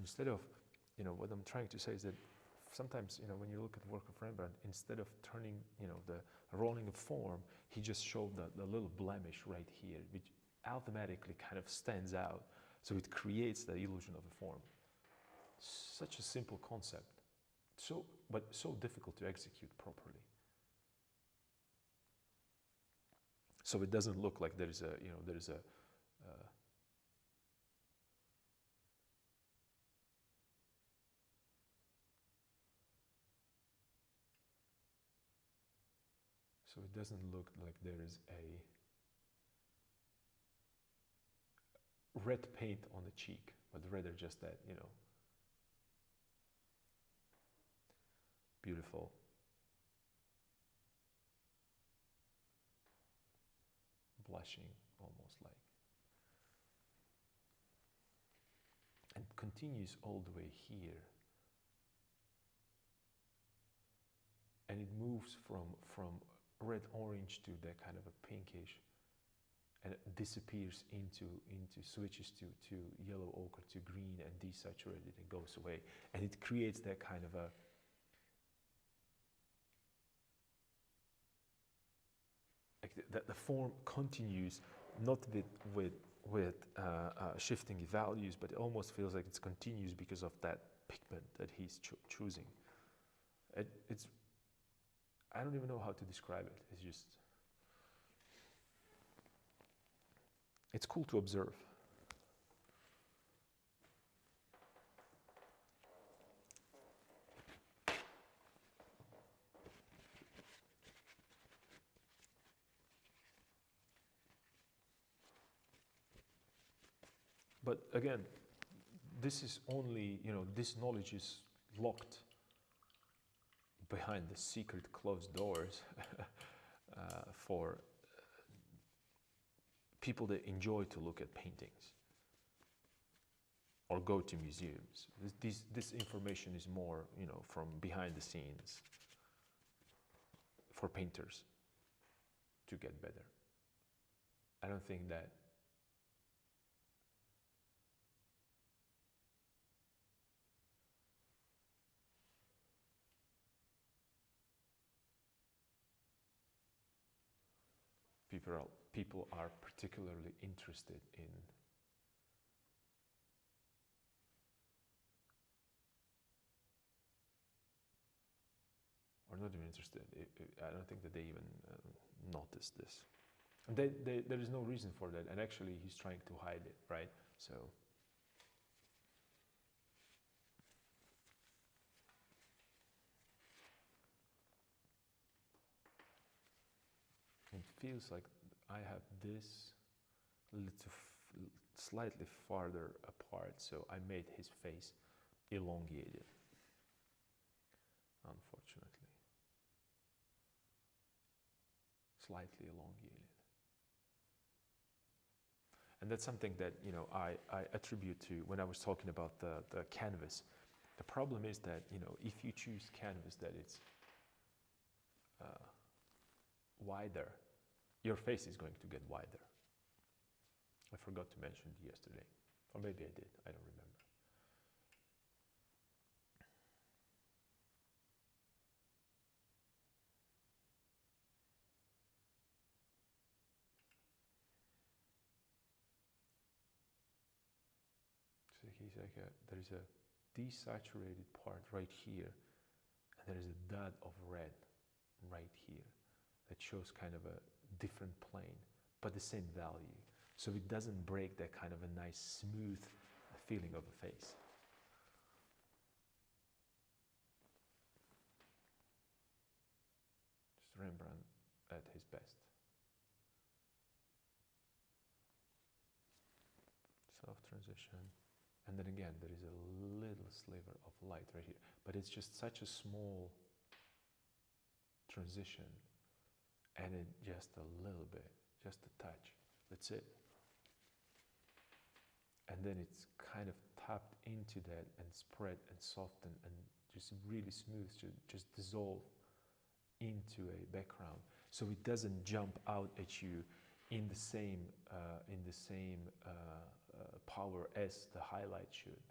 instead of, what I'm trying to say is that sometimes, when you look at the work of Rembrandt, instead of turning, the rolling of form, he just showed the little blemish right here, which automatically kind of stands out. So it creates the illusion of a form. Such a simple concept, but so difficult to execute properly. So it doesn't look like there is a, so it doesn't look like there is a red paint on the cheek, but rather just that, beautiful blushing, almost like. And continues all the way here. And it moves from red-orange to that kind of a pinkish, and it disappears into switches to yellow ochre to green and desaturated and goes away. And it creates that kind of a the form continues not with shifting values, but it almost feels like it's continues because of that pigment that he's choosing. It's I don't even know how to describe it. It's just, it's cool to observe. But again, this is only, this knowledge is locked behind the secret closed doors for people that enjoy to look at paintings or go to museums. This information is more, from behind the scenes for painters to get better. I don't think that people are particularly interested in or not even interested. I don't think that they even notice this. And there is no reason for that. And actually, he's trying to hide it, right? So it feels like I have this slightly farther apart, so I made his face elongated, unfortunately. Slightly elongated. And that's something that, I attribute to when I was talking about the canvas. The problem is that, if you choose canvas that it's wider, your face is going to get wider. I forgot to mention it yesterday. Or maybe I did, I don't remember. So he's like there is a desaturated part right here, and there is a dot of red right here that shows kind of a different plane, but the same value. So it doesn't break that kind of a nice smooth feeling of a face. Just Rembrandt at his best. Soft transition. And then again, there is a little sliver of light right here, but it's just such a small transition, and it just a little bit, just a touch. That's it. And then it's kind of tapped into that and spread and soften and just really smooth to just dissolve into a background. So it doesn't jump out at you in the same power as the highlight should.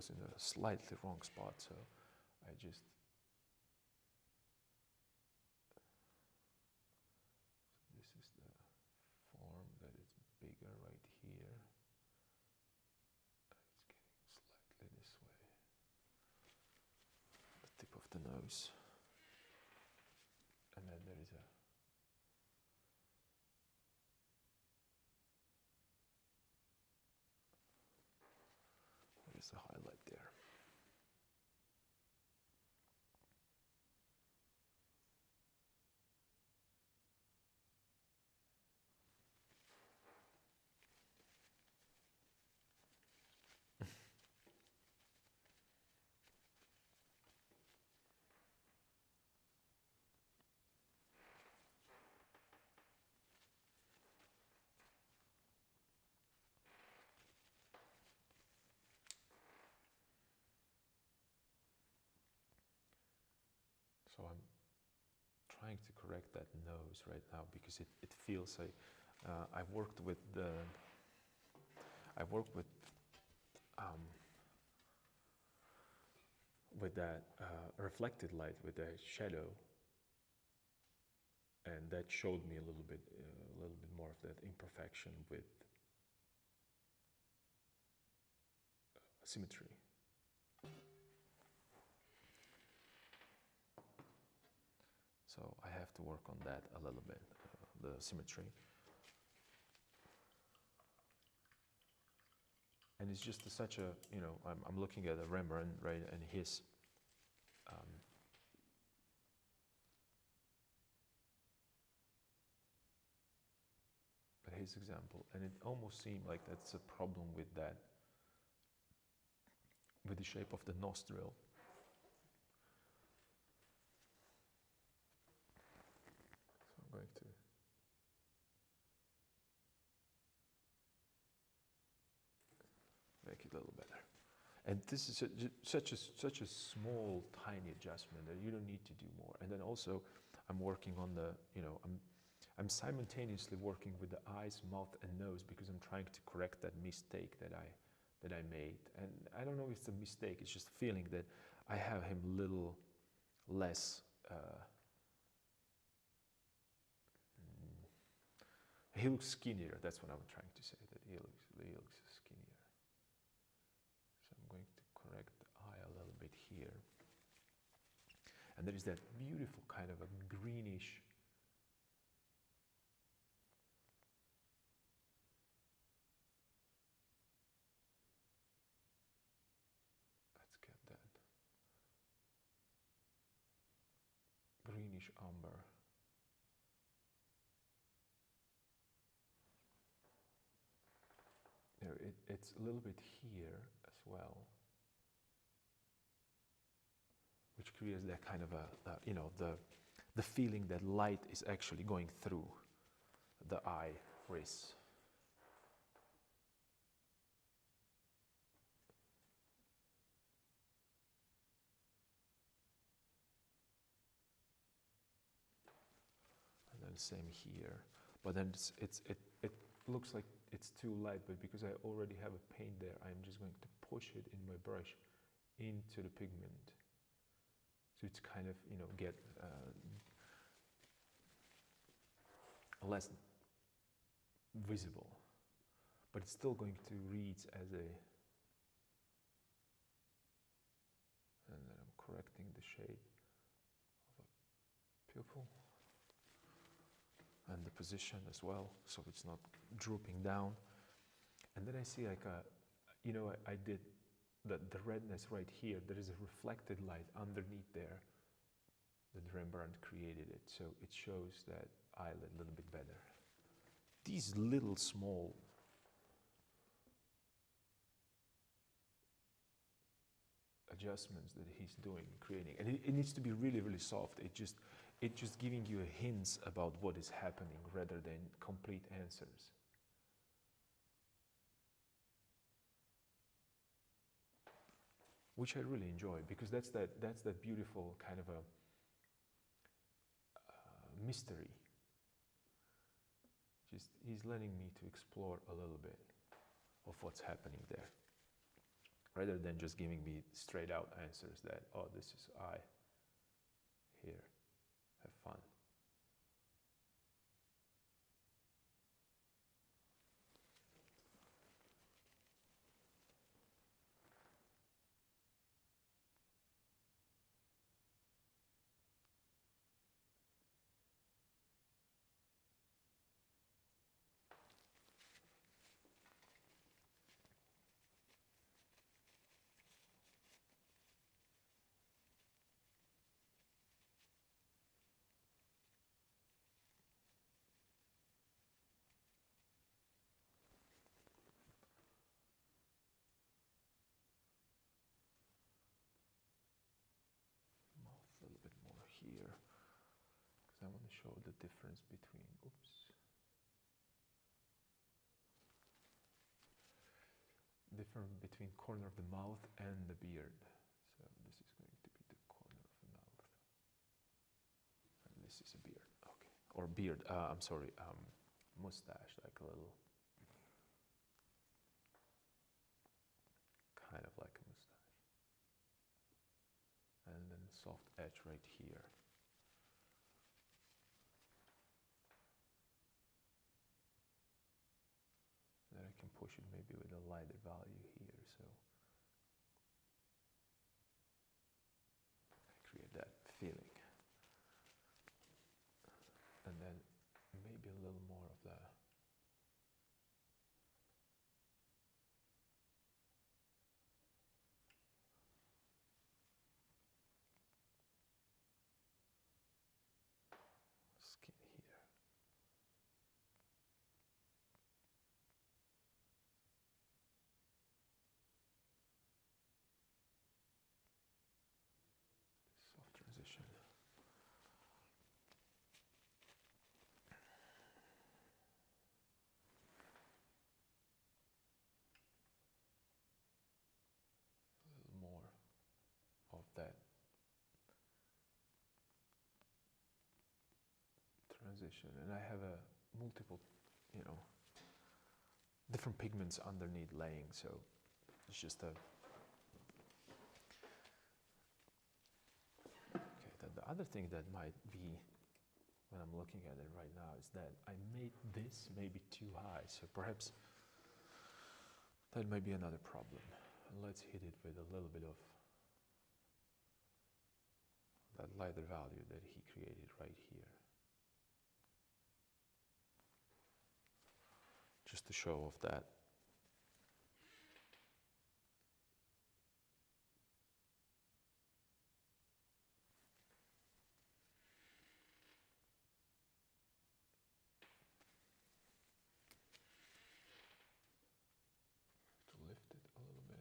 was in a slightly wrong spot, so I just this is the form that is bigger right here. It's getting slightly this way. The tip of the nose. And then there is a highlight there. So I'm trying to correct that nose right now because it feels like I worked with that reflected light with the shadow, and that showed me a little bit more of that imperfection with symmetry. So I have to work on that a little bit, the symmetry. And it's just such a, I'm looking at a Rembrandt, right, and his example, and it almost seemed like that's a problem with that, with the shape of the nostril. So I'm going to make it a little better. And this is such a small, tiny adjustment that you don't need to do more. And then also, I'm working on the, I'm simultaneously working with the eyes, mouth, and nose because I'm trying to correct that mistake that I made. And I don't know if it's a mistake. It's just a feeling that I have him a little less. He looks skinnier. That's what I'm trying to say. That he looks skinnier. So I'm going to correct the eye a little bit here. And there is that beautiful kind of a greenish greenish umber. It's a little bit here as well, which creates that kind of the feeling that light is actually going through the iris. And then same here, but then it looks like it's too light, but because I already have a paint there, I'm just going to push it in my brush into the pigment. So it's kind of, get less visible, but it's still going to read as a, and then I'm correcting the shape of a pupil and the position as well, so it's not drooping down. And then I see like I did the redness right here. There is a reflected light underneath there that Rembrandt created it, so it shows that eyelid a little bit better. These little small adjustments that he's doing, creating, and it needs to be really, really soft. It just giving you a hints about what is happening rather than complete answers. Which I really enjoy, because that's that beautiful kind of a mystery. Just he's letting me to explore a little bit of what's happening there. rather than just giving me straight out answers that, oh, this is I. Here, have fun. A little bit more here because I want to show the difference between, difference between corner of the mouth and the beard. So this is going to be the corner of the mouth, and this is a beard. Okay, or beard. I'm sorry, mustache, like a little, kind of like a mustache, and then soft edge right here. Then I can push it maybe with a lighter value here, so I create that feeling. And then maybe a little more of the skin here. Soft transition. A little more of that transition, and I have a multiple, different pigments underneath laying, so it's just a. Okay, the other thing that might be, when I'm looking at it right now, is that I made this maybe too high, so perhaps that might be another problem. And let's hit it with a little bit of that lighter value that he created right here. Just to show off that. To lift it a little bit.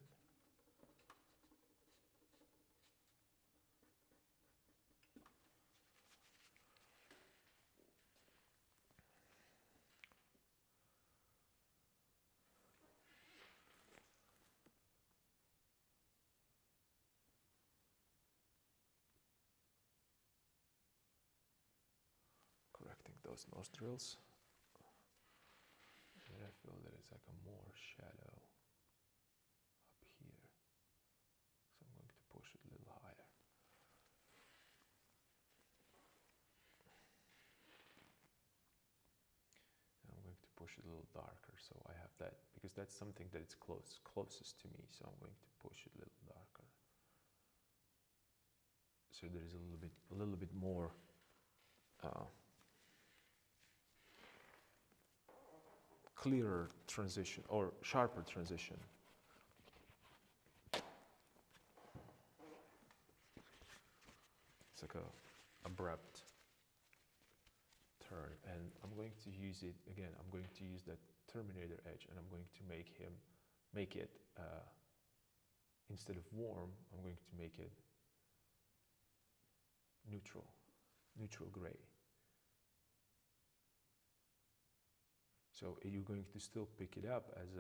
Correcting those nostrils. And I feel that it's like a more shadow up here. So I'm going to push it a little higher. And I'm going to push it a little darker, so I have that, because that's something that it's closest to me, so I'm going to push it a little darker. So there is a little bit more clearer transition, or sharper transition. It's like a abrupt turn, and I'm going to use it again. I'm going to use that Terminator edge, and I'm going to make it instead of warm, I'm going to make it neutral gray. So you're going to still pick it up as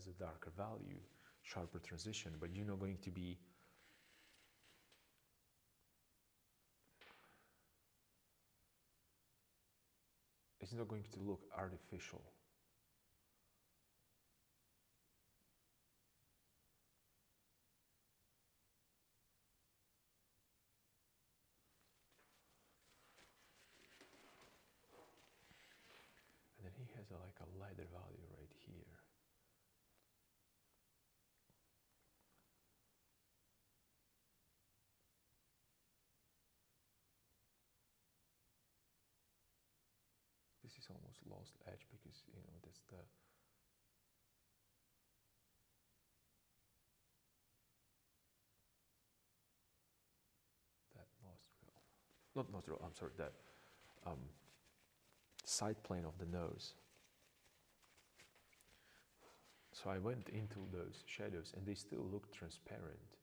a darker value, sharper transition, but you're not going to be it's not going to look artificial. like a lighter value right here. This is almost lost edge because, you know, that's the that nostril. Not nostril, I'm sorry, that side plane of the nose. So I went into those shadows and they still look transparent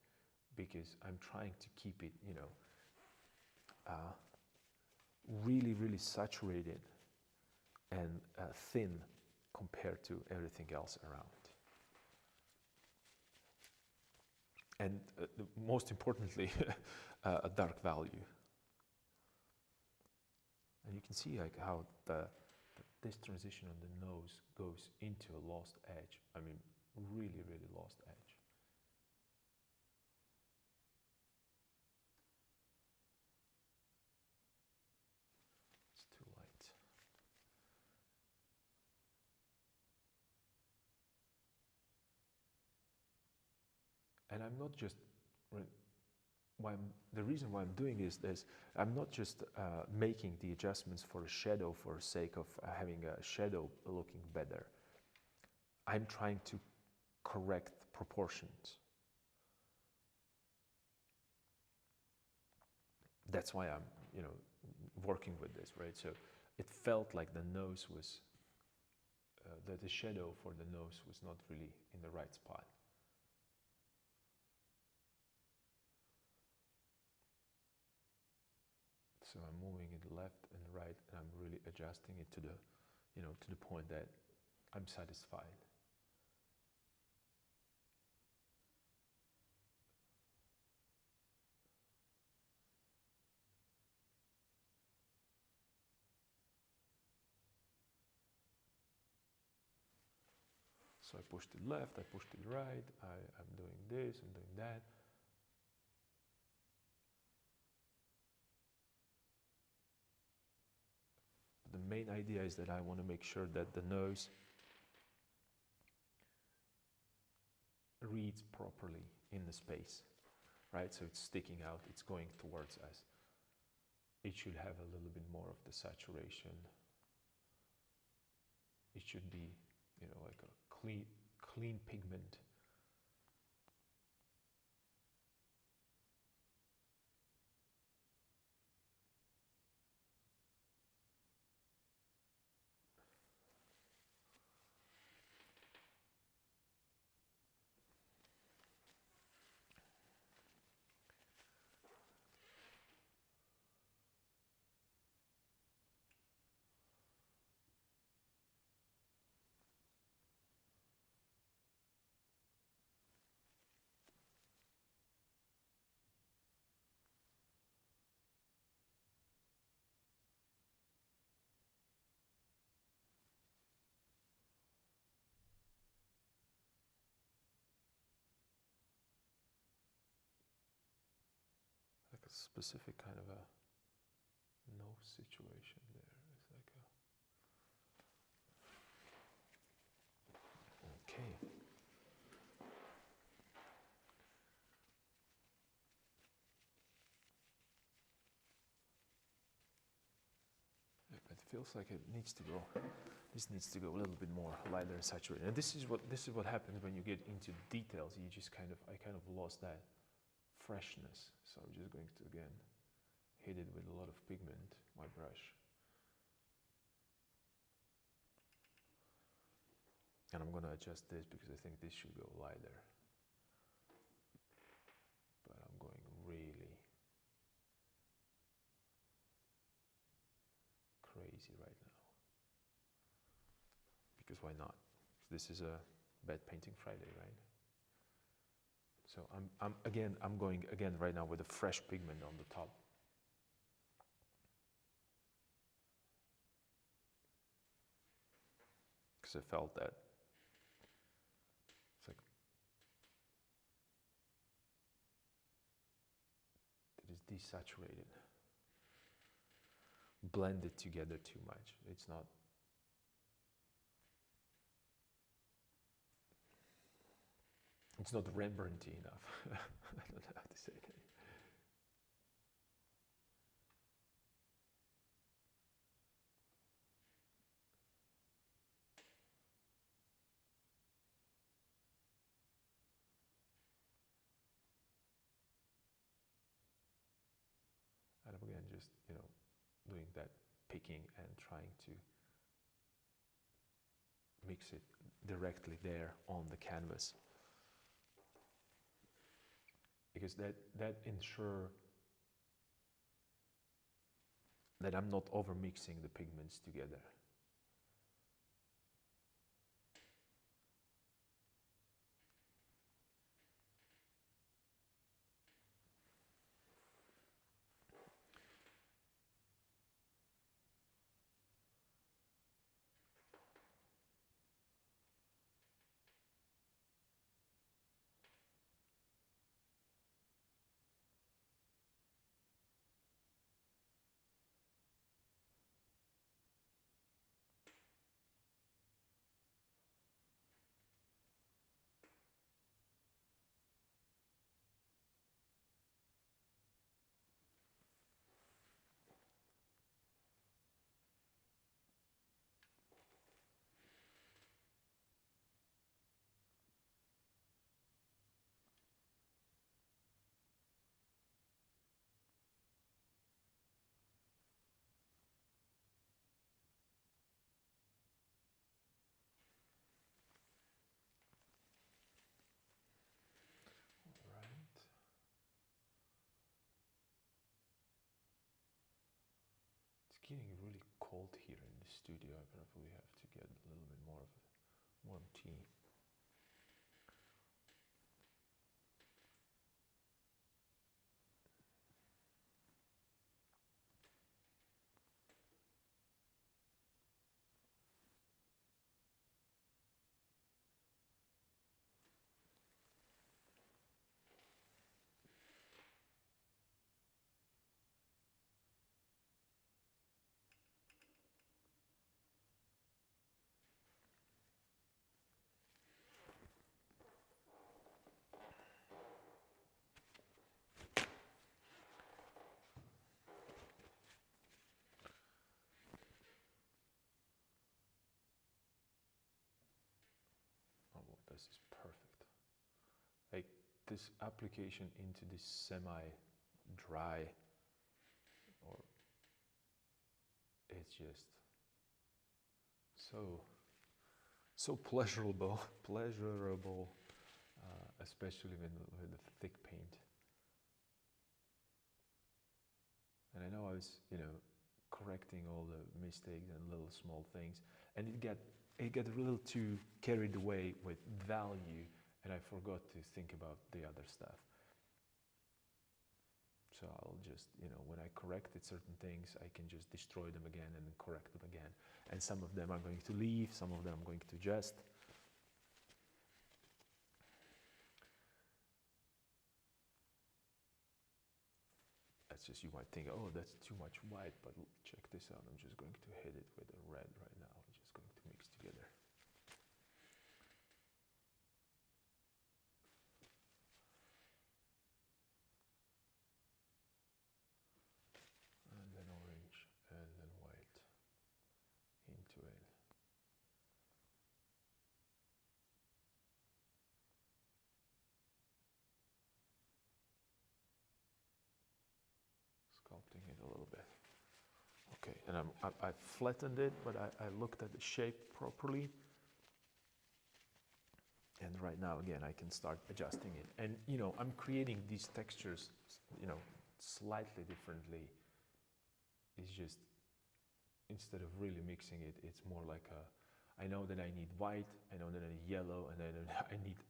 because I'm trying to keep it, you know, really, really saturated and thin compared to everything else around. And most importantly, a dark value. And you can see like how this transition on the nose goes into a lost edge. I mean, really, really lost edge. It's too light. And I'm not just, the reason why I'm doing this, I'm not just making the adjustments for a shadow for the sake of having a shadow looking better. I'm trying to correct proportions. That's why I'm, you know, working with this, right? So it felt like the nose was, that the shadow for the nose was not really in the right spot. So I'm moving it left and right, and I'm really adjusting it to the, you know, to the point that I'm satisfied. So I pushed it left, I pushed it right, I'm doing this, I'm doing that. The main idea is that I want to make sure that the nose reads properly in the space, right? So it's sticking out, it's going towards us. It should have a little bit more of the saturation. It should be, you know, like a clean pigment. Like a specific kind of a nose situation there. It's like a, okay. It feels like it needs to go. This needs to go a little bit more lighter and saturated. And this is what happens when you get into details. You just I kind of lost that freshness. So I'm just going to again hit it with a lot of pigment, my brush. And I'm gonna adjust this because I think this should go lighter. But I'm going really crazy right now. Because why not? This is a bad painting Friday, right? So I'm going again right now with a fresh pigment on the top. Because I felt that it's like it is desaturated, blended together too much. It's not It's not Rembrandty enough. I don't know how to say that. And again, just doing that picking and trying to mix it directly there on the canvas, because that ensures that I'm not over mixing the pigments together. Right. It's getting really cold here in the studio. I probably have to get a little bit more of a warm tea. Oh, well, this is perfect. Like this application into this semi-dry, or it's just so pleasurable, especially with the thick paint. And I know I was, correcting all the mistakes and little small things, and it got a little too carried away with value, and I forgot to think about the other stuff. So I'll just, when I corrected certain things, I can just destroy them again and then correct them again. And some of them I'm going to leave, some of them I'm going to adjust. That's just, you might think, oh, that's too much white, but check this out. I'm just going to hit it with a red right now. I'm just going to mix together. And then orange, and then white into it. Sculpting it a little bit. Okay, and I flattened it, but I looked at the shape properly. And right now, again, I can start adjusting it. And, I'm creating these textures, slightly differently. It's just, instead of really mixing it, it's more like I know that I need white, I know that I need yellow, and then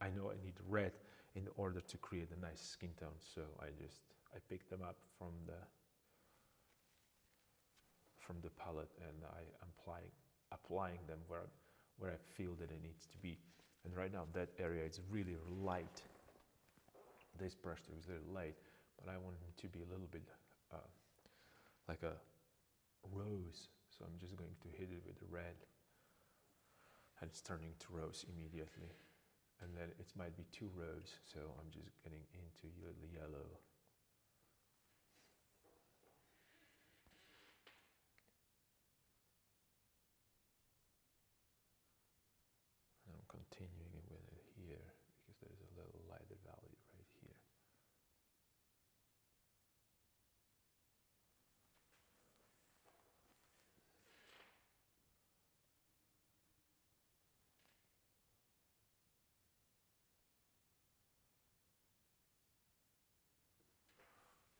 I know I need red in order to create a nice skin tone. So I picked them up from the palette, and I'm applying them where I feel that it needs to be. And right now that area is really light. This brush stroke is really light, but I want it to be a little bit like a rose. So I'm just going to hit it with the red, and it's turning to rose immediately. And then it might be 2 rows, so I'm just getting into the yellow. And I'm continuing with it here because there's a little lighter value right here.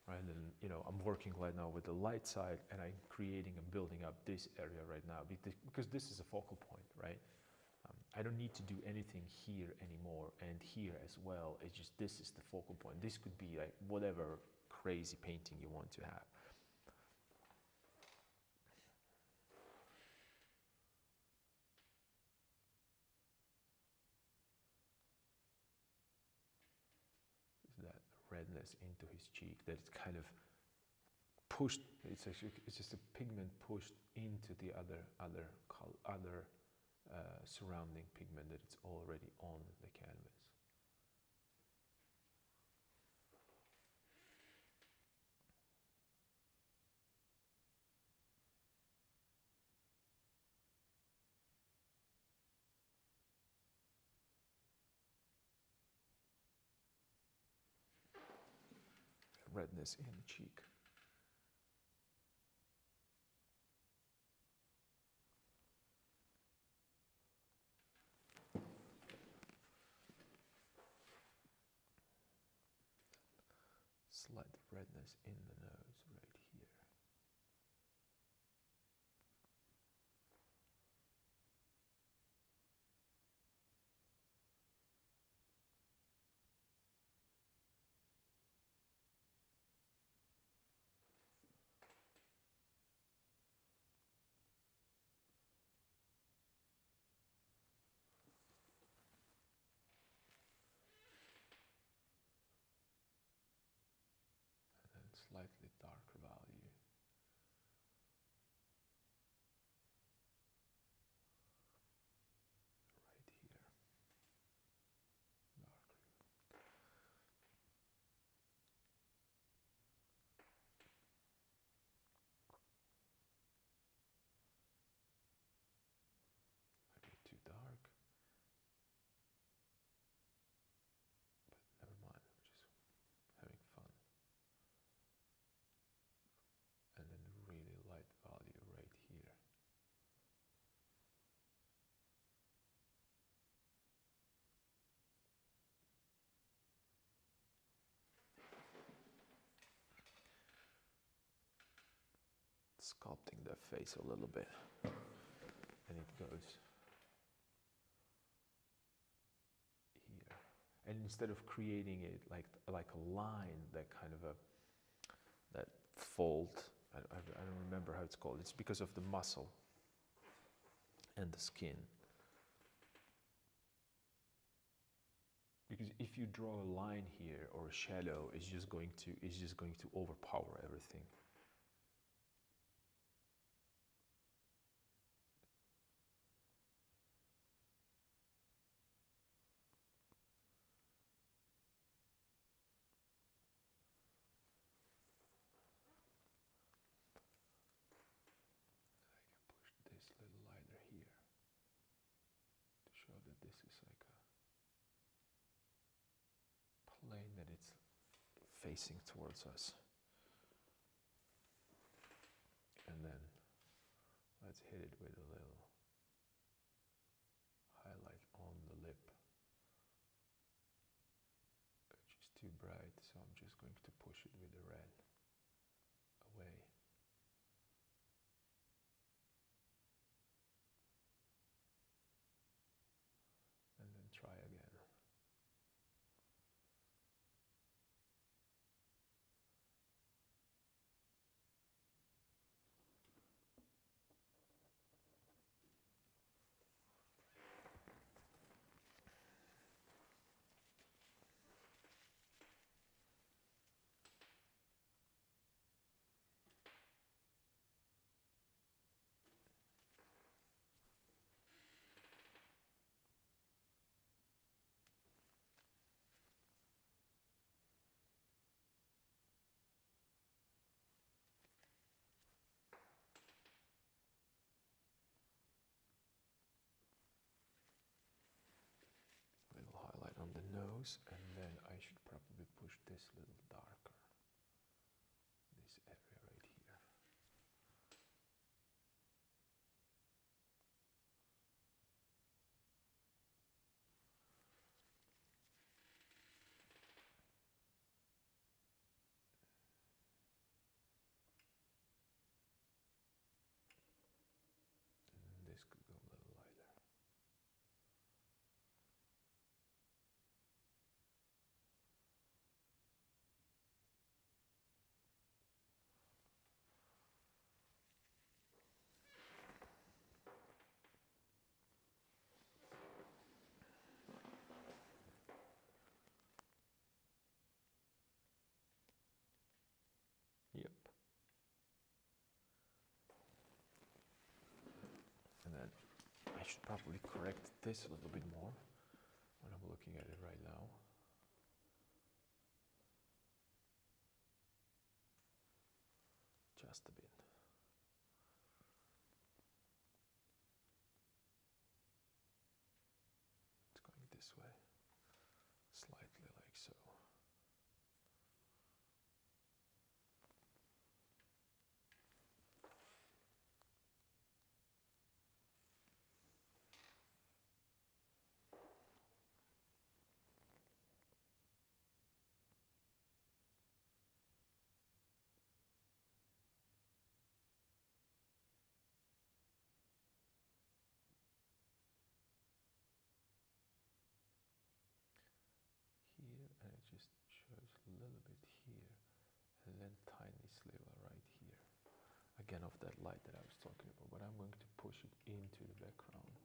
Right, and I'm working right now with the light side, and I'm creating and building up this area right now because this is a focal point, right? I don't need to do anything here anymore, and here as well. It's just this is the focal point. This could be like whatever crazy painting you want to have. That redness into his cheek, that it's kind of pushed. It's just a pigment pushed into the other surrounding pigment that it's already on the canvas. Redness in the cheek. Slight redness in the nose right here. And then slightly darker value. Right here. Darker. Maybe too dark. But never mind, I'm just having fun. And then really light value right here. Sculpting the face a little bit, and it goes here. And instead of creating it like a line, that kind of that fold, I don't remember how it's called. It's because of the muscle and the skin. Because if you draw a line here or a shadow, it's just going to overpower everything. I can push this little lighter here to show that this is like a plane that it's facing towards us. And then let's hit it with a little highlight on the lip, which is too bright, so I'm just going to push it with the red away. And then try again. shadows, and then I should probably push this a little darker. This area right here. And this could go a little lighter. Yep. And then I should probably correct this a little bit more when I'm looking at it right now. Just a bit. It's going this way, slightly like so. Here, and it just shows a little bit here, and then tiny sliver right here. Again, of that light that I was talking about, but I'm going to push it into the background,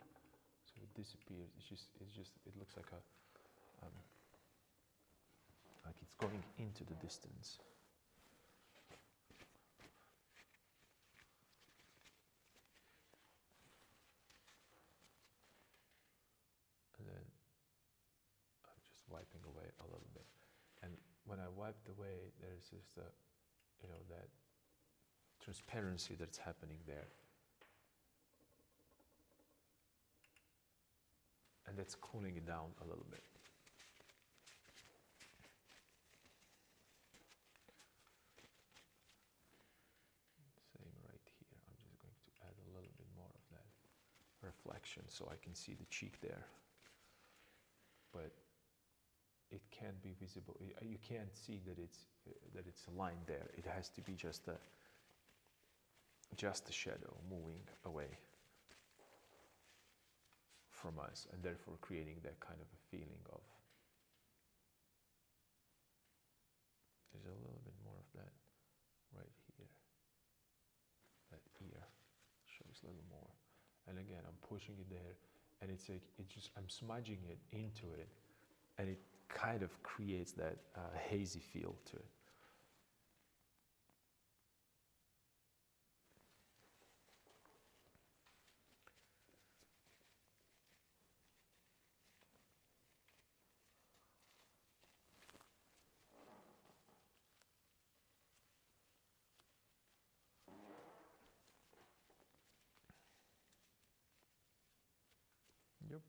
so it disappears. It looks like like it's going into the distance. And then I'm just wiping away a little bit. And when I wiped away, there's just that transparency that's happening there. And that's cooling it down a little bit. Same right here. I'm just going to add a little bit more of that reflection so I can see the cheek there. But it can't be visible. You can't see that it's a line there. It has to be just a shadow moving away from us, and therefore creating that kind of a feeling of. There's a little bit more of that right here. That ear shows a little more. And again, I'm pushing it there, and it's like I'm smudging it into it, and it kind of creates that hazy feel to it. Yep.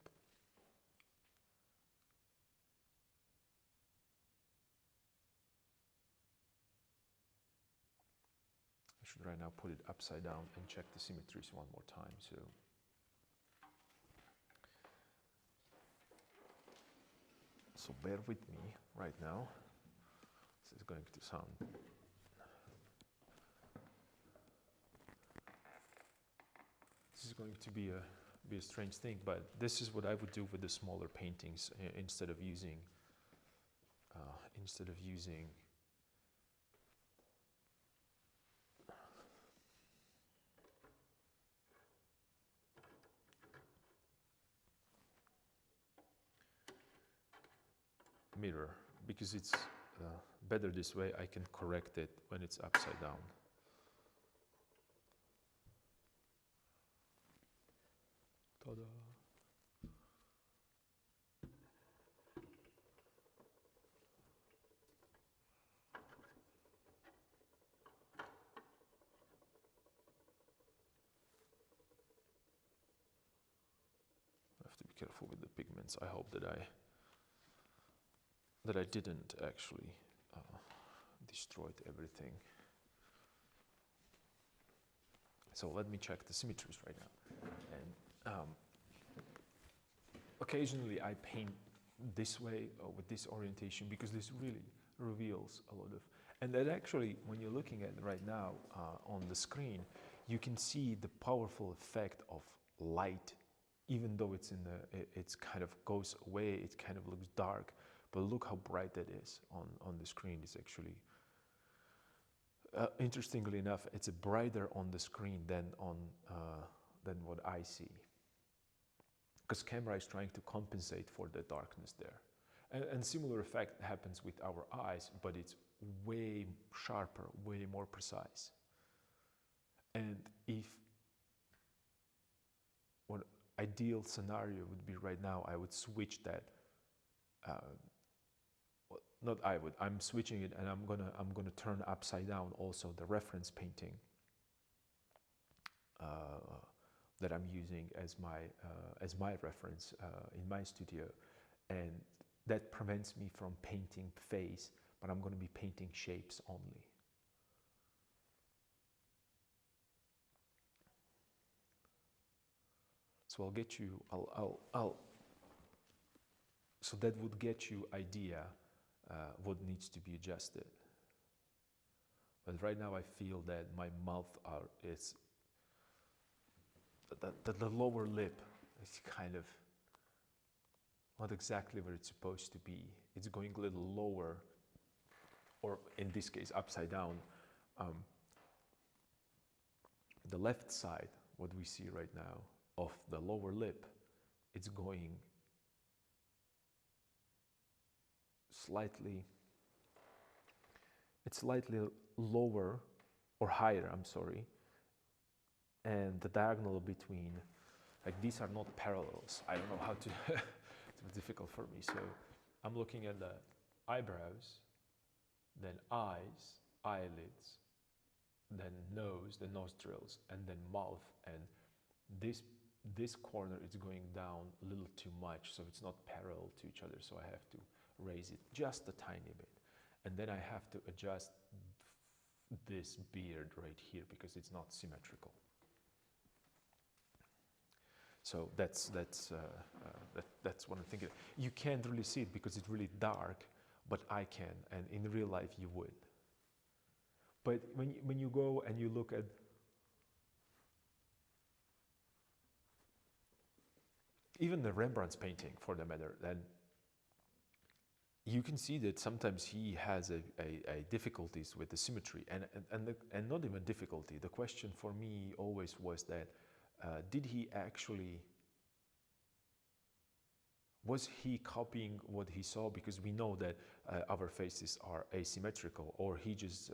I should right now put it upside down and check the symmetries one more time. So bear with me right now. This is going to sound. This is going to be a strange thing, but this is what I would do with the smaller paintings instead of using mirror, because it's better this way. I can correct it when it's upside down. Ta-da! I have to be careful with the pigments. I hope that I that I didn't actually destroyed everything. So let me check the symmetries right now. And occasionally I paint this way with this orientation because this really reveals a lot of, and that actually when you're looking at it right now on the screen, you can see the powerful effect of light, even though it's in the, it's kind of goes away, it kind of looks dark, but look how bright that is on the screen. It's actually, interestingly enough, it's brighter on the screen than what I see, because camera is trying to compensate for the darkness there. And similar effect happens with our eyes, but it's way sharper, way more precise. And if what ideal scenario would be right now, I would switch that. Well, not I would. I'm switching it, and I'm gonna turn upside down also the reference painting that I'm using as my reference in my studio, and that prevents me from painting face, but I'm going to be painting shapes only. So I'll get you, so that would get you idea what needs to be adjusted. But right now I feel that my mouth is, the lower lip is kind of not exactly where it's supposed to be. It's going a little lower, or in this case, upside down. The left side, what we see right now, of the lower lip, it's going slightly, it's slightly lower, or higher, I'm sorry, and the diagonal between, like these are not parallels. I don't know how to, it's difficult for me. So I'm looking at the eyebrows, then eyes, eyelids, then nose, the nostrils, and then mouth. And this corner is going down a little too much, so it's not parallel to each other. So I have to raise it just a tiny bit. And then I have to adjust this beard right here because it's not symmetrical. So that's what I'm thinking. You can't really see it because it's really dark, but I can, and in real life you would. But when you go and you look at even the Rembrandt's painting, for the matter, then you can see that sometimes he has a difficulties with the symmetry, and not even difficulty. The question for me always was that did he actually, was he copying what he saw? Because we know that our faces are asymmetrical, or he just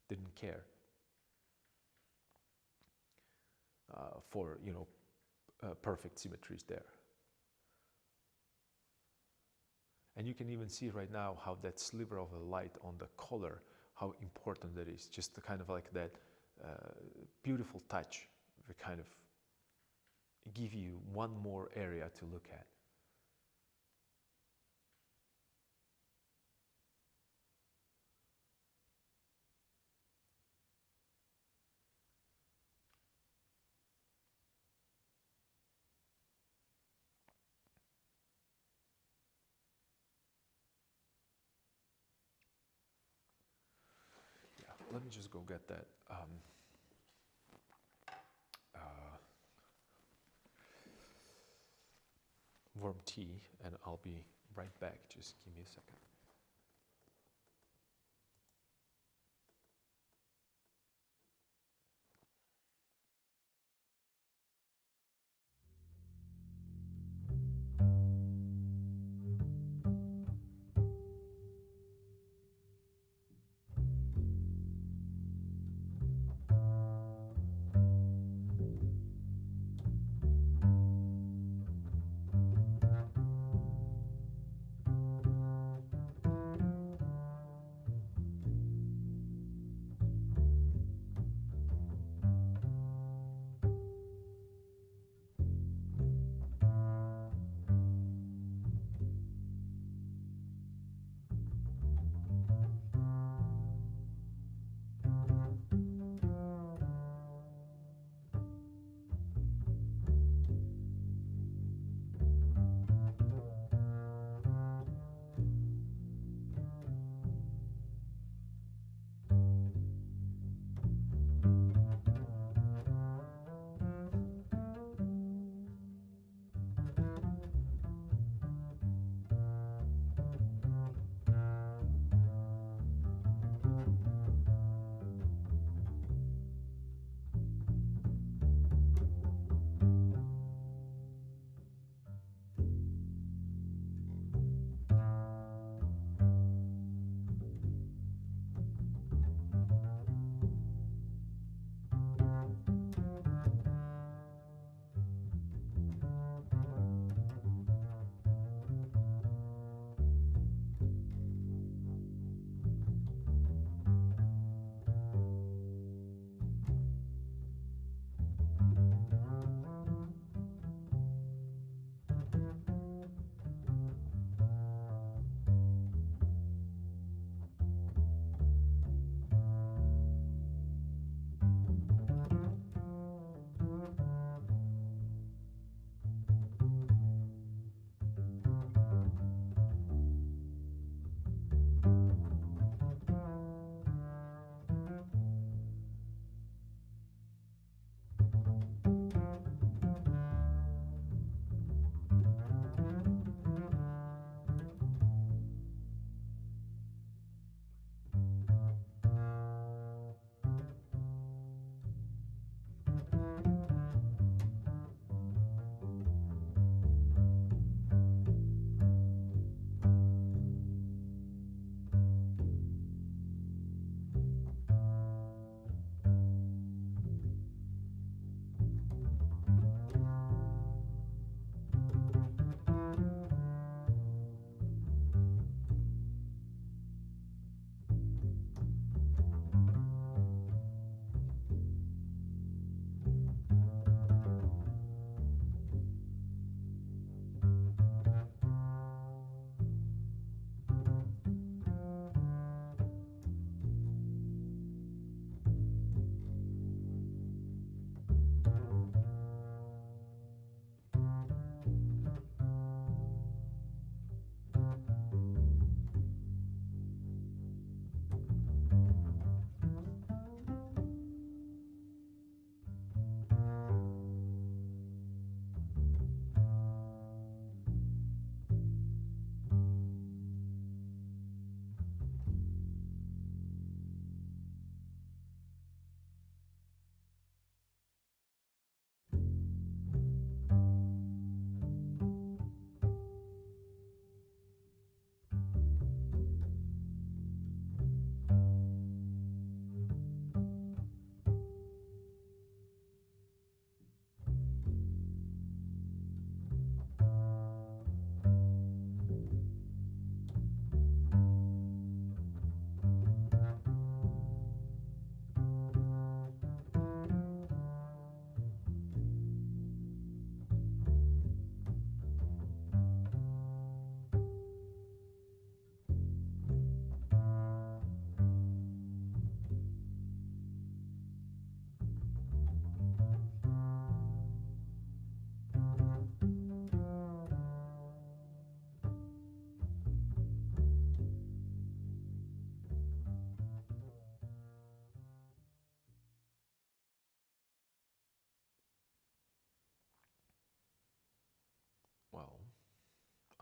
didn't care for perfect symmetries there. And you can even see right now how that sliver of the light on the color, how important that is. Just the kind of like that beautiful touch, the kind of give you one more area to look at. Yeah, let me just go get that. Warm tea, and I'll be right back. Just give me a second.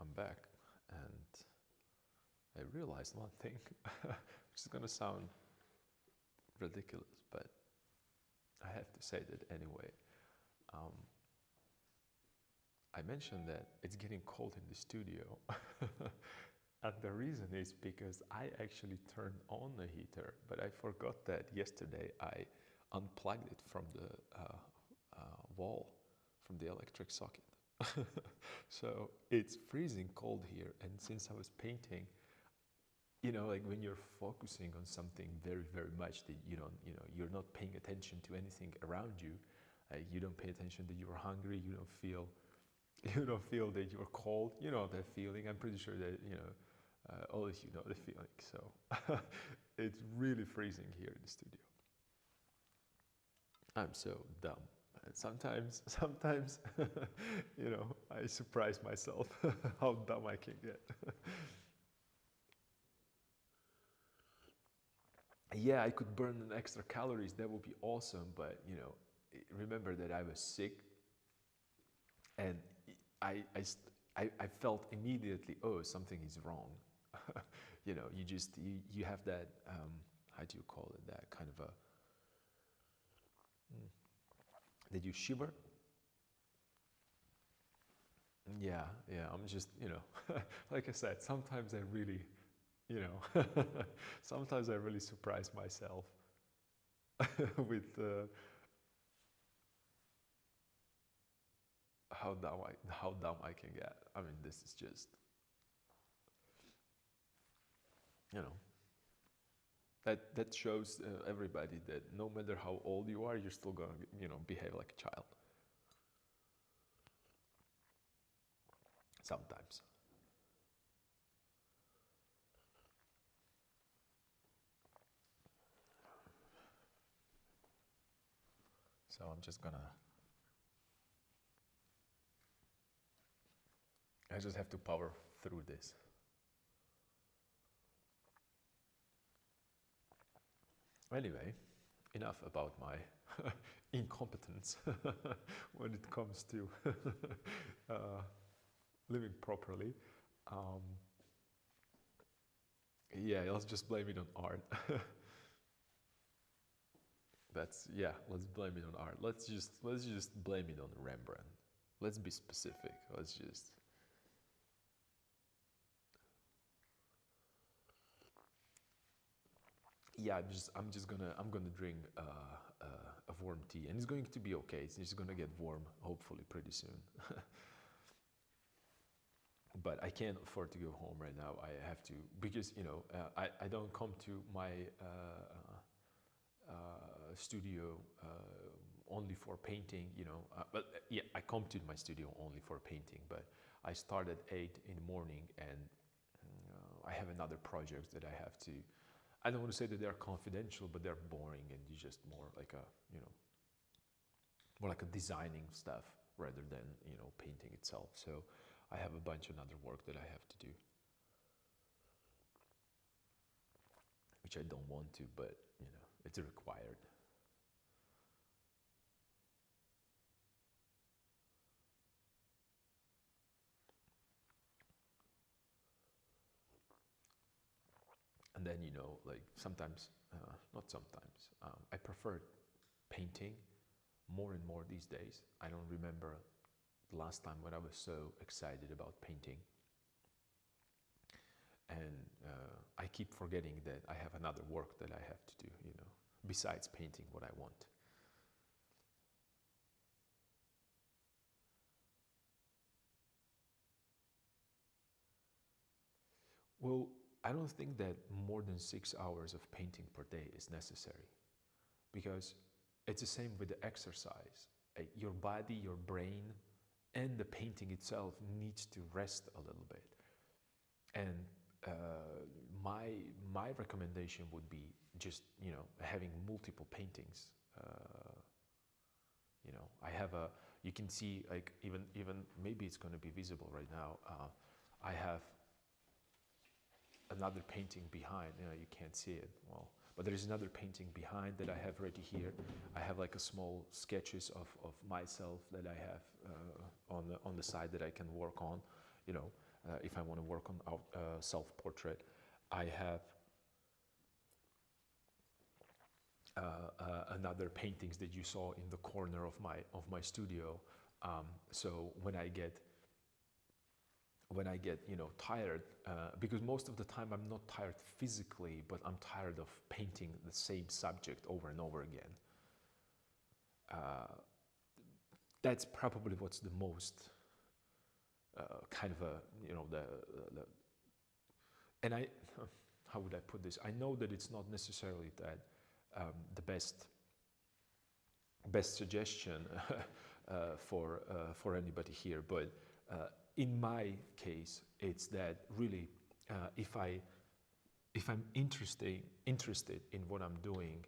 I'm back, and I realized one thing, which is gonna sound ridiculous, but I have to say that anyway. Um, I mentioned that it's getting cold in the studio, and the reason is because I actually turned on the heater, but I forgot that yesterday I unplugged it from the wall, from the electric socket. So it's freezing cold here, and since I was painting, you know, like when you're focusing on something very, very much that you don't, you know, you're not paying attention to anything around you. You don't pay attention that you're hungry. You don't feel, you don't feel that you're cold. You know that feeling. I'm pretty sure that you know, all of you know the feeling. So it's really freezing here in the studio. I'm so dumb. And sometimes, you know, I surprise myself how dumb I can get. Yeah, I could burn an extra calories. That would be awesome. But you know, remember that I was sick, and I felt immediately, oh, something is wrong. You know, you have that how do you call it? That kind of a did you shiver? Yeah, yeah. I'm just, you know, like I said, sometimes I really, you know, sometimes I really surprise myself with how dumb I can get. I mean, this is just, you know, that shows everybody that no matter how old you are, you're still gonna, you know, behave like a child. Sometimes. So I'm just gonna. I just have to power through this. Anyway, enough about my incompetence when it comes to uh, living properly. Um, yeah, let's just blame it on art. That's yeah. Let's blame it on art. Let's just blame it on Rembrandt. Let's be specific. Let's just. Yeah, I'm gonna drink a warm tea, and it's going to be okay. It's just gonna get warm, hopefully, pretty soon. But I can't afford to go home right now. I have to because you know I don't come to my studio only for painting. You know, but yeah, I come to my studio only for painting. But I start at 8 in the morning, and I have another project that I have to. I don't want to say that they're confidential, but they're boring, and you just more like a you know more like a designing stuff rather than you know painting itself. So I have a bunch of other work that I have to do, which I don't want to, but you know it's required. And then you know like sometimes, not sometimes, I prefer painting more and more these days. I don't remember the last time when I was so excited about painting. And I keep forgetting that I have another work that I have to do, you know, besides painting what I want. Well, I don't think that more than 6 hours of painting per day is necessary because it's the same with the exercise. Your body, your brain, and the painting itself needs to rest a little bit. And uh, my my recommendation would be just you know having multiple paintings. You know, I have a. You can see like even maybe it's going to be visible right now. I have another painting behind. You know, you can't see it well, but there is another painting behind that I have right here. I have like a small sketches of myself that I have on the side that I can work on. You know, if I want to work on self-portrait. I have another paintings that you saw in the corner of my studio. So when I get tired, because most of the time I'm not tired physically, but I'm tired of painting the same subject over and over again. That's probably what's the most kind of a, the and I, how would I put this? I know that it's not necessarily that the best suggestion for anybody here, but in my case, it's that really, if I'm interested in what I'm doing,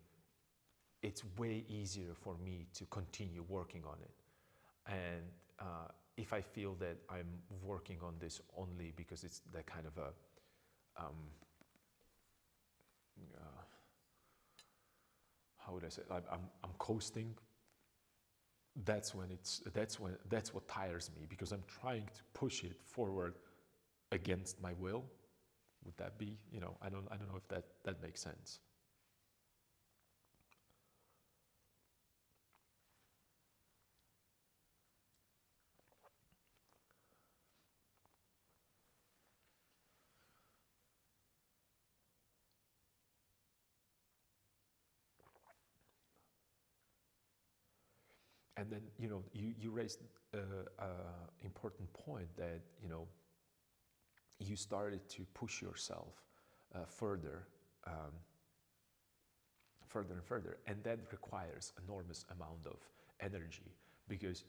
it's way easier for me to continue working on it. And if I feel that I'm working on this only because it's the kind of a how would I say? I'm coasting. That's what tires me, because I'm trying to push it forward against my will. Would that be, I don't know if that makes sense. And then, you raised an important point that, you started to push yourself further and further. And that requires enormous amount of energy, because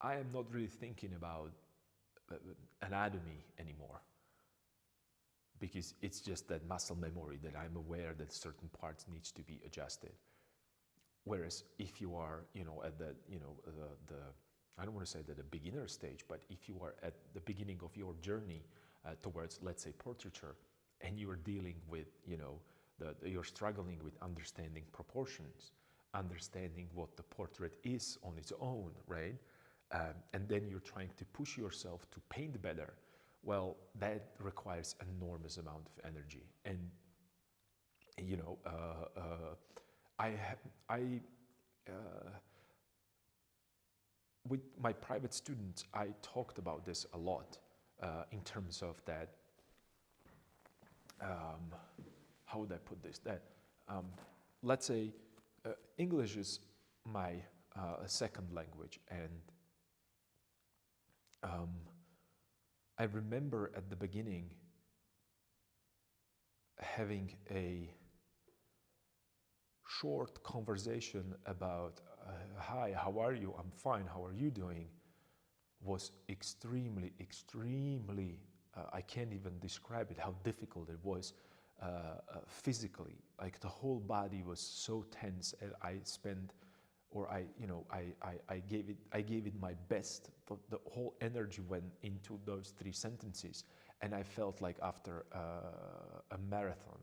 I am not really thinking about anatomy anymore, because it's just that muscle memory that I'm aware that certain parts needs to be adjusted. Whereas if you are, at the, the I don't want to say that the beginner stage, but if you are at the beginning of your journey towards, let's say, portraiture, and you are dealing with, you're struggling with understanding proportions, understanding what the portrait is on its own, right? And then you're trying to push yourself to paint better. Well, that requires enormous amount of energy. And, with my private students, I talked about this a lot in terms of that, how would I put this? That, let's say, English is my second language, and I remember at the beginning having a short conversation about, hi, how are you? I'm fine, how are you doing? Was extremely, I can't even describe it, how difficult it was physically. Like, the whole body was so tense, and I spent, or I gave it my best. The whole energy went into those 3 sentences, and I felt like after a marathon.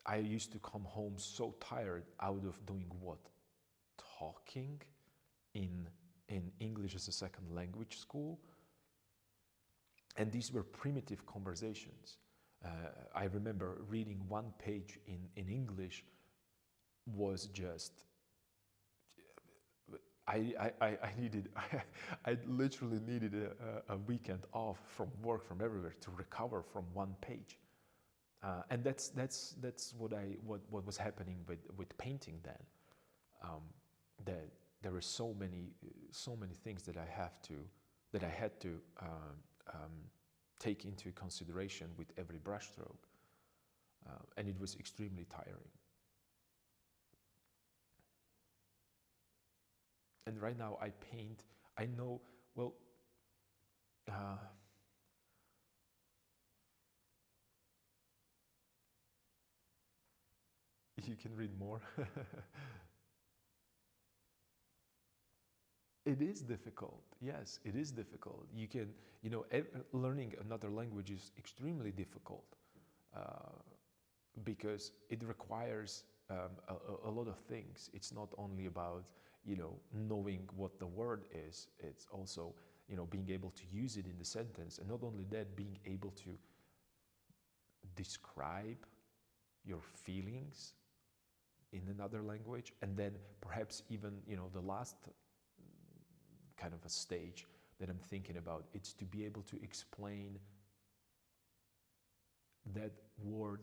I used to come home so tired out of doing what? Talking in English as a second language school. And these were primitive conversations. I remember reading one page in English was just, I literally needed a weekend off from work, from everywhere, to recover from one page. And that's what was happening with painting then. That there were so many things that I had to take into consideration with every brushstroke, and it was extremely tiring. And right now I paint. I know, well, you can read more. It is difficult. Yes, it is difficult. You can, learning another language is extremely difficult because it requires a lot of things. It's not only about, knowing what the word is. It's also, being able to use it in the sentence, and not only that, being able to describe your feelings in another language, and then perhaps even, the last kind of a stage that I'm thinking about, it's to be able to explain that word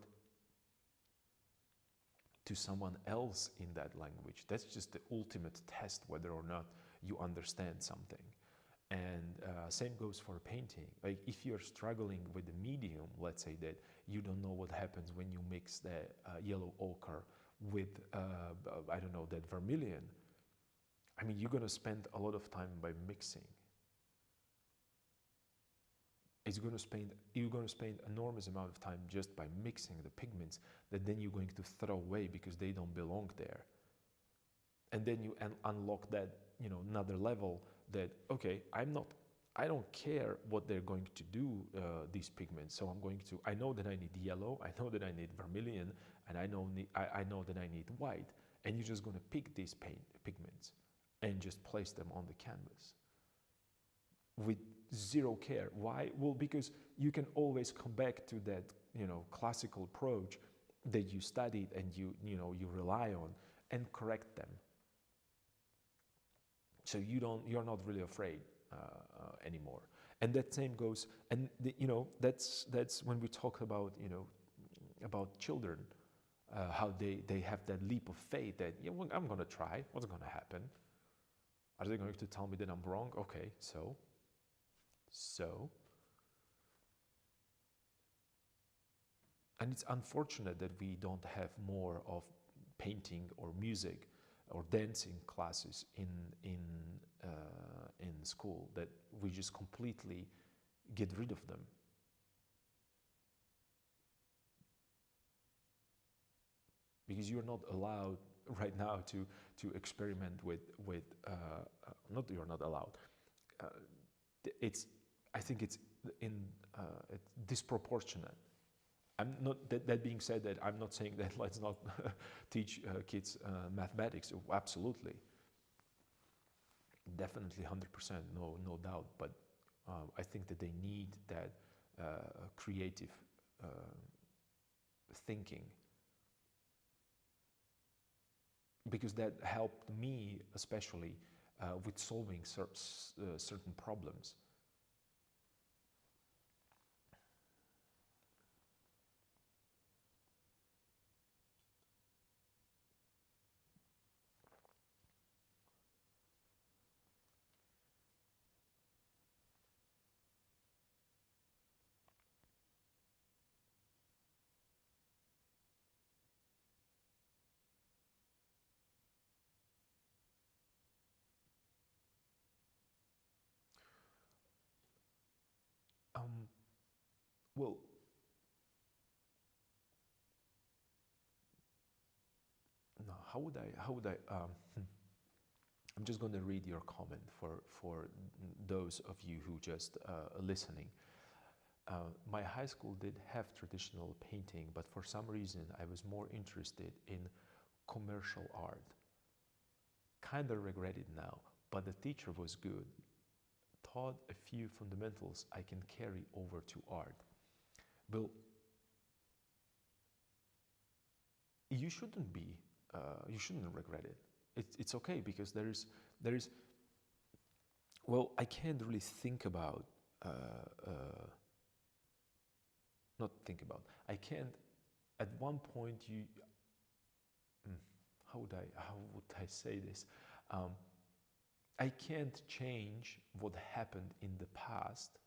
to someone else in that language. That's just the ultimate test whether or not you understand something. And same goes for painting. Like if you're struggling with the medium, let's say that you don't know what happens when you mix the yellow ochre with, I don't know, that vermilion. I mean, you're gonna spend a lot of time by mixing. You're gonna spend enormous amount of time just by mixing the pigments that then you're going to throw away because they don't belong there. And then you unlock that, another level that, okay, I don't care what they're going to do, these pigments. So I know that I need yellow, I know that I need vermilion, and I know that I need white. And you're just gonna pick these pigments and just place them on the canvas with zero care. Why? Well, because you can always come back to that, classical approach that you studied and you rely on, and correct them. So you're not really afraid anymore. And that same goes, and that's when we talk about about children, how they have that leap of faith that well, I'm gonna try. What's gonna happen? Are they going to tell me that I'm wrong? Okay, so. And it's unfortunate that we don't have more of painting or music or dancing classes in school, that we just completely get rid of them. Because you're not allowed right now to experiment with not you're not allowed. I think it's disproportionate. I'm not, that being said, that I'm not saying that let's not teach kids mathematics. Absolutely, definitely 100%, no doubt. But I think that they need that creative thinking, because that helped me especially with solving certain problems. Well, no, how would I, I'm just going to read your comment for those of you who just listening. My high school did have traditional painting, but for some reason I was more interested in commercial art. Kind of regret it now, but the teacher was good. Taught a few fundamentals I can carry over to art. Well, you shouldn't regret it. It's okay, because there is, well, I can't really think about, not think about, I can't, at one point how would I say this? I can't change what happened in the past.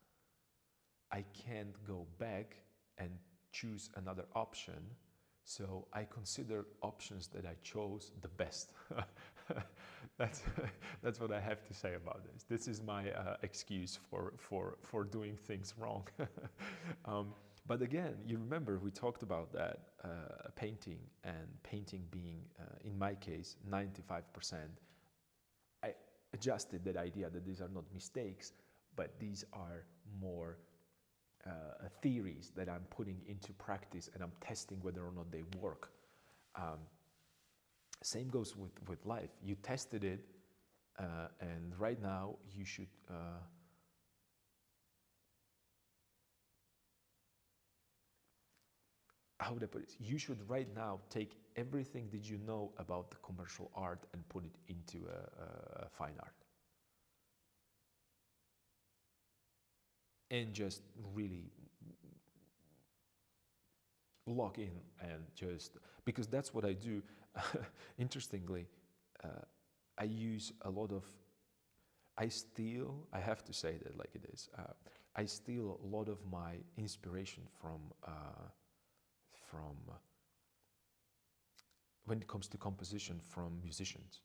I can't go back and choose another option. So I consider options that I chose the best. That's what I have to say about this. This is my excuse for doing things wrong. But again, you remember we talked about that painting, and painting being, in my case, 95%. I adjusted that idea that these are not mistakes, but these are more theories that I'm putting into practice, and I'm testing whether or not they work. Same goes with life. You tested it, and right now you should how would I put it? You should right now take everything that you know about the commercial art and put it into a fine art. And just really log in and just, because that's what I do. Interestingly, I use a lot of, I have to say that like it is, I steal a lot of my inspiration from when it comes to composition, from musicians.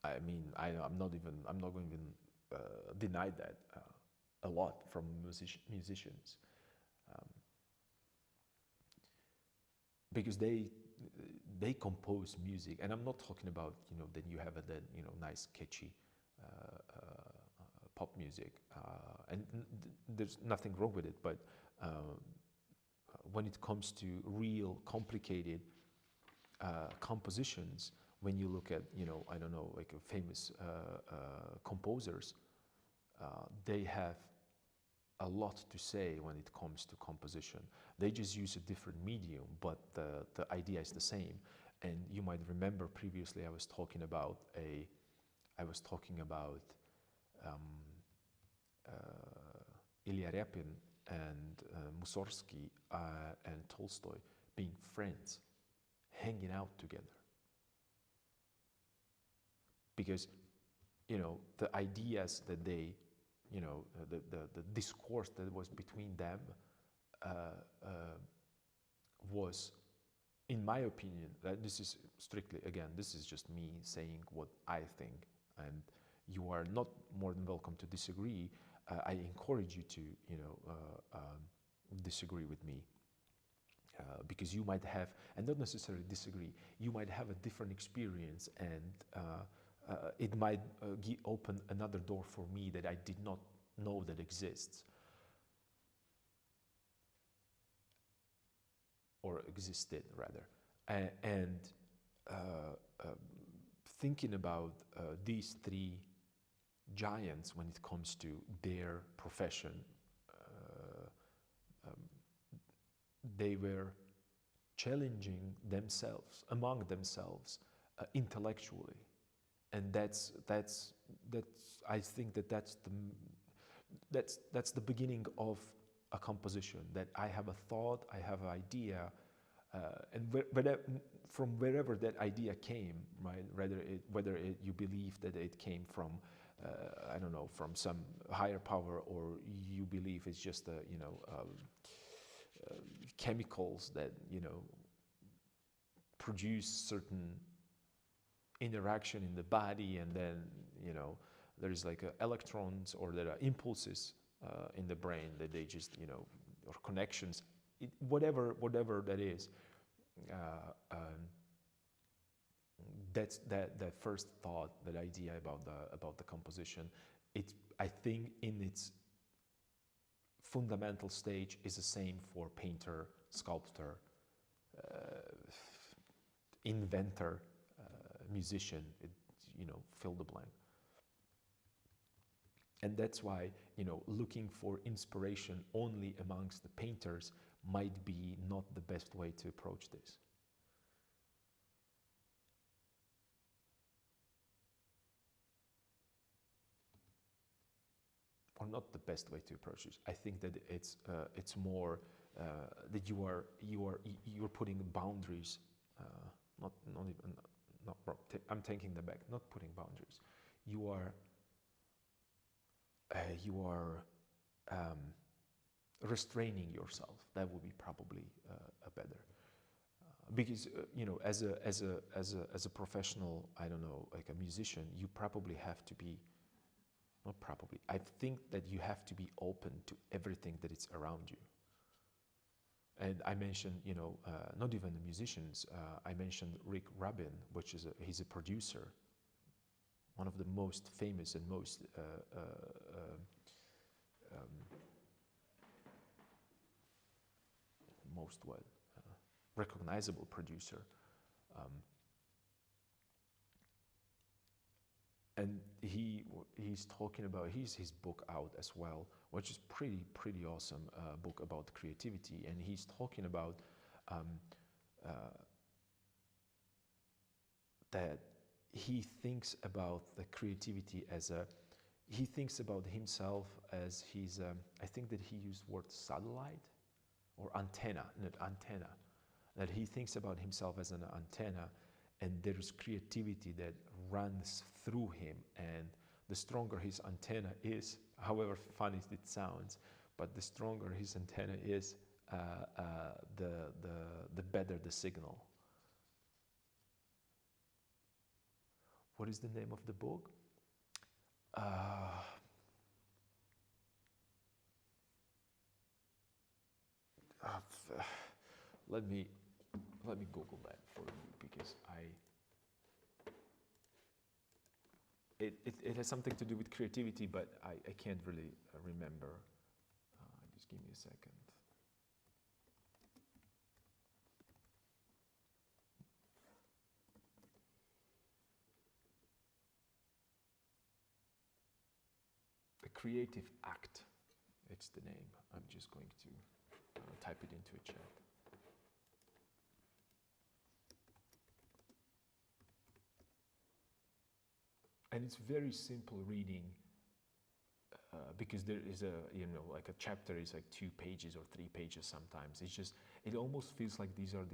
I mean, I'm not going to even deny that a lot from musicians, because they compose music, and I'm not talking about, you know, then you have a then, you know, nice catchy pop music, and there's nothing wrong with it, but when it comes to real complicated compositions, when you look at, you know, I don't know, like famous composers, they have a lot to say when it comes to composition. They just use a different medium, but the idea is the same. And you might remember previously I was talking about Ilya Repin and Mussorgsky and Tolstoy being friends, hanging out together. Because, you know, the ideas that they, you know, the discourse that was between them was, in my opinion, this is strictly, again, this is just me saying what I think, and you are not more than welcome to disagree. I encourage you to, you know, disagree with me, because you might have, and not necessarily disagree, you might have a different experience, and it might open another door for me that I did not know that exists, or existed rather. And thinking about these three giants when it comes to their profession, they were challenging themselves, among themselves, intellectually. And that's I think that's the beginning of a composition, that I have a thought, I have an idea, and from wherever that idea came, right? Whether you believe that it came from I don't know, from some higher power, or you believe it's just chemicals that, you know, produce certain interaction in the body, and then, you know, there's like electrons, or there are impulses in the brain that they just, you know, or connections, whatever that is. That's that first thought, that idea about the composition. It, I think, in its fundamental stage is the same for painter, sculptor, inventor, musician. You know, fill the blank. And that's why, you know, looking for inspiration only amongst the painters might be not the best way to approach this. Or not the best way to approach this. I think that it's more that you're putting boundaries. I'm taking that back. Not putting boundaries. You are restraining yourself. That would be probably a better. Because you know, as a professional, I don't know, like a musician, you probably have to be. Not probably. I think that you have to be open to everything that is around you. And I mentioned, you know, not even the musicians. I mentioned Rick Rubin, which is he's a producer, one of the most famous and most recognizable producer. And he's talking about his book out as well, which is pretty awesome book about creativity. And he's talking about that he thinks about the creativity as he thinks about himself as his, I think that he used the word satellite or antenna, not antenna, that he thinks about himself as an antenna, and there's creativity that runs through him, and the stronger his antenna is, however funny it sounds, but the stronger his antenna is, the better the signal. What is the name of the book? Let me Google that for you, because it has something to do with creativity, but I can't really remember. Just give me a second. The Creative Act, it's the name. I'm just going to type it into a chat. And it's very simple reading, because there is like a chapter is like 2 pages or 3 pages sometimes. It's just, it almost feels like these are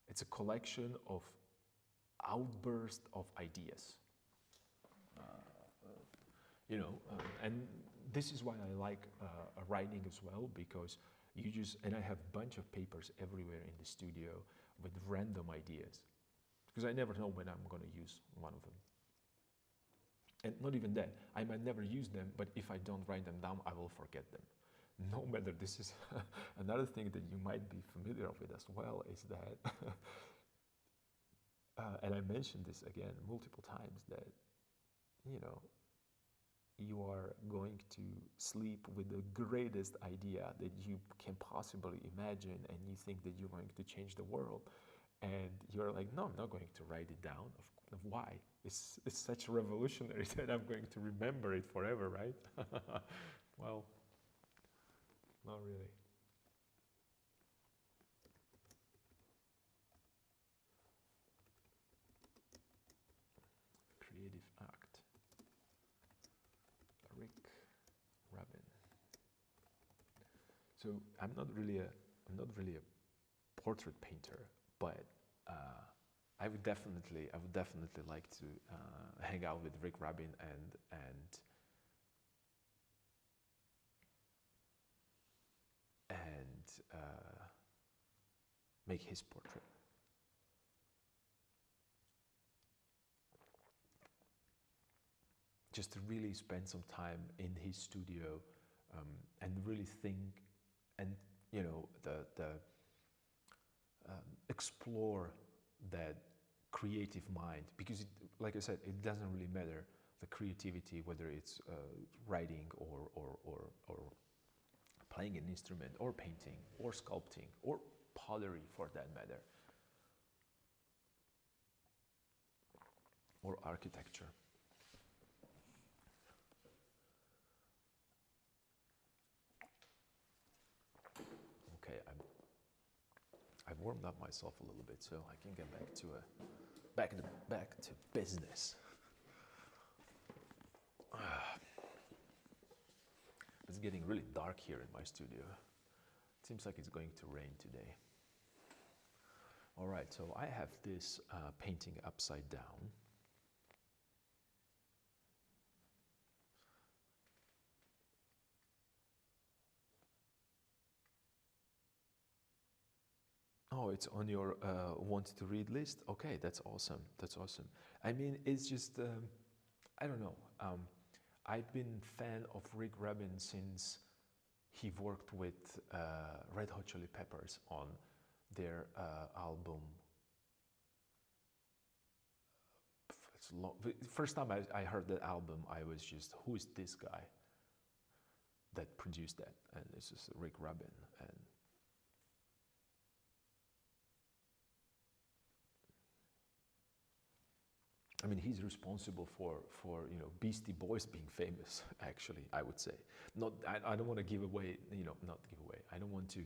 it's a collection of outbursts of ideas. And this is why I like writing as well, because and I have a bunch of papers everywhere in the studio with random ideas, because I never know when I'm going to use one of them. And not even that, I might never use them, but if I don't write them down, I will forget them. No matter, this is another thing that you might be familiar with as well, is that, and I mentioned this again multiple times, that, you are going to sleep with the greatest idea that you can possibly imagine, and you think that you're going to change the world, and you're like, no, I'm not going to write it down. Why? It's such revolutionary that I'm going to remember it forever, right? Well, not really. Creative Act. Rick Rubin. So I'm not really a portrait painter, but I would definitely like to hang out with Rick Rubin and make his portrait. Just to really spend some time in his studio, and really think, and explore that creative mind, because like I said, it doesn't really matter the creativity, whether it's writing or playing an instrument, or painting, or sculpting, or pottery for that matter, or architecture. Okay, I've warmed up myself a little bit, so I can get back to business. It's getting really dark here in my studio. It seems like it's going to rain today. All right, so I have this painting upside down. Oh, it's on your want to read list? Okay, that's awesome. That's awesome. I mean, it's just, I don't know. I've been a fan of Rick Rubin since he worked with Red Hot Chili Peppers on their album. It's long. The first time I heard that album, I was just, who is this guy that produced that? And it's just Rick Rubin. I mean, he's responsible for Beastie Boys being famous. Actually, I would say. Not. I don't want to give away. Not give away. I don't want to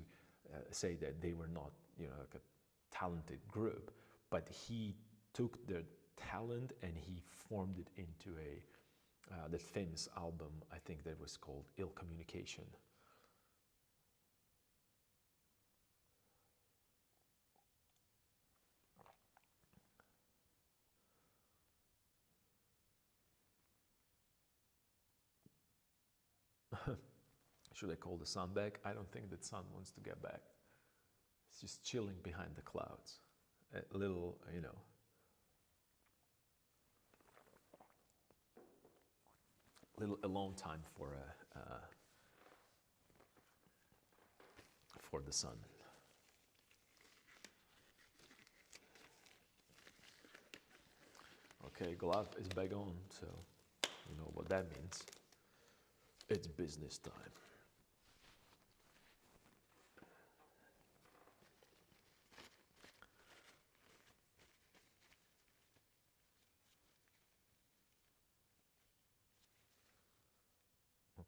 say that they were not like a talented group, but he took their talent and he formed it into that famous album. I think that was called Ill Communication. Should I call the sun back? I don't think that sun wants to get back. It's just chilling behind the clouds. A little, little alone time for the sun. Okay, glove is back on, so you know what that means. It's business time.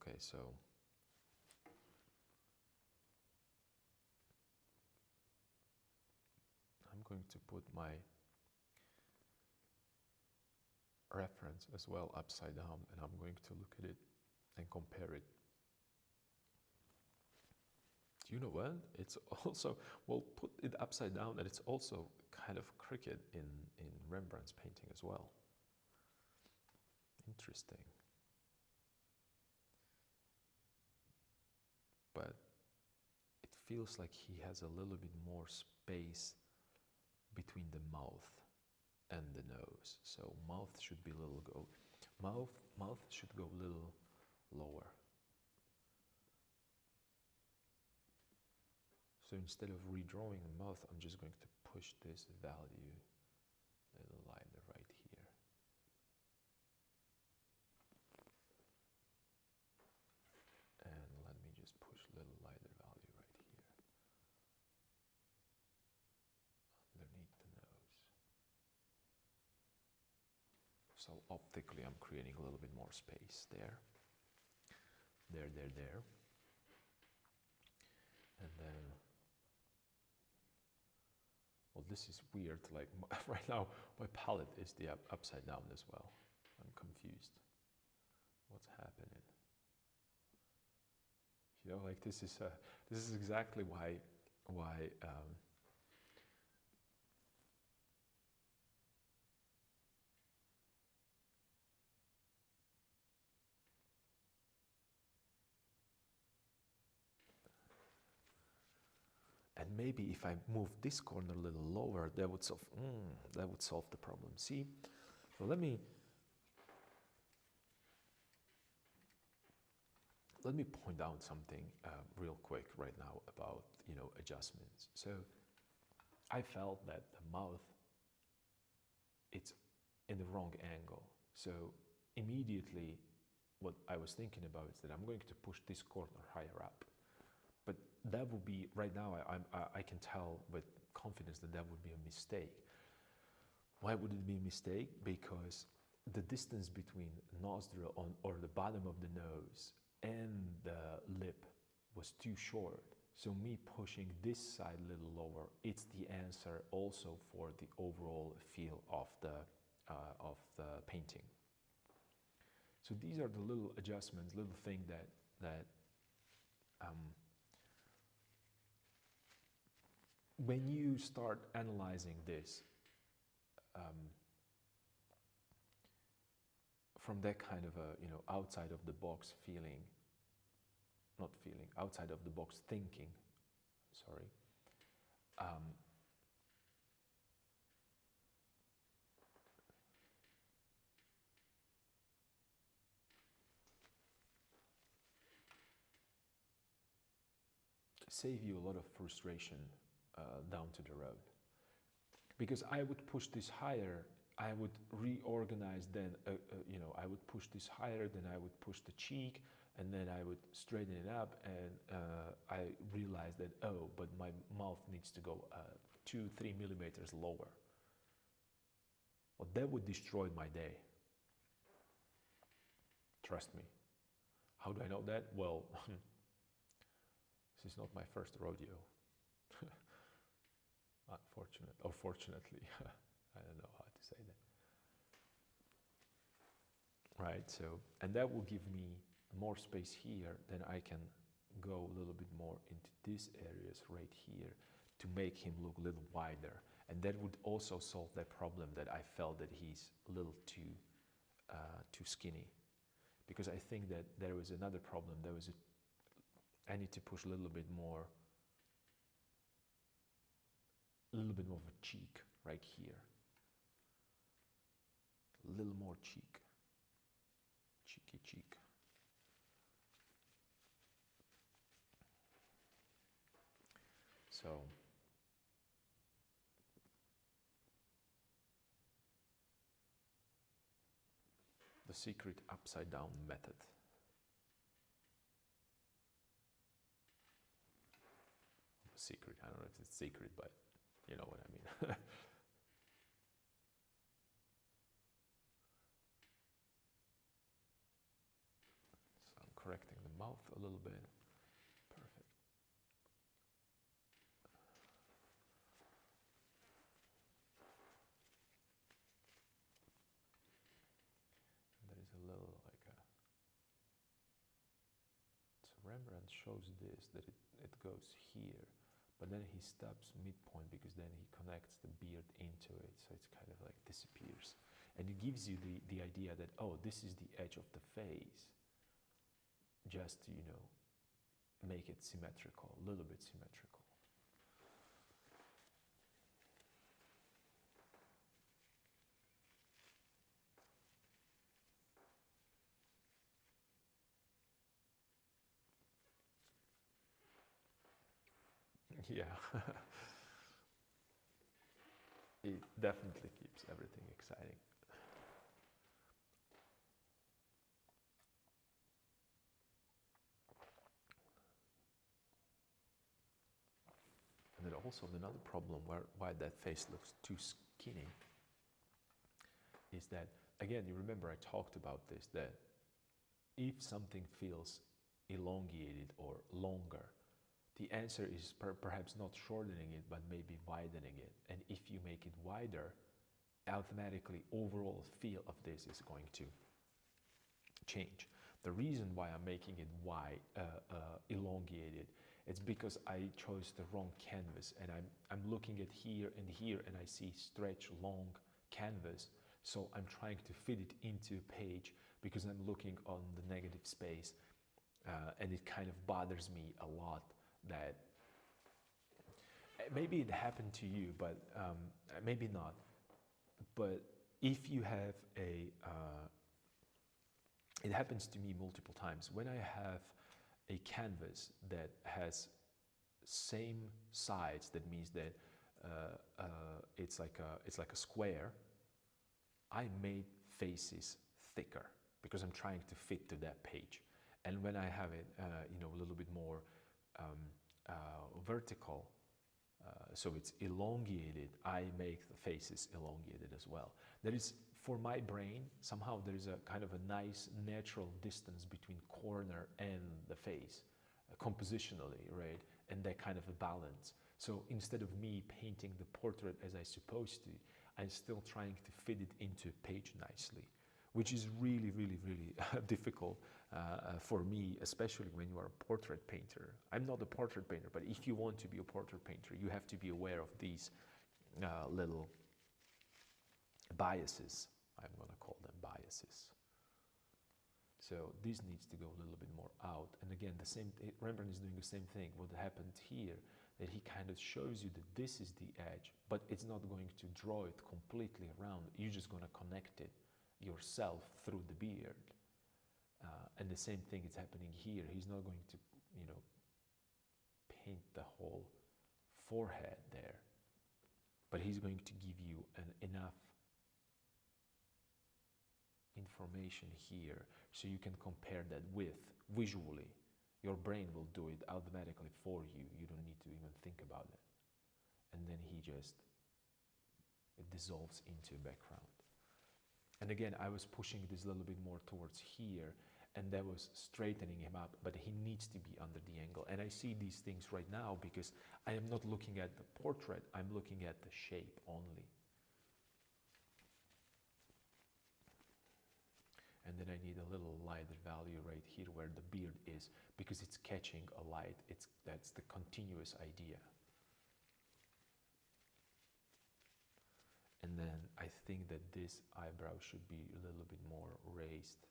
Okay, so I'm going to put my reference as well upside down, and I'm going to look at it and compare it. Do you know what? It's also, well, put it upside down, and it's also kind of crooked in Rembrandt's painting as well. Interesting. But it feels like he has a little bit more space between the mouth and the nose. So mouth should be a little mouth should go a little lower. So instead of redrawing the mouth, I'm just going to push this value a little lighter right here. And let me just push a little lighter value right here. Underneath the nose. So optically, I'm creating a little bit more space there. There. And then, well, this is weird. Like right now, my palette is the upside down as well. I'm confused. What's happening? You know, like this is exactly why and maybe if I move this corner a little lower, that would solve the problem. See, so let me point out something real quick right now about adjustments. So I felt that the mouth, it's in the wrong angle. So immediately what I was thinking about is that I'm going to push this corner higher up. But that would be, right now I can tell with confidence that would be a mistake. Why would it be a mistake? Because the distance between nostril or the bottom of the nose and the lip was too short. So me pushing this side a little lower, it's the answer also for the overall feel of the painting. So these are the little adjustments, little thing that when you start analyzing this from that kind of a outside of the box outside of the box thinking, sorry, save you a lot of frustration down to the road. Because I would push this higher, I would reorganize then, I would push this higher, then I would push the cheek, and then I would straighten it up, and I realized that, oh, but my mouth needs to go 2-3 millimeters lower. Well, that would destroy my day. Trust me. How do I know that? Well, this is not my first rodeo. Fortunately, I don't know how to say that. Right, so, and that will give me more space here, then I can go a little bit more into these areas right here to make him look a little wider. And that would also solve that problem that I felt that he's a little too skinny. Because I think that there was another problem. I need to push a little bit more of a cheek right here. A little more cheek. Cheeky cheek. So the secret upside down method. Secret, I don't know if it's secret, but you know what I mean. So I'm correcting the mouth a little bit. Perfect. And there is a little like a, so Rembrandt shows this, that it goes here, but then he stops midpoint because then he connects the beard into it, so it's kind of like disappears. And it gives you the idea that, oh, this is the edge of the face, just to, you know, make it symmetrical, a little bit symmetrical. Yeah. It definitely keeps everything exciting. And then also another problem why that face looks too skinny is that, again, you remember I talked about this, that if something feels elongated or longer, the answer is perhaps not shortening it, but maybe widening it. And if you make it wider, automatically overall feel of this is going to change. The reason why I'm making it wide, elongated, it's because I chose the wrong canvas, and I'm looking at here and here, and I see stretch long canvas. So I'm trying to fit it into a page because I'm looking on the negative space, and it kind of bothers me a lot that maybe it happened to you, but maybe not. But if you have it happens to me multiple times. When I have a canvas that has same sides, that means that it's like a square, I made faces thicker because I'm trying to fit to that page. And when I have it, you know, a little bit more vertical, so it's elongated, I make the faces elongated as well. There is, for my brain, somehow there is a kind of a nice natural distance between corner and the face, compositionally, right? And that kind of a balance. So instead of me painting the portrait as I supposed to, I'm still trying to fit it into a page nicely, which is really, really, really difficult for me, especially when you are a portrait painter. I'm not a portrait painter, but if you want to be a portrait painter, you have to be aware of these little biases. I'm going to call them biases. So this needs to go a little bit more out. And again, Rembrandt is doing the same thing. What happened here, that he kind of shows you that this is the edge, but it's not going to draw it completely around. You're just going to connect it yourself through the beard. And the same thing is happening here. He's not going to, you know, paint the whole forehead there, but he's going to give you enough information here so you can compare that with visually. Your brain will do it automatically for you. You don't need to even think about it. And then it dissolves into background. And again, I was pushing this a little bit more towards here, and that was straightening him up, but he needs to be under the angle. And I see these things right now because I am not looking at the portrait, I'm looking at the shape only. And then I need a little lighter value right here where the beard is, because it's catching a light. That's the continuous idea. And then I think that this eyebrow should be a little bit more raised.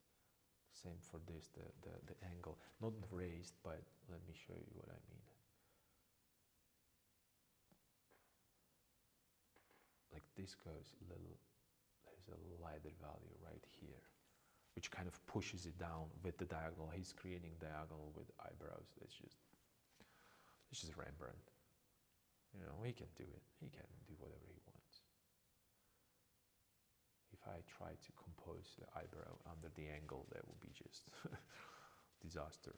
Same for this, the angle. Not raised, but let me show you what I mean. Like this goes a little, there's a lighter value right here, which kind of pushes it down with the diagonal. He's creating diagonal with eyebrows. It's just Rembrandt. You know, he can do it. He can do whatever he wants. If I try to compose the eyebrow under the angle, that would be just disaster.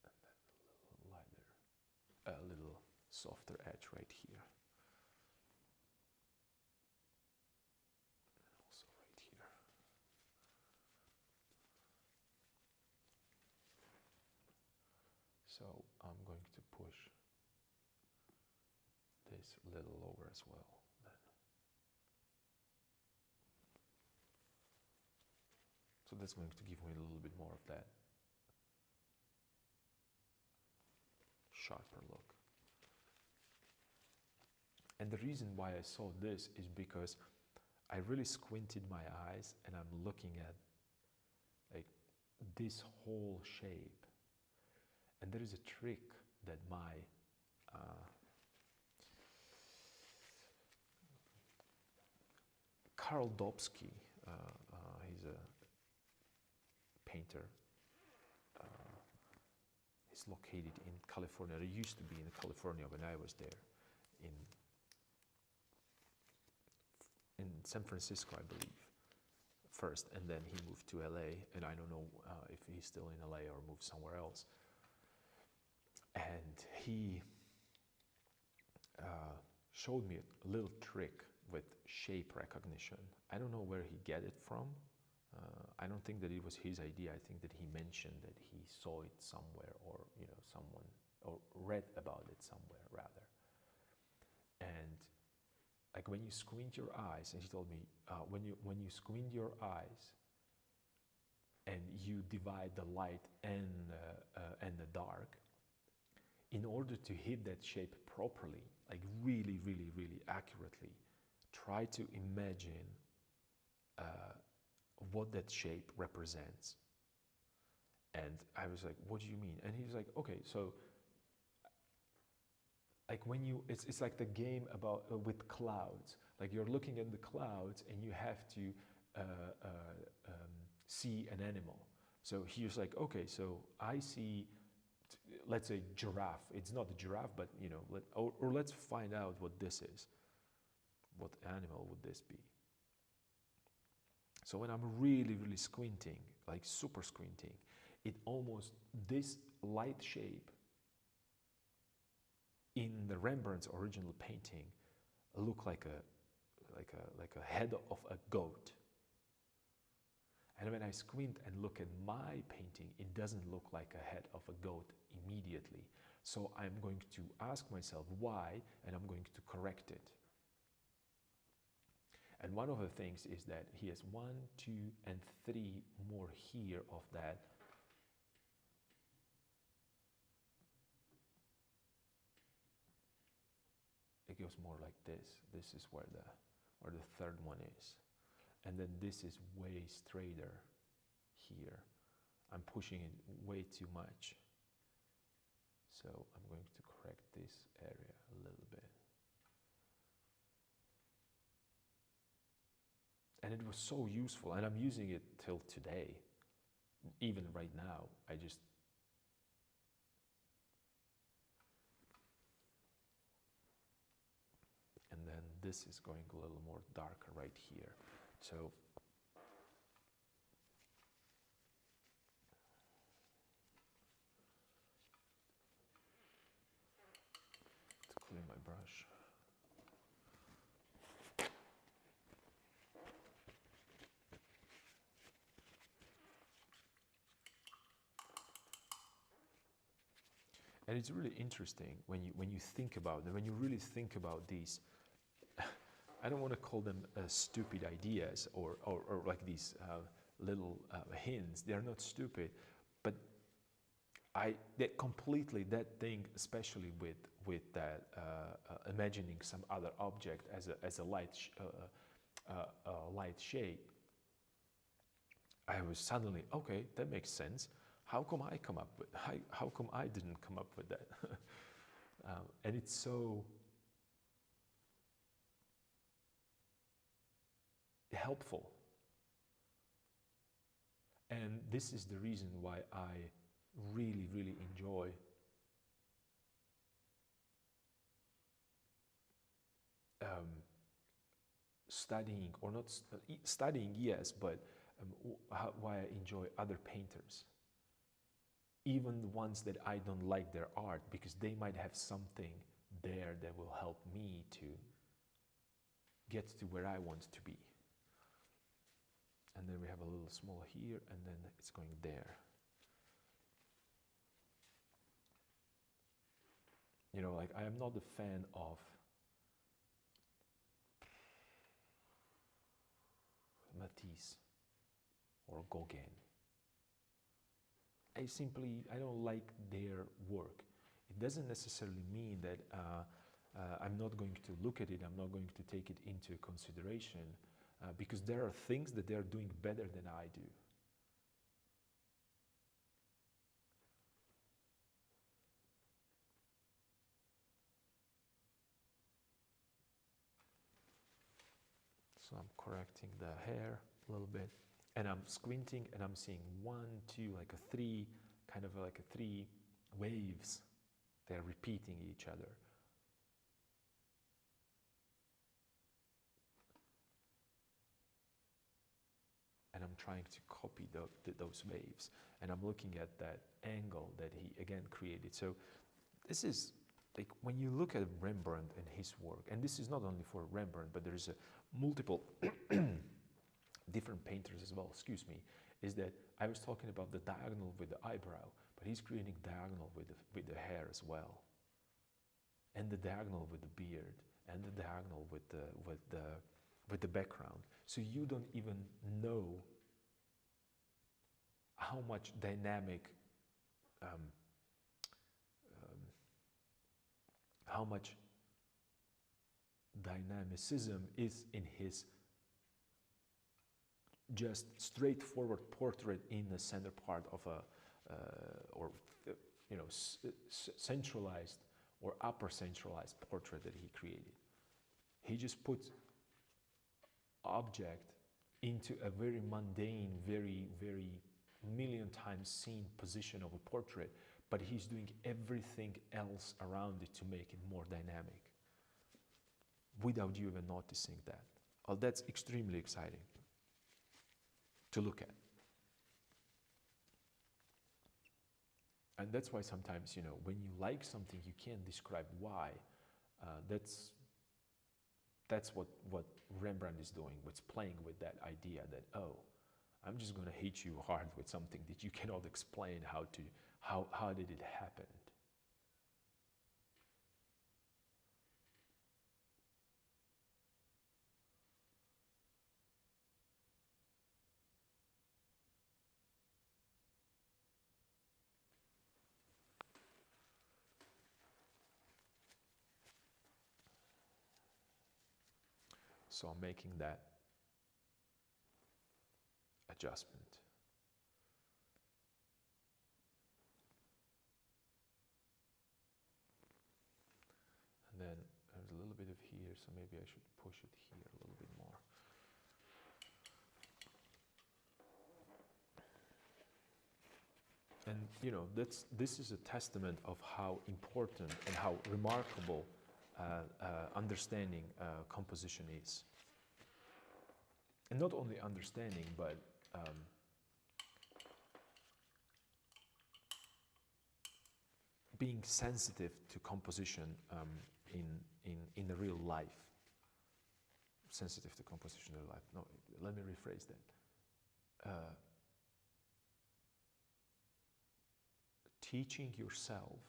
And then a little lighter, a little softer edge right here. And also right here. So I'm going to push this a little lower as well. So that's going to give me a little bit more of that sharper look. And the reason why I saw this is because I really squinted my eyes and I'm looking at like this whole shape. And there is a trick that my Karl Dobsky, he's a painter. He's located in California. He used to be in California when I was there, in San Francisco, I believe, first, and then he moved to LA, and I don't know if he's still in LA or moved somewhere else. And he showed me a little trick with shape recognition. I don't know where he get it from. I don't think that it was his idea. I think that he mentioned that he saw it somewhere, or someone, or read about it somewhere rather. And like when you squint your eyes, and he told me when you squint your eyes and you divide the light and the dark, in order to hit that shape properly, like really, really, really accurately, try to imagine what that shape represents. And I was like, what do you mean? And he's like, okay, so like when you, it's like the game about with clouds. Like you're looking at the clouds and you have to see an animal. So he was like, okay, so I see, let's say giraffe. It's not a giraffe, but or let's find out what this is. What animal would this be? So when I'm really, really squinting, like super squinting, it almost, this light shape in the Rembrandt's original painting look like a head of a goat. And when I squint and look at my painting, it doesn't look like a head of a goat immediately. So I'm going to ask myself why, and I'm going to correct it. And one of the things is that he has 1, 2, and 3 more here of that. It goes more like this. This is where the third one is. And then this is way straighter here. I'm pushing it way too much. So I'm going to correct this area a little bit. And it was so useful, and I'm using it till today. Even right now, and then this is going a little more darker right here. So And it's really interesting when you think about them, when you really think about these. I don't want to call them stupid ideas or like these little hints. They are not stupid, but that thing, especially with that imagining some other object as a light shape. I was suddenly, okay, that makes sense. How come I come up with? How come I didn't come up with that? And it's so helpful. And this is the reason why I really, really enjoy studying, or not studying, yes, but why I enjoy other painters. Even the ones that I don't like their art, because they might have something there that will help me to get to where I want to be. And then we have a little small here, and then it's going there. You know, like I am not a fan of Matisse or Gauguin. I don't like their work. It doesn't necessarily mean that I'm not going to look at it, I'm not going to take it into consideration, because there are things that they're doing better than I do. So I'm correcting the hair a little bit, and I'm squinting and I'm seeing 1, 2, like a 3, kind of like a 3 waves. They're repeating each other. And I'm trying to copy those waves. And I'm looking at that angle that he again created. So this is like when you look at Rembrandt and his work, and this is not only for Rembrandt, but there is a multiple different painters as well, excuse me, is that I was talking about the diagonal with the eyebrow, but he's creating diagonal with the hair as well. And the diagonal with the beard, and the diagonal with the background. So you don't even know how much dynamicism is in his just straightforward portrait in the center part of centralized or upper centralized portrait that he created. He just put object into a very mundane, very, very million times seen position of a portrait, but he's doing everything else around it to make it more dynamic without you even noticing that. Oh, that's extremely exciting to look at. And that's why sometimes, when you like something, you can't describe why. That's what Rembrandt is doing, what's playing with that idea that, oh, I'm just going to hit you hard with something that you cannot explain how did it happen. So I'm making that adjustment. And then there's a little bit of here, so maybe I should push it here a little bit more. And this is a testament of how important and how remarkable understanding composition is. And not only understanding, but being sensitive to composition in the real life. Sensitive to composition in real life. No, let me rephrase that. Teaching yourself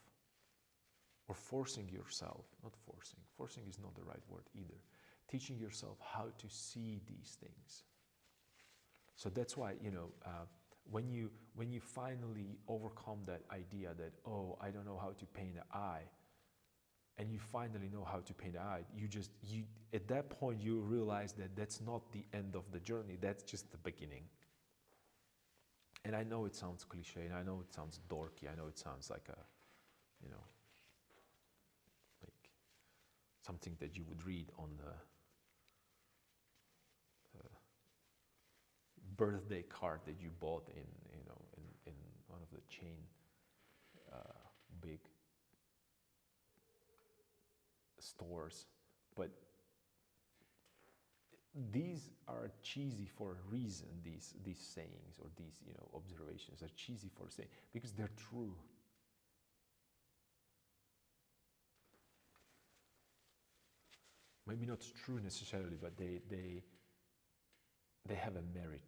or forcing yourself, not forcing is not the right word either, teaching yourself how to see these things. So that's why, when you finally overcome that idea that, oh, I don't know how to paint an eye, and you finally know how to paint an eye, you at that point you realize that that's not the end of the journey, that's just the beginning. And I know it sounds cliche, and I know it sounds dorky, I know it sounds like like something that you would read on the birthday card that you bought in one of the chain big stores, but these are cheesy for a reason. These sayings or these observations are cheesy for saying because they're true. Maybe not true necessarily, but they have a merit.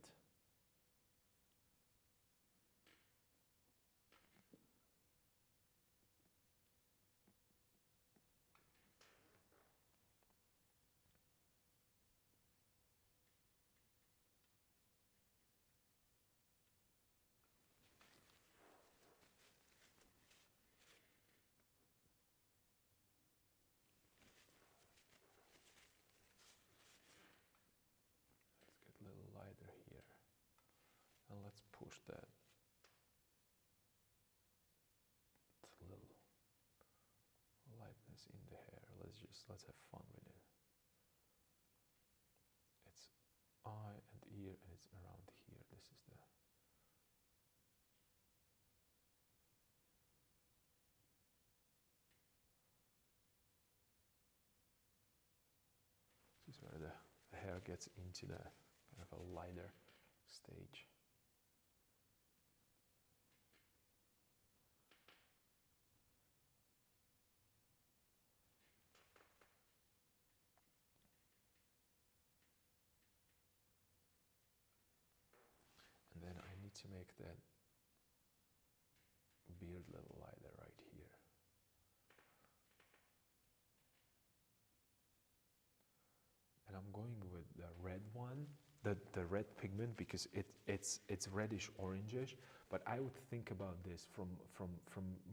Let's get a little lighter here, and let's push that little lightness in the hair. Let's have fun with it. It's eye and ear, and it's around here. This is where the hair gets into the kind of a lighter stage. And then I need to make that beard a little lighter right here. And I'm going with the red one, the red pigment, because it's reddish orangish, but I would think about this from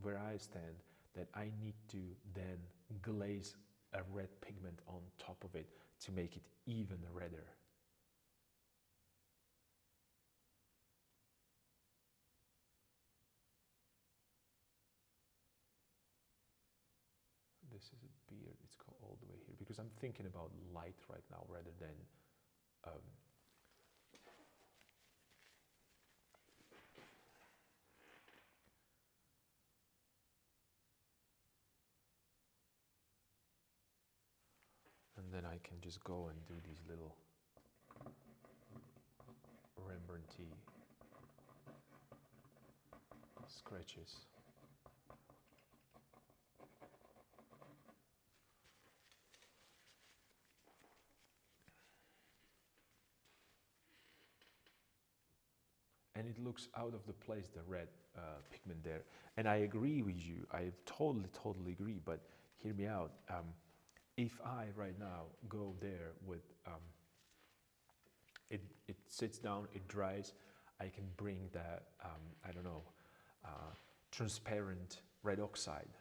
where I stand, that I need to then glaze a red pigment on top of it to make it even redder. This is a beard, it's go all the way here, because I'm thinking about light right now rather than and then I can just go and do these little Rembrandt-y scratches. And it looks out of the place, the red pigment there. And I agree with you, I totally agree, but hear me out. If I right now go there with, it sits down, it dries, I can bring that, I don't know, transparent red oxide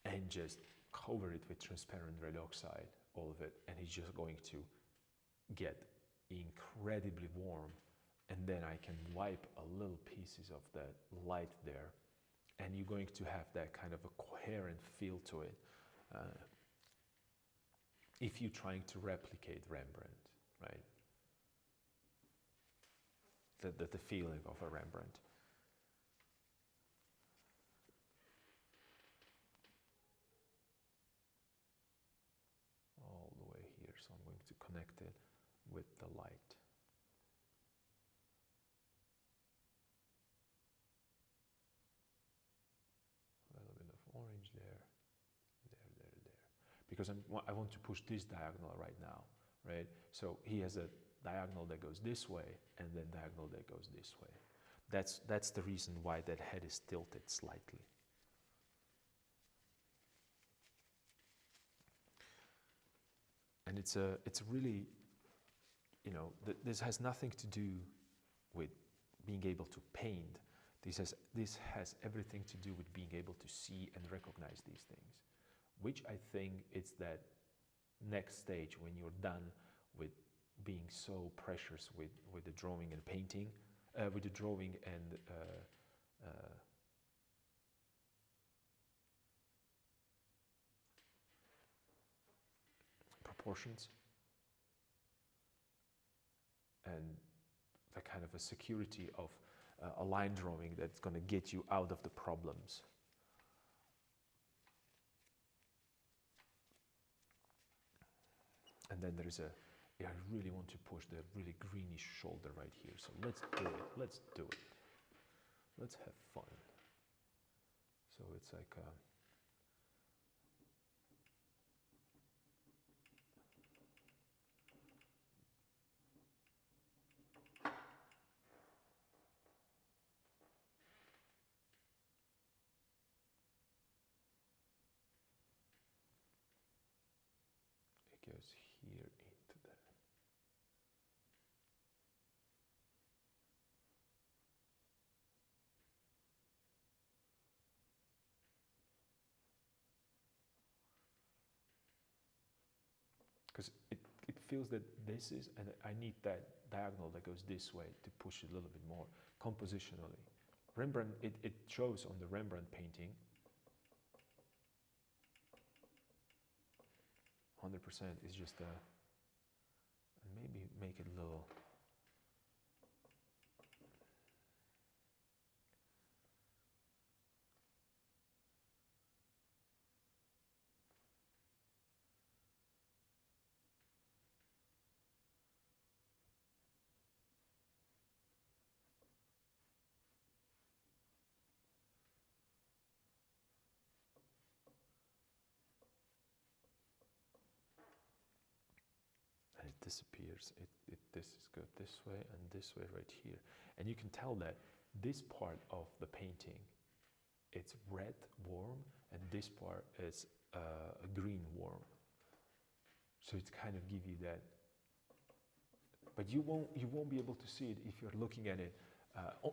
and just cover it with transparent red oxide, all of it, and it's just going to get incredibly warm. And then I can wipe a little pieces of that light there, and you're going to have that kind of a coherent feel to it. If you're trying to replicate Rembrandt, right? The feeling of a Rembrandt. All the way here, so I'm going to connect it with the light. A little bit of orange there, because I want to push this diagonal right now, right? So he has a diagonal that goes this way, and then diagonal that goes this way. That's the reason why that head is tilted slightly. And it's really, you know, this has nothing to do with being able to paint. This has everything to do with being able to see and recognize these things, which I think is that next stage when you're done with being so precious with the drawing and painting, with the drawing and proportions, and the kind of a security of a line drawing that's going to get you out of the problems. And then there is I really want to push the really greenish shoulder right here. So let's do it. Let's do it. Let's have fun. So it's like it goes here into that. Because it feels that this is, and I need that diagonal that goes this way to push it a little bit more compositionally. Rembrandt, it shows on the Rembrandt painting 100% is just and maybe make it a little. And it disappears. This is good this way and this way right here. And you can tell that this part of the painting, it's red warm, and this part is a green warm. So it's kind of give you that. But you won't be able to see it if you're looking at it.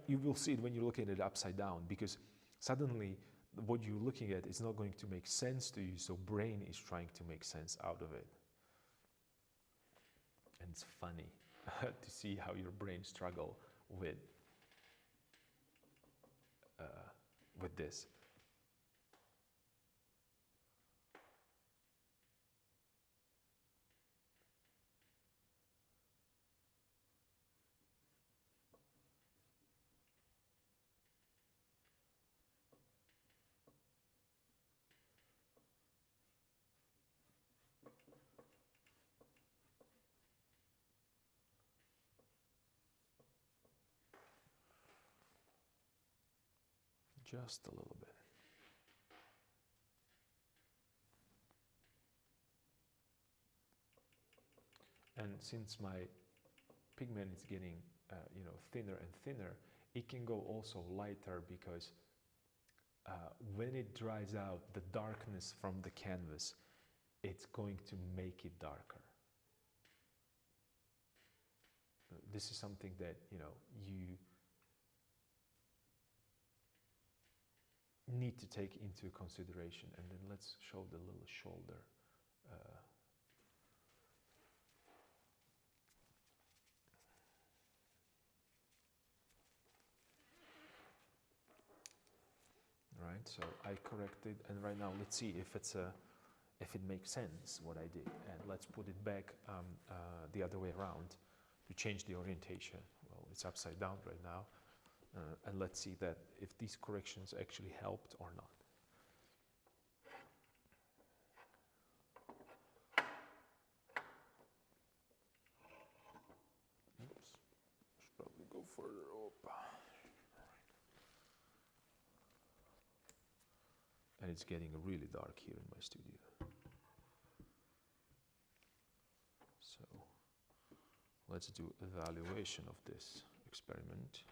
You will see it when you're looking at it upside down, because suddenly what you're looking at is not going to make sense to you. So brain is trying to make sense out of it. And it's funny to see how your brain struggle with this. Just a little bit. And since my pigment is getting thinner and thinner, it can go also lighter, because when it dries out, the darkness from the canvas, it's going to make it darker. This is something that you need to take into consideration. And then let's show the little shoulder. Right, so I corrected, and right now let's see if it makes sense what I did, and let's put it back the other way around to change the orientation. Well, it's upside down right now. And let's see that if these corrections actually helped or not. Oops, should probably go further up. And it's getting really dark here in my studio. So let's do evaluation of this experiment.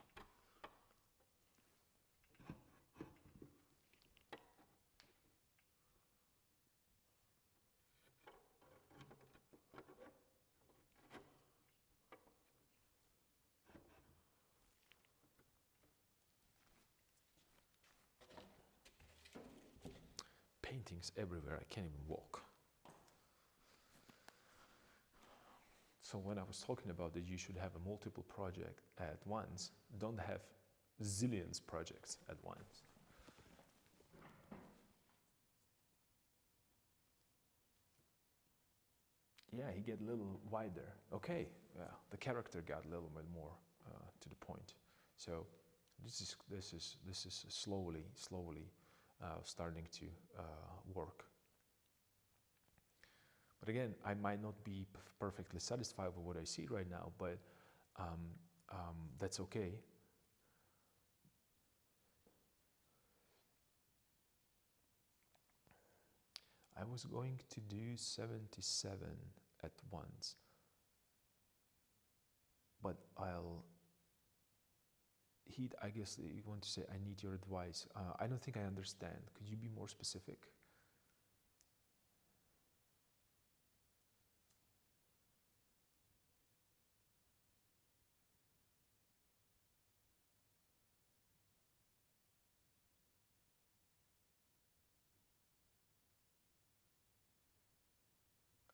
paintings everywhere. I can't even walk. So when I was talking about that you should have a multiple project at once, don't have zillions projects at once. Yeah, he get a little wider. Okay, yeah, the character got a little bit more to the point. So this is slowly starting to work. But again, I might not be perfectly satisfied with what I see right now, but that's okay. I was going to do 77 at once, but I guess you want to say, I need your advice. I don't think I understand. Could you be more specific?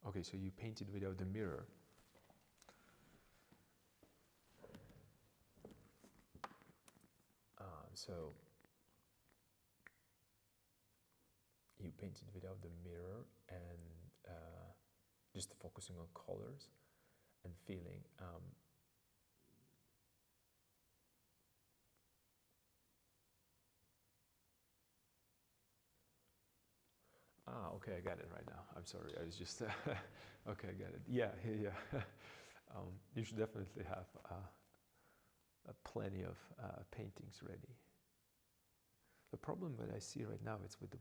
Okay, so you painted without the mirror. So you painted without the mirror and just focusing on colors and feeling. Okay, I got it right now. I'm sorry, I was just, okay, I got it. Yeah. You should definitely have plenty of paintings ready. The problem that I see right now is with the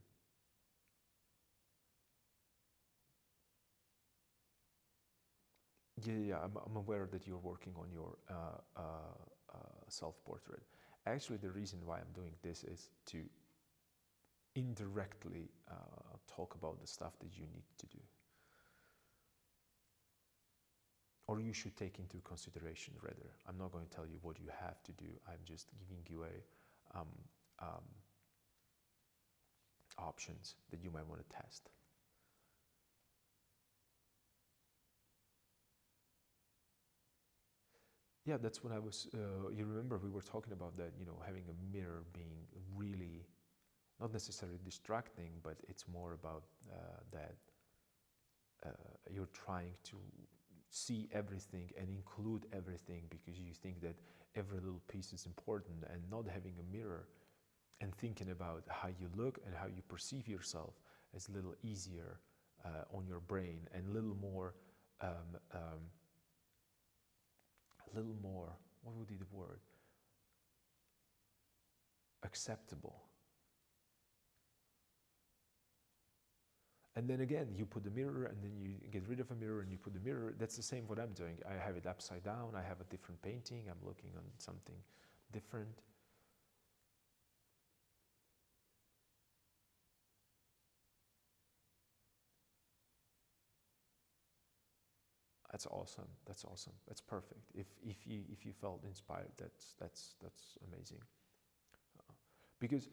I'm aware that you're working on your self-portrait. Actually, the reason why I'm doing this is to indirectly talk about the stuff that you need to do. Or you should take into consideration, rather. I'm not going to tell you what you have to do. I'm just giving you options that you might want to test. Yeah, that's when I was, you remember we were talking about that, having a mirror being really, not necessarily distracting, but it's more about that you're trying to see everything and include everything because you think that every little piece is important, and not having a mirror and thinking about how you look and how you perceive yourself is a little easier on your brain and a little more, what would be the word? Acceptable. And then again, you put the mirror and then you get rid of a mirror and you put the mirror. That's the same what I'm doing. I have it upside down. I have a different painting. I'm looking on something different. That's awesome. That's awesome. That's perfect. If you felt inspired, that's amazing. Because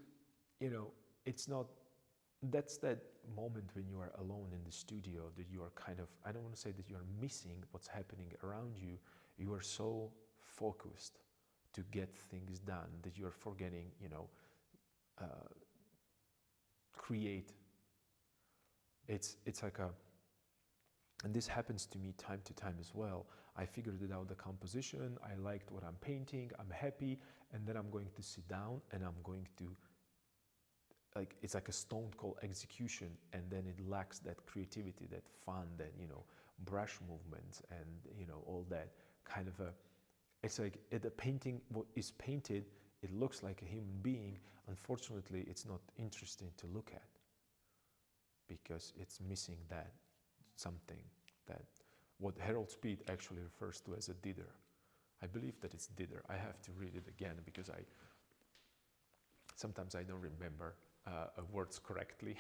it's not. That's that moment when you are alone in the studio that you are kind of. I don't want to say that you are missing what's happening around you. You are so focused to get things done that you are forgetting. Create. It's like a. And this happens to me time to time as well. I figured it out, the composition, I liked what I'm painting, I'm happy, and then I'm going to sit down and I'm going to, it's like a stone cold execution, and then it lacks that creativity, that fun, that, brush movements and, all that kind of it's like the painting is painted, it looks like a human being. Unfortunately, it's not interesting to look at because it's missing that something, that what Harold Speed actually refers to as a dither. I believe that it's dither. I have to read it again because sometimes I don't remember words correctly.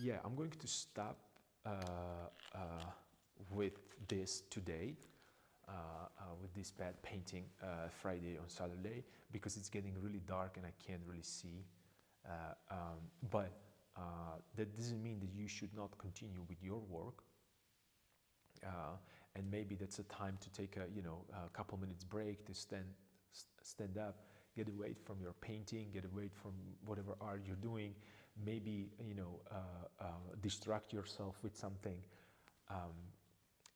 Yeah, I'm going to stop with this today. with this bad painting Friday on Saturday because it's getting really dark and I can't really see. But that doesn't mean that you should not continue with your work. And maybe that's a time to take a couple minutes break to stand up, get away from your painting, get away from whatever art you're doing. Maybe distract yourself with something,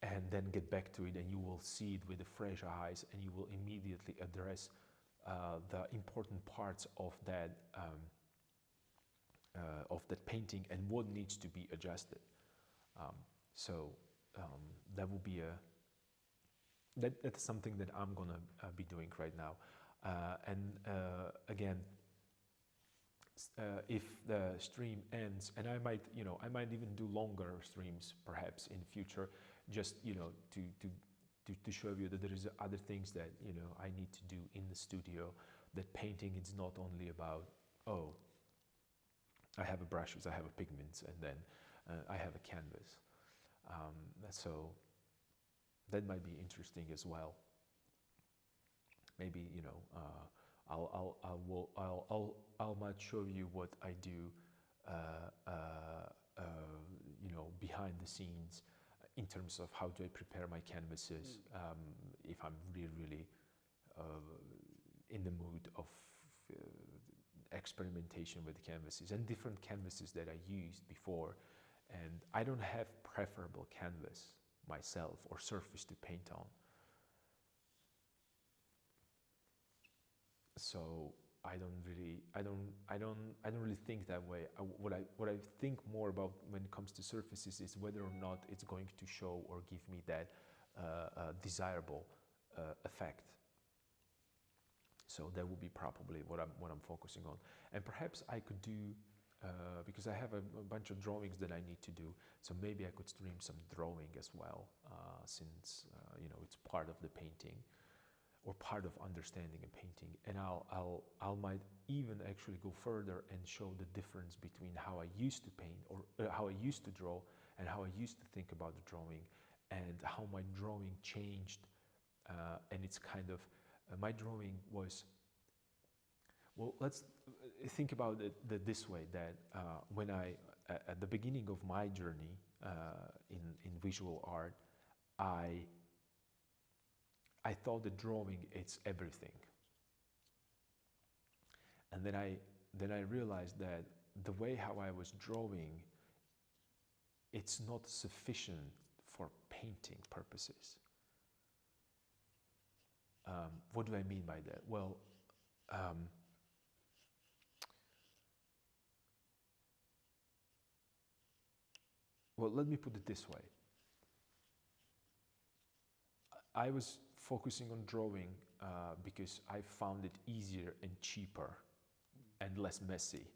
and then get back to it, and you will see it with the fresh eyes, and you will immediately address the important parts of that painting and what needs to be adjusted. So that will be that's something that I'm gonna be doing right now. Again, if the stream ends, and I might even do longer streams perhaps in the future, just to show you that there is other things that I need to do in the studio. That painting is not only about, oh, I have a brushes, I have a pigments, and then I have a canvas. So that might be interesting as well. Maybe I'll might show you what I do, behind the scenes in terms of how do I prepare my canvases, if I'm really in the mood of experimentation with canvases and different canvases that I used before. And I don't have preferable canvas myself or surface to paint on. So I don't really think that way. What I think more about when it comes to surfaces is whether or not it's going to show or give me that desirable effect. So that would be probably what I'm focusing on. And perhaps I could do, because I have a bunch of drawings that I need to do. So maybe I could stream some drawing as well, since it's part of the painting, or part of understanding a painting. And I'll might even actually go further and show the difference between how I used to paint, or how I used to draw, and how I used to think about the drawing, and how my drawing changed. And it's kind of, my drawing was, well, let's think about it this way, that when at the beginning of my journey in visual art, I thought that drawing, it's everything. And then I realized that the way how I was drawing, it's not sufficient for painting purposes. What do I mean by that? Well, let me put it this way. I was focusing on drawing because I found it easier and cheaper and less messy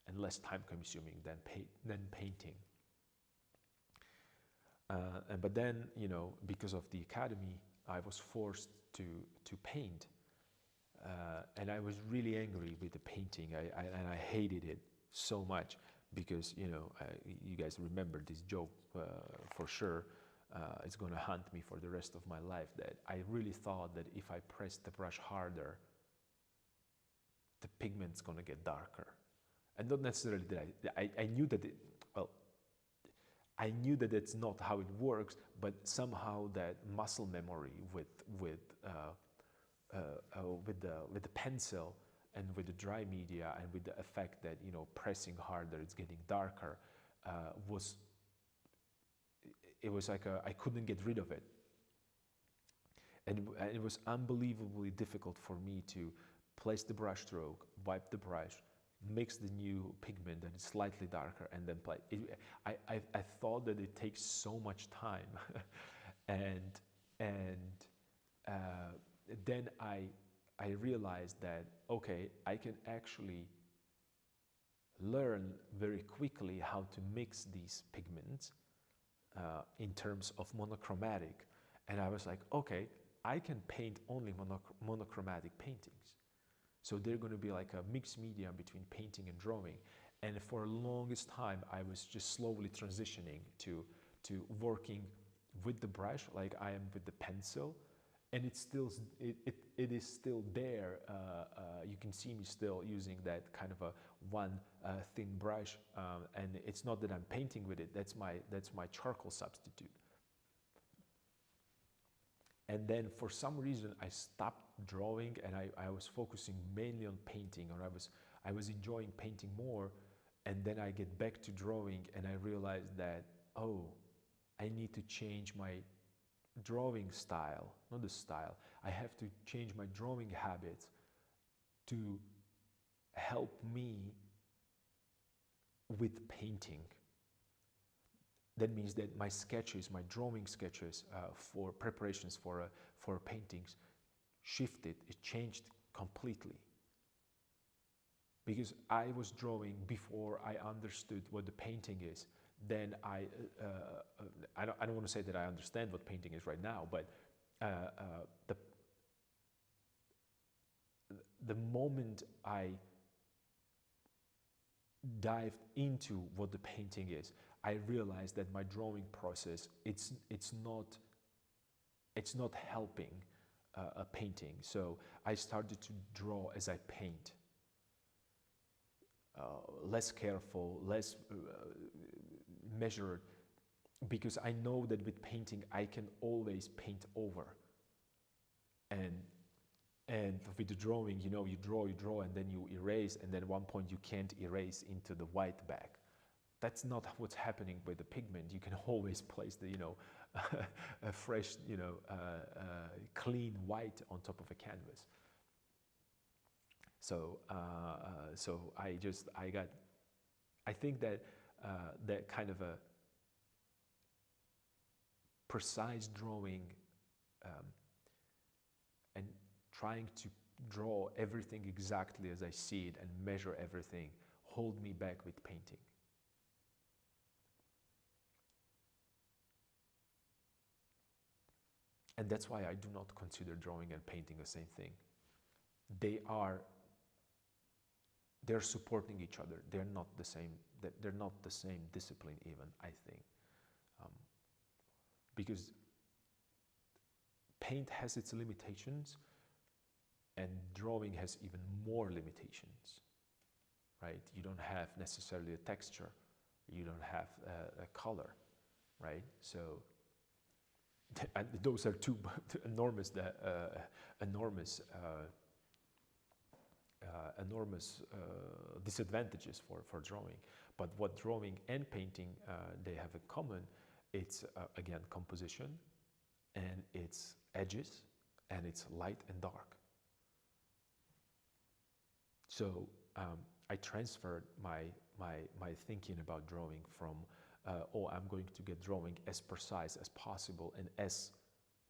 and less time-consuming than painting. But then, because of the academy, I was forced to paint, and I was really angry with the painting. And I hated it so much because you guys remember this joke for sure. It's going to haunt me for the rest of my life, that I really thought that if I press the brush harder, the pigment's going to get darker. And not necessarily that I knew that I knew that it's not how it works, but somehow that muscle memory with the pencil and with the dry media and with the effect that pressing harder it's getting darker, it was like I couldn't get rid of it, and it was unbelievably difficult for me to place the brush stroke, wipe the brush, mix the new pigment that is slightly darker, and then play. I thought that it takes so much time, and then I realized that, okay, I can actually learn very quickly how to mix these pigments in terms of monochromatic. And I was like, okay, I can paint only monochromatic paintings. So they're going to be like a mixed medium between painting and drawing. And for the longest time, I was just slowly transitioning to working with the brush, like I am with the pencil, and it's still it is still there. You can see me still using that kind of a one thin brush, and it's not that I'm painting with it. That's my charcoal substitute. And then for some reason I stopped drawing, and I was focusing mainly on painting, or I was enjoying painting more. And then I get back to drawing, and I realized that, oh, I need to change my drawing style, not the style. I have to change my drawing habits to help me with painting. That means that my sketches, my drawing sketches for preparations for paintings shifted, it changed completely. Because I was drawing before I understood what the painting is. Then I don't want to say that I understand what painting is right now, but the moment I dived into what the painting is, I realized that my drawing process, it's not helping a painting. So I started to draw as I paint. Less careful, less measured, because I know that with painting I can always paint over. And with the drawing, you draw, and then you erase, and then at one point you can't erase into the white back. That's not what's happening with the pigment. You can always place the, a fresh, clean white on top of a canvas. So, I think that that kind of a precise drawing and trying to draw everything exactly as I see it and measure everything hold me back with painting. And that's why I do not consider drawing and painting the same thing. They're supporting each other. They're not the same. They're not the same discipline even, I think. Because paint has its limitations, and drawing has even more limitations, right? You don't have necessarily a texture. You don't have a color, right? So and those are two enormous disadvantages for drawing. But what drawing and painting they have in common, it's again composition, and it's edges, and it's light and dark. So I transferred my thinking about drawing from I'm going to get drawing as precise as possible and as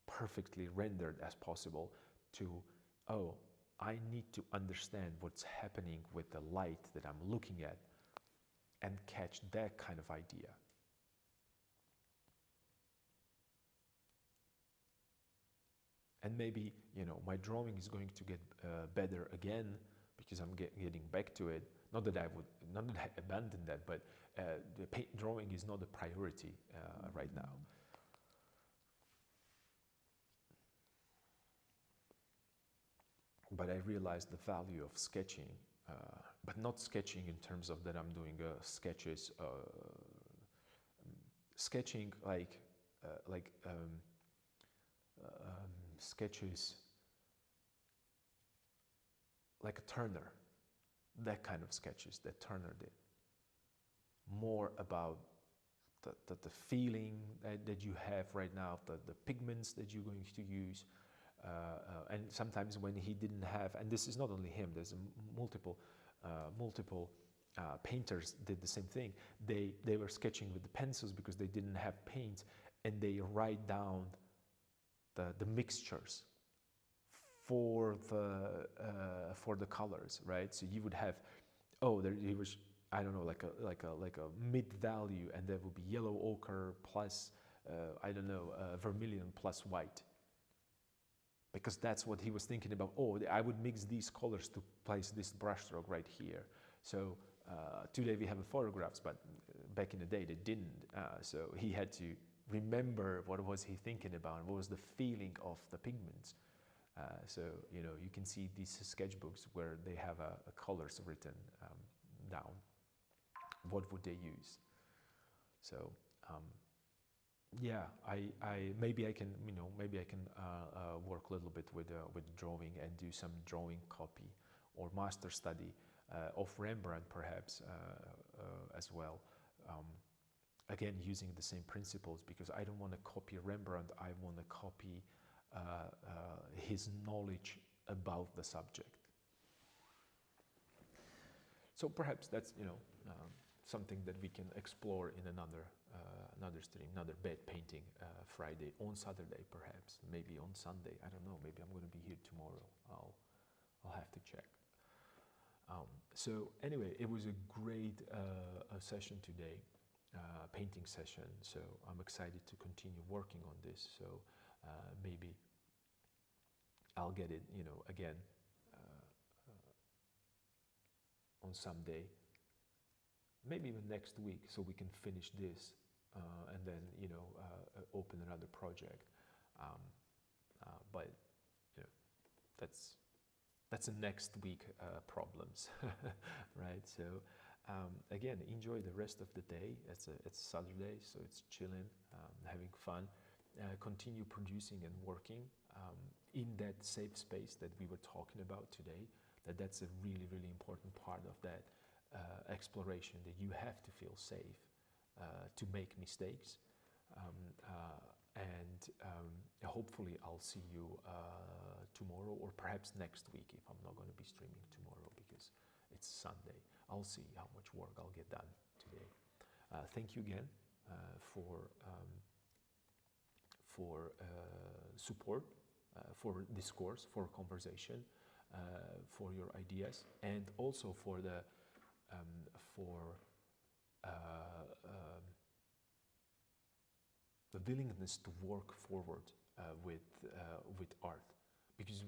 perfectly rendered as possible, to I need to understand what's happening with the light that I'm looking at and catch that kind of idea. And maybe, my drawing is going to get better again because I'm getting back to it. Not that I abandon that, but the drawing is not a priority right now. But I realized the value of sketching, but not sketching in terms of that I'm doing sketches, sketching like sketches like a Turner, that kind of sketches that Turner did. More about the feeling that you have right now, the pigments that you're going to use. And sometimes when he didn't have, and this is not only him, there's multiple painters did the same thing. They were sketching with the pencils because they didn't have paint, and they write down the mixtures for the colors, right? So you would have, he was, I don't know, like a mid value, and there would be yellow ochre plus vermilion plus white. Because that's what he was thinking about. I would mix these colors to place this brushstroke right here. So today we have photographs, but back in the day they didn't. So he had to remember what was he thinking about, what was the feeling of the pigments. So you can see these sketchbooks where they have a colors written down. What would they use? So yeah, I maybe I can work a little bit with drawing and do some drawing copy or master study of Rembrandt perhaps as well. Again, using the same principles, because I don't want to copy Rembrandt. I want to copy his knowledge about the subject. So perhaps that's something that we can explore in another stream, another bed painting Friday, on Saturday perhaps, maybe on Sunday. I don't know. Maybe I'm going to be here tomorrow. I'll have to check. So anyway, it was a great session today, painting session. So I'm excited to continue working on this. So maybe I'll get it, again on some day. Maybe even next week, so we can finish this and then open another project. But that's a next week problems, right? So again, enjoy the rest of the day. It's Saturday, so it's chilling, having fun. Continue producing and working in that safe space that we were talking about today. That's a really, really important part of that exploration, that you have to feel safe to make mistakes. And hopefully I'll see you tomorrow, or perhaps next week if I'm not going to be streaming tomorrow because it's Sunday. I'll see how much work I'll get done today. Thank you again for support, for discourse, for conversation, for your ideas, and also for the willingness to work forward with art, because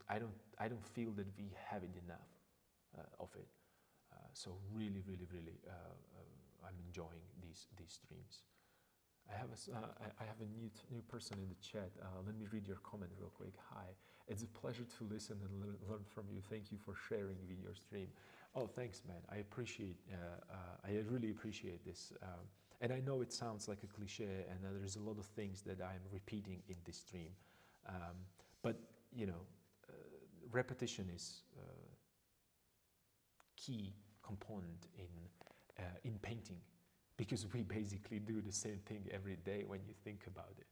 I don't feel that we have it enough of it. So really, I'm enjoying these streams. I have a new person in the chat. Let me read your comment real quick. Hi, it's a pleasure to listen and learn from you. Thank you for sharing your stream. Oh, thanks, man. I appreciate. I really appreciate this. And I know it sounds like a cliche, and there's a lot of things that I'm repeating in this stream. But repetition is key component in painting, because we basically do the same thing every day when you think about it.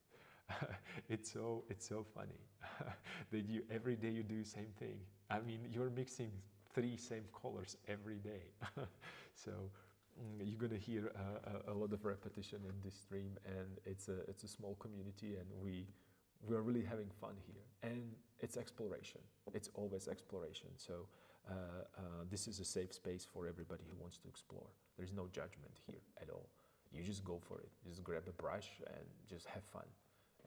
It's so funny that every day you do the same thing. I mean, you're mixing 3 same colors every day. So you're gonna hear a lot of repetition in this stream, and it's a small community, and we are really having fun here. And it's exploration. It's always exploration. So this is a safe space for everybody who wants to explore. There's no judgment here at all. You just go for it. Just grab a brush and just have fun,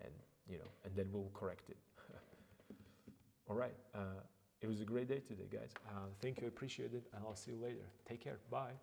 and and then we'll correct it. All right. It was a great day today, guys. Thank you. Appreciate it, and I'll see you later. Take care. Bye.